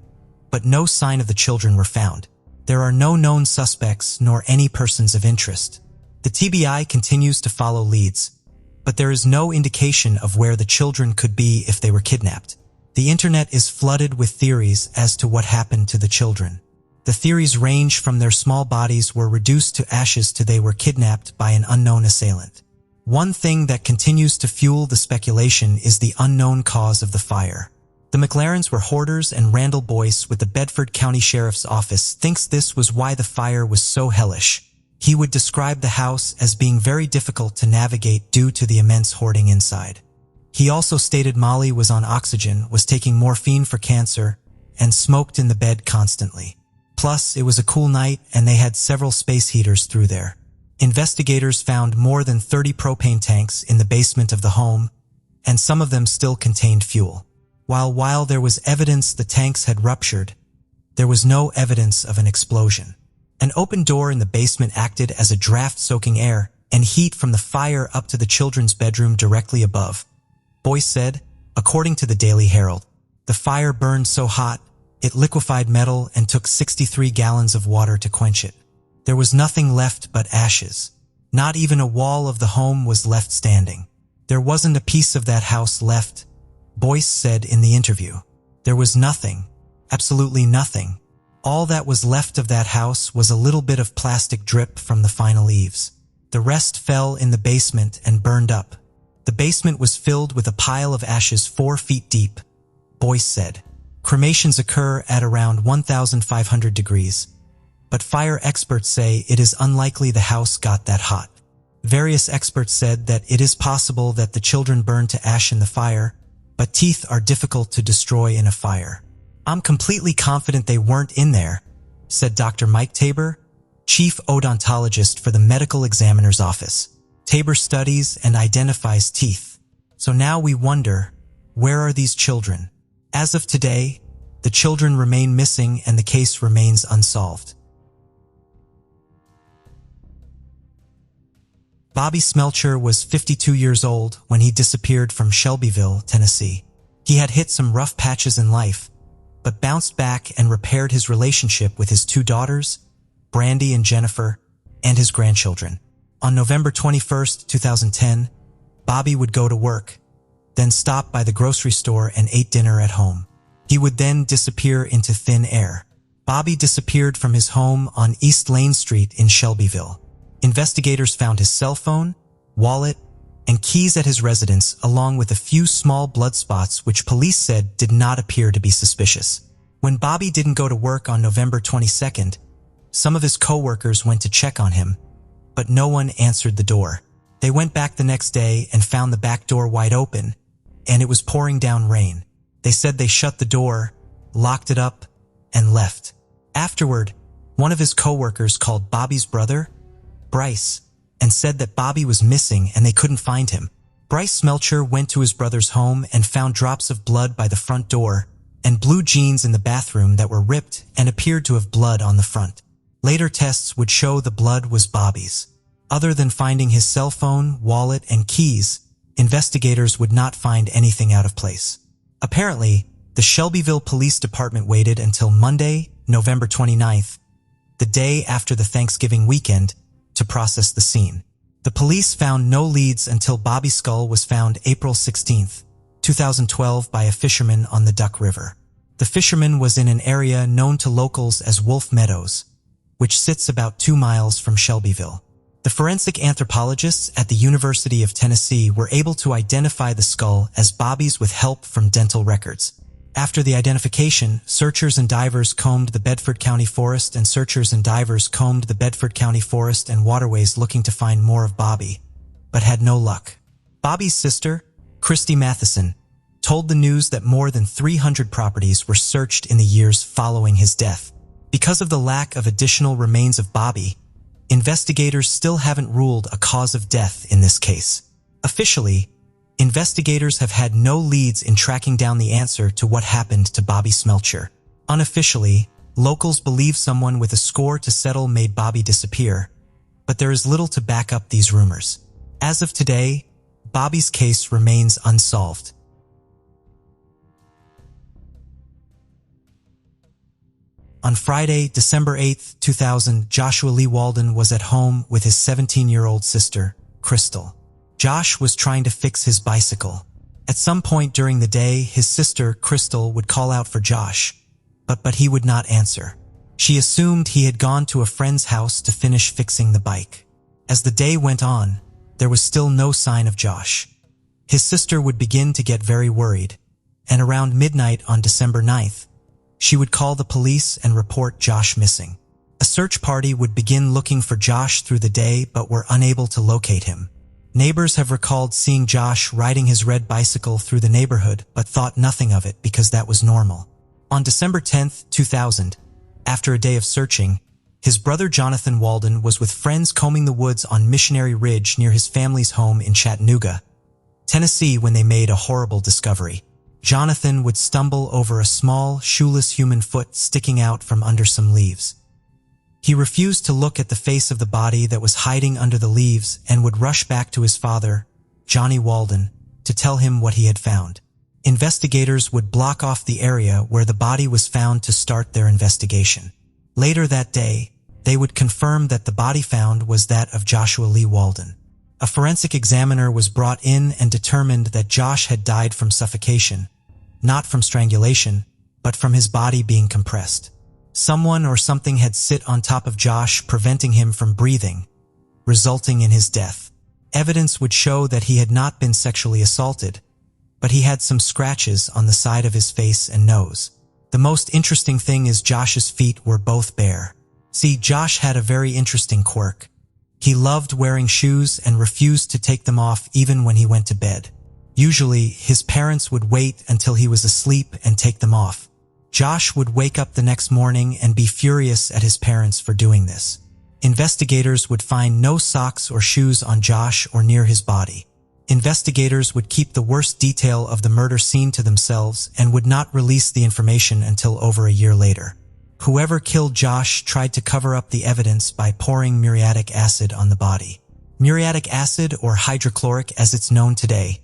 but no sign of the children were found. There are no known suspects nor any persons of interest. The TBI continues to follow leads, but there is no indication of where the children could be if they were kidnapped. The internet is flooded with theories as to what happened to the children. The theories range from their small bodies were reduced to ashes to they were kidnapped by an unknown assailant. One thing that continues to fuel the speculation is the unknown cause of the fire. The McLarens were hoarders, and Randall Boyce with the Bedford County Sheriff's Office thinks this was why the fire was so hellish. He would describe the house as being very difficult to navigate due to the immense hoarding inside. He also stated Molly was on oxygen, was taking morphine for cancer, and smoked in the bed constantly. Plus, it was a cool night and they had several space heaters through there. Investigators found more than 30 propane tanks in the basement of the home, and some of them still contained fuel. While there was evidence the tanks had ruptured, there was no evidence of an explosion. An open door in the basement acted as a draft soaking air and heat from the fire up to the children's bedroom directly above. Boyce said, according to the Daily Herald, the fire burned so hot, it liquefied metal and took 63 gallons of water to quench it. There was nothing left but ashes. Not even a wall of the home was left standing. There wasn't a piece of that house left, Boyce said in the interview. There was nothing, absolutely nothing. All that was left of that house was a little bit of plastic drip from the final eaves. The rest fell in the basement and burned up. The basement was filled with a pile of ashes 4 feet deep, Boyce said. Cremations occur at around 1,500 degrees, but fire experts say it is unlikely the house got that hot. Various experts said that it is possible that the children burned to ash in the fire, but teeth are difficult to destroy in a fire. I'm completely confident they weren't in there, said Dr. Mike Tabor, chief odontologist for the medical examiner's office. Tabor studies and identifies teeth. So now we wonder, where are these children? As of today, the children remain missing and the case remains unsolved. Bobby Smeltchure was 52 years old when he disappeared from Shelbyville, Tennessee. He had hit some rough patches in life, but bounced back and repaired his relationship with his 2 daughters, Brandy and Jennifer, and his grandchildren. On November 21, 2010, Bobby would go to work, then stop by the grocery store and ate dinner at home. He would then disappear into thin air. Bobby disappeared from his home on East Lane Street in Shelbyville. Investigators found his cell phone, wallet, and keys at his residence, along with a few small blood spots which police said did not appear to be suspicious. When Bobby didn't go to work on November 22nd, some of his co-workers went to check on him, but no one answered the door. They went back the next day and found the back door wide open, and it was pouring down rain. They said they shut the door, locked it up, and left. Afterward, one of his co-workers called Bobby's brother, Bryce, and said that Bobby was missing and they couldn't find him. Bryce Smeltchure went to his brother's home and found drops of blood by the front door and blue jeans in the bathroom that were ripped and appeared to have blood on the front. Later tests would show the blood was Bobby's. Other than finding his cell phone, wallet, and keys, investigators would not find anything out of place. Apparently, the Shelbyville Police Department waited until Monday, November 29th, the day after the Thanksgiving weekend, to process the scene. The police found no leads until Bobby's skull was found April 16, 2012 by a fisherman on the Duck River. The fisherman was in an area known to locals as Wolf Meadows, which sits about 2 miles from Shelbyville. The forensic anthropologists at the University of Tennessee were able to identify the skull as Bobby's with help from dental records. After the identification, searchers and divers combed the Bedford County Forest and waterways looking to find more of Bobby, but had no luck. Bobby's sister, Christy Matheson, told the news that more than 300 properties were searched in the years following his death. Because of the lack of additional remains of Bobby, investigators still haven't ruled a cause of death in this case. Officially, investigators have had no leads in tracking down the answer to what happened to Bobby Smeltchure. Unofficially, locals believe someone with a score to settle made Bobby disappear, but there is little to back up these rumors. As of today, Bobby's case remains unsolved. On Friday, December 8, 2000, Joshua Lee Walden was at home with his 17-year-old sister, Crystal. Josh was trying to fix his bicycle. At some point during the day, his sister, Crystal, would call out for Josh, but he would not answer. She assumed he had gone to a friend's house to finish fixing the bike. As the day went on, there was still no sign of Josh. His sister would begin to get very worried, and around midnight on December 9th, she would call the police and report Josh missing. A search party would begin looking for Josh through the day but were unable to locate him. Neighbors have recalled seeing Josh riding his red bicycle through the neighborhood but thought nothing of it because that was normal. On December 10, 2000, after a day of searching, his brother Jonathan Walden was with friends combing the woods on Missionary Ridge near his family's home in Chattanooga, Tennessee, when they made a horrible discovery. Jonathan would stumble over a small, shoeless human foot sticking out from under some leaves. He refused to look at the face of the body that was hiding under the leaves and would rush back to his father, Johnny Walden, to tell him what he had found. Investigators would block off the area where the body was found to start their investigation. Later that day, they would confirm that the body found was that of Joshua Lee Walden. A forensic examiner was brought in and determined that Josh had died from suffocation, not from strangulation, but from his body being compressed. Someone or something had sit on top of Josh, preventing him from breathing, resulting in his death. Evidence would show that he had not been sexually assaulted, but he had some scratches on the side of his face and nose. The most interesting thing is Josh's feet were both bare. See, Josh had a very interesting quirk. He loved wearing shoes and refused to take them off even when he went to bed. Usually, his parents would wait until he was asleep and take them off. Josh would wake up the next morning and be furious at his parents for doing this. Investigators would find no socks or shoes on Josh or near his body. Investigators would keep the worst detail of the murder scene to themselves and would not release the information until over a year later. Whoever killed Josh tried to cover up the evidence by pouring muriatic acid on the body. Muriatic acid, or hydrochloric as it's known today,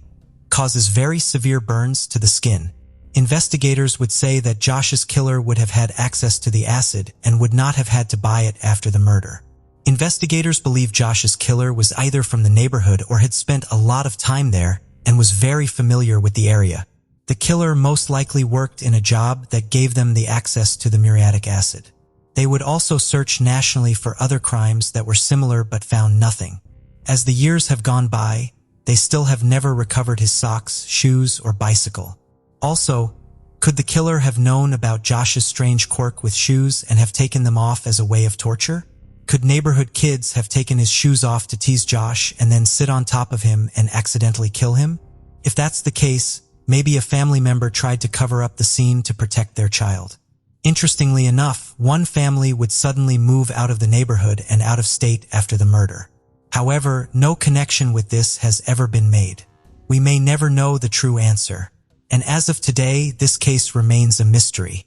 causes very severe burns to the skin. Investigators would say that Josh's killer would have had access to the acid and would not have had to buy it after the murder. Investigators believe Josh's killer was either from the neighborhood or had spent a lot of time there and was very familiar with the area. The killer most likely worked in a job that gave them the access to the muriatic acid. They would also search nationally for other crimes that were similar but found nothing. As the years have gone by, they still have never recovered his socks, shoes, or bicycle. Also, could the killer have known about Josh's strange quirk with shoes and have taken them off as a way of torture? Could neighborhood kids have taken his shoes off to tease Josh and then sit on top of him and accidentally kill him? If that's the case, maybe a family member tried to cover up the scene to protect their child. Interestingly enough, one family would suddenly move out of the neighborhood and out of state after the murder. However, no connection with this has ever been made. We may never know the true answer, and as of today, this case remains a mystery.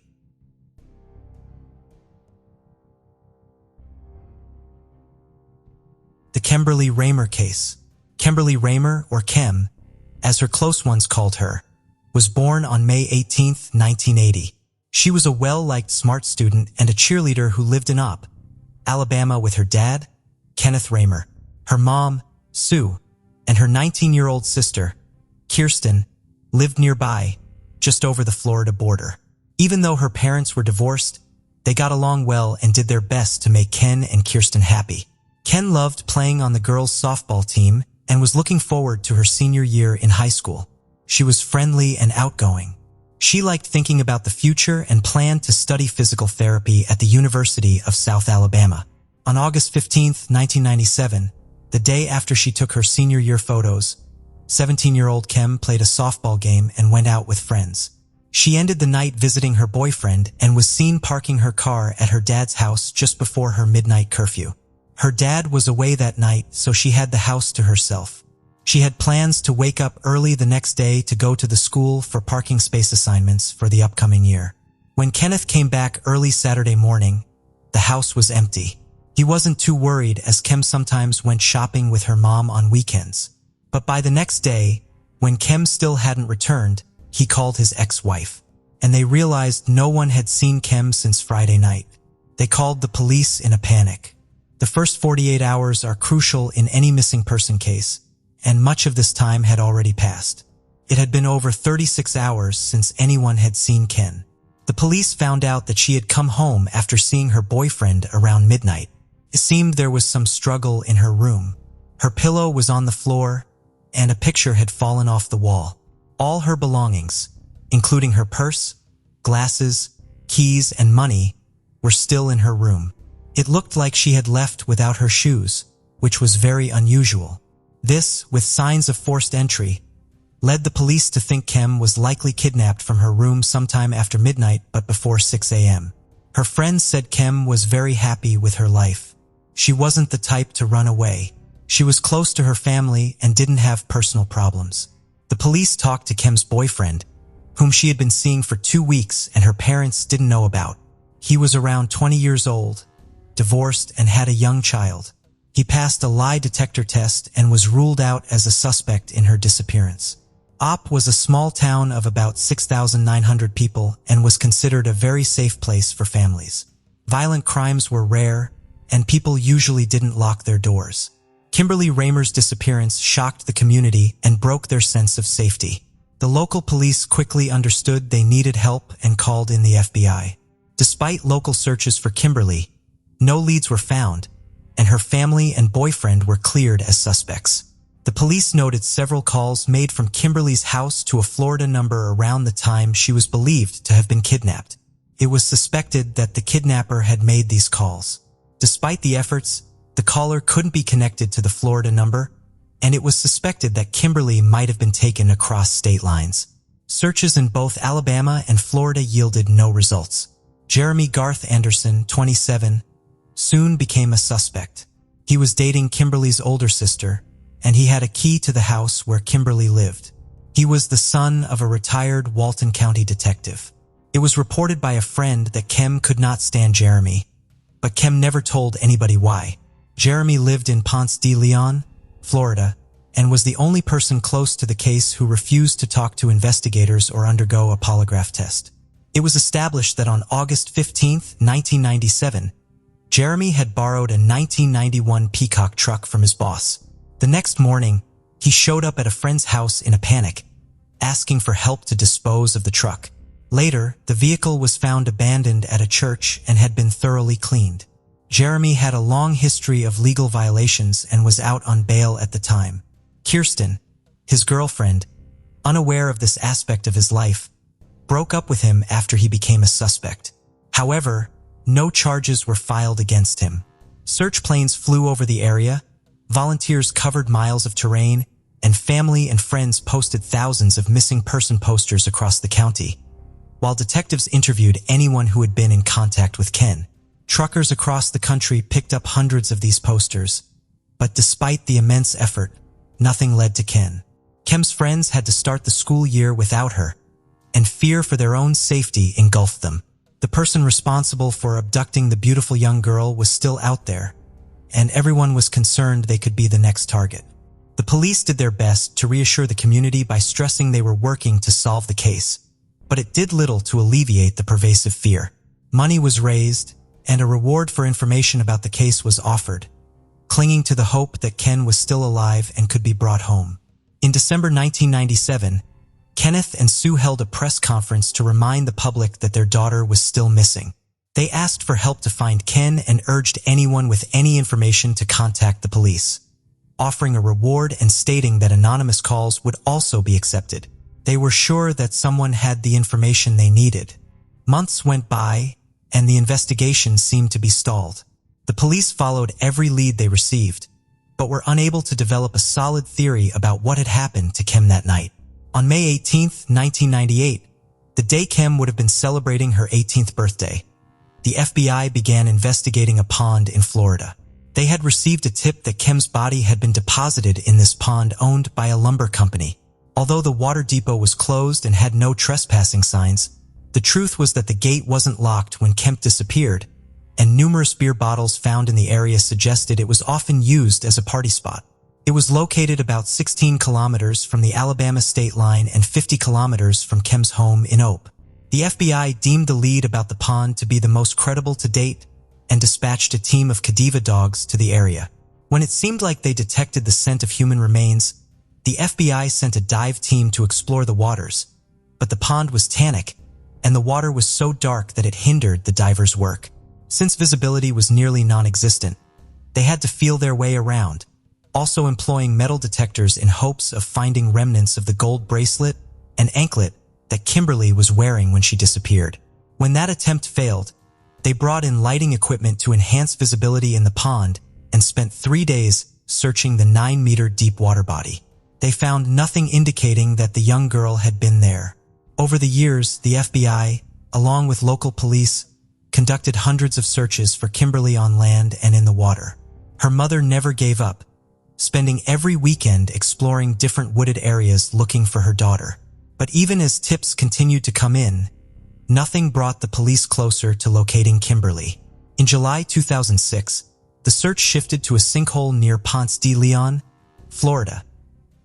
The Kimberly Rmmer case. Kimberly Rmmer, or Kim, as her close ones called her, was born on May 18, 1980. She was a well-liked smart student and a cheerleader who lived in Alabama with her dad, Kenneth Rmmer, her mom, Sue, and her 19-year-old sister, Kirsten, lived nearby, just over the Florida border. Even though her parents were divorced, they got along well and did their best to make Ken and Kirsten happy. Ken loved playing on the girls' softball team and was looking forward to her senior year in high school. She was friendly and outgoing. She liked thinking about the future and planned to study physical therapy at the University of South Alabama. On August 15, 1997, the day after she took her senior year photos, 17-year-old Kim played a softball game and went out with friends. She ended the night visiting her boyfriend and was seen parking her car at her dad's house just before her midnight curfew. Her dad was away that night, so she had the house to herself. She had plans to wake up early the next day to go to the school for parking space assignments for the upcoming year. When Kenneth came back early Saturday morning, the house was empty. He wasn't too worried as Kim sometimes went shopping with her mom on weekends. But by the next day, when Kim still hadn't returned, he called his ex-wife, and they realized no one had seen Kim since Friday night. They called the police in a panic. The first 48 hours are crucial in any missing person case, and much of this time had already passed. It had been over 36 hours since anyone had seen Ken. The police found out that she had come home after seeing her boyfriend around midnight. It seemed there was some struggle in her room. Her pillow was on the floor, and a picture had fallen off the wall. All her belongings, including her purse, glasses, keys, and money, were still in her room. It looked like she had left without her shoes, which was very unusual. This, with signs of forced entry, led the police to think Kim was likely kidnapped from her room sometime after midnight but before 6 a.m. Her friends said Kim was very happy with her life. She wasn't the type to run away. She was close to her family and didn't have personal problems. The police talked to Kim's boyfriend, whom she had been seeing for 2 weeks and her parents didn't know about. He was around 20 years old, divorced, and had a young child. He passed a lie detector test and was ruled out as a suspect in her disappearance. Was a small town of about 6,900 people and was considered a very safe place for families. Violent crimes were rare, and people usually didn't lock their doors. Kimberly Rmmer's disappearance shocked the community and broke their sense of safety. The local police quickly understood they needed help and called in the FBI. Despite local searches for Kimberly, no leads were found, and her family and boyfriend were cleared as suspects. The police noted several calls made from Kimberly's house to a Florida number around the time she was believed to have been kidnapped. It was suspected that the kidnapper had made these calls. Despite the efforts, the caller couldn't be connected to the Florida number, and it was suspected that Kimberly might have been taken across state lines. Searches in both Alabama and Florida yielded no results. Jeremy Garth Anderson, 27, soon became a suspect. He was dating Kimberly's older sister, and he had a key to the house where Kimberly lived. He was the son of a retired Walton County detective. It was reported by a friend that Kim could not stand Jeremy, but Kim never told anybody why. Jeremy lived in Ponce de Leon, Florida, and was the only person close to the case who refused to talk to investigators or undergo a polygraph test. It was established that on August 15, 1997, Jeremy had borrowed a 1991 Peacock truck from his boss. The next morning, he showed up at a friend's house in a panic, asking for help to dispose of the truck. Later, the vehicle was found abandoned at a church and had been thoroughly cleaned. Jeremy had a long history of legal violations and was out on bail at the time. Kirsten, his girlfriend, unaware of this aspect of his life, broke up with him after he became a suspect. However, no charges were filed against him. Search planes flew over the area, volunteers covered miles of terrain, and family and friends posted thousands of missing person posters across the county. While detectives interviewed anyone who had been in contact with Ken, truckers across the country picked up hundreds of these posters. But despite the immense effort, nothing led to Ken. Kim's friends had to start the school year without her, and fear for their own safety engulfed them. The person responsible for abducting the beautiful young girl was still out there, and everyone was concerned they could be the next target. The police did their best to reassure the community by stressing they were working to solve the case, but it did little to alleviate the pervasive fear. Money was raised, and a reward for information about the case was offered, clinging to the hope that Ken was still alive and could be brought home. In December 1997, Kenneth and Sue held a press conference to remind the public that their daughter was still missing. They asked for help to find Ken and urged anyone with any information to contact the police, offering a reward and stating that anonymous calls would also be accepted. They were sure that someone had the information they needed. Months went by, and the investigation seemed to be stalled. The police followed every lead they received, but were unable to develop a solid theory about what had happened to Kim that night. On May 18, 1998, the day Kim would have been celebrating her 18th birthday, the FBI began investigating a pond in Florida. They had received a tip that Kim's body had been deposited in this pond owned by a lumber company. Although the water depot was closed and had no trespassing signs, the truth was that the gate wasn't locked when Kim disappeared, and numerous beer bottles found in the area suggested it was often used as a party spot. It was located about 16 kilometers from the Alabama state line and 50 kilometers from Kim's home in Ope. The FBI deemed the lead about the pond to be the most credible to date and dispatched a team of Cadiva dogs to the area. When it seemed like they detected the scent of human remains, the FBI sent a dive team to explore the waters, but the pond was tannic, and the water was so dark that it hindered the divers' work. Since visibility was nearly non-existent, they had to feel their way around, also employing metal detectors in hopes of finding remnants of the gold bracelet and anklet that Kimberly was wearing when she disappeared. When that attempt failed, they brought in lighting equipment to enhance visibility in the pond and spent 3 days searching the 9-meter deep water body. They found nothing indicating that the young girl had been there. Over the years, the FBI, along with local police, conducted hundreds of searches for Kimberly on land and in the water. Her mother never gave up, spending every weekend exploring different wooded areas looking for her daughter. But even as tips continued to come in, nothing brought the police closer to locating Kimberly. In July 2006, the search shifted to a sinkhole near Ponce de Leon, Florida,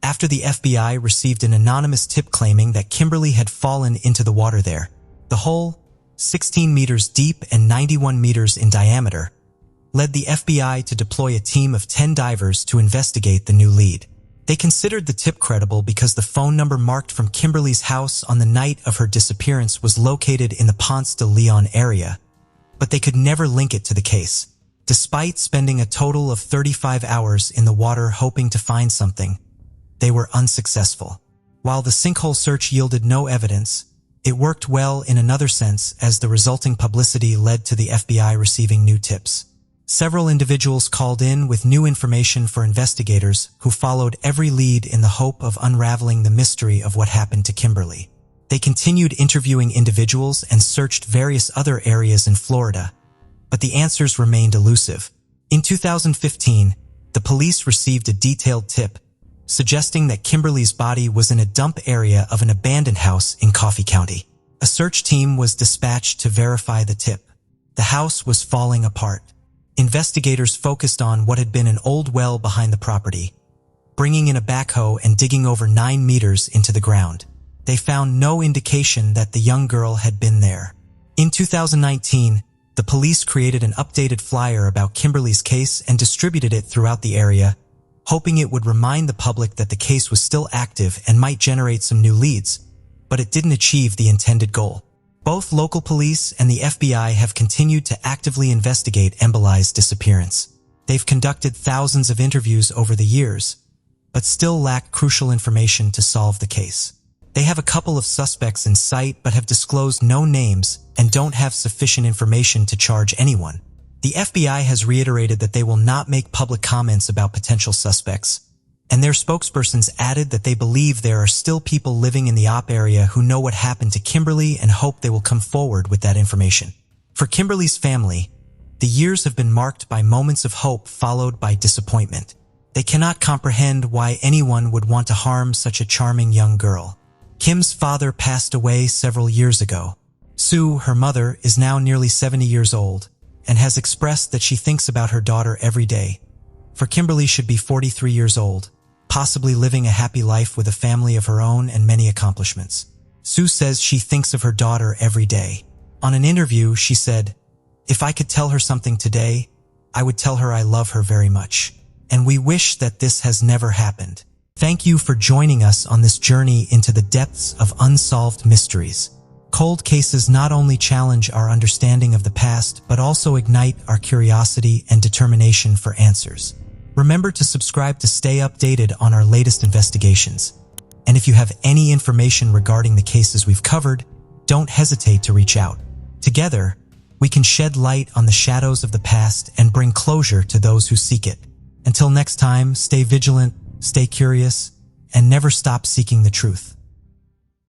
after the FBI received an anonymous tip claiming that Kimberly had fallen into the water there. The hole, 16 meters deep and 91 meters in diameter, led the FBI to deploy a team of 10 divers to investigate the new lead. They considered the tip credible because the phone number marked from Kimberly's house on the night of her disappearance was located in the Ponce de Leon area, but they could never link it to the case. Despite spending a total of 35 hours in the water hoping to find something, they were unsuccessful. While the sinkhole search yielded no evidence, it worked well in another sense as the resulting publicity led to the FBI receiving new tips. Several individuals called in with new information for investigators who followed every lead in the hope of unraveling the mystery of what happened to Kimberly. They continued interviewing individuals and searched various other areas in Florida, but the answers remained elusive. In 2015, the police received a detailed tip suggesting that Kimberly's body was in a dump area of an abandoned house in Coffee County. A search team was dispatched to verify the tip. The house was falling apart. Investigators focused on what had been an old well behind the property, bringing in a backhoe and digging over 9 meters into the ground. They found no indication that the young girl had been there. In 2019, the police created an updated flyer about Kimberly's case and distributed it throughout the area, hoping it would remind the public that the case was still active and might generate some new leads, but it didn't achieve the intended goal. Both local police and the FBI have continued to actively investigate Emboli's disappearance. They've conducted thousands of interviews over the years, but still lack crucial information to solve the case. They have a couple of suspects in sight but have disclosed no names and don't have sufficient information to charge anyone. The FBI has reiterated that they will not make public comments about potential suspects, and their spokespersons added that they believe there are still people living in the op area who know what happened to Kimberly and hope they will come forward with that information. For Kimberly's family, the years have been marked by moments of hope followed by disappointment. They cannot comprehend why anyone would want to harm such a charming young girl. Kim's father passed away several years ago. Sue, her mother, is now nearly 70 years old and has expressed that she thinks about her daughter every day. For Kimberly should be 43 years old, possibly living a happy life with a family of her own and many accomplishments. Sue says she thinks of her daughter every day. On an interview, she said, "If I could tell her something today, I would tell her I love her very much. And we wish that this has never happened." Thank you for joining us on this journey into the depths of unsolved mysteries. Cold cases not only challenge our understanding of the past, but also ignite our curiosity and determination for answers. Remember to subscribe to stay updated on our latest investigations. And if you have any information regarding the cases we've covered, don't hesitate to reach out. Together, we can shed light on the shadows of the past and bring closure to those who seek it. Until next time, stay vigilant, stay curious, and never stop seeking the truth.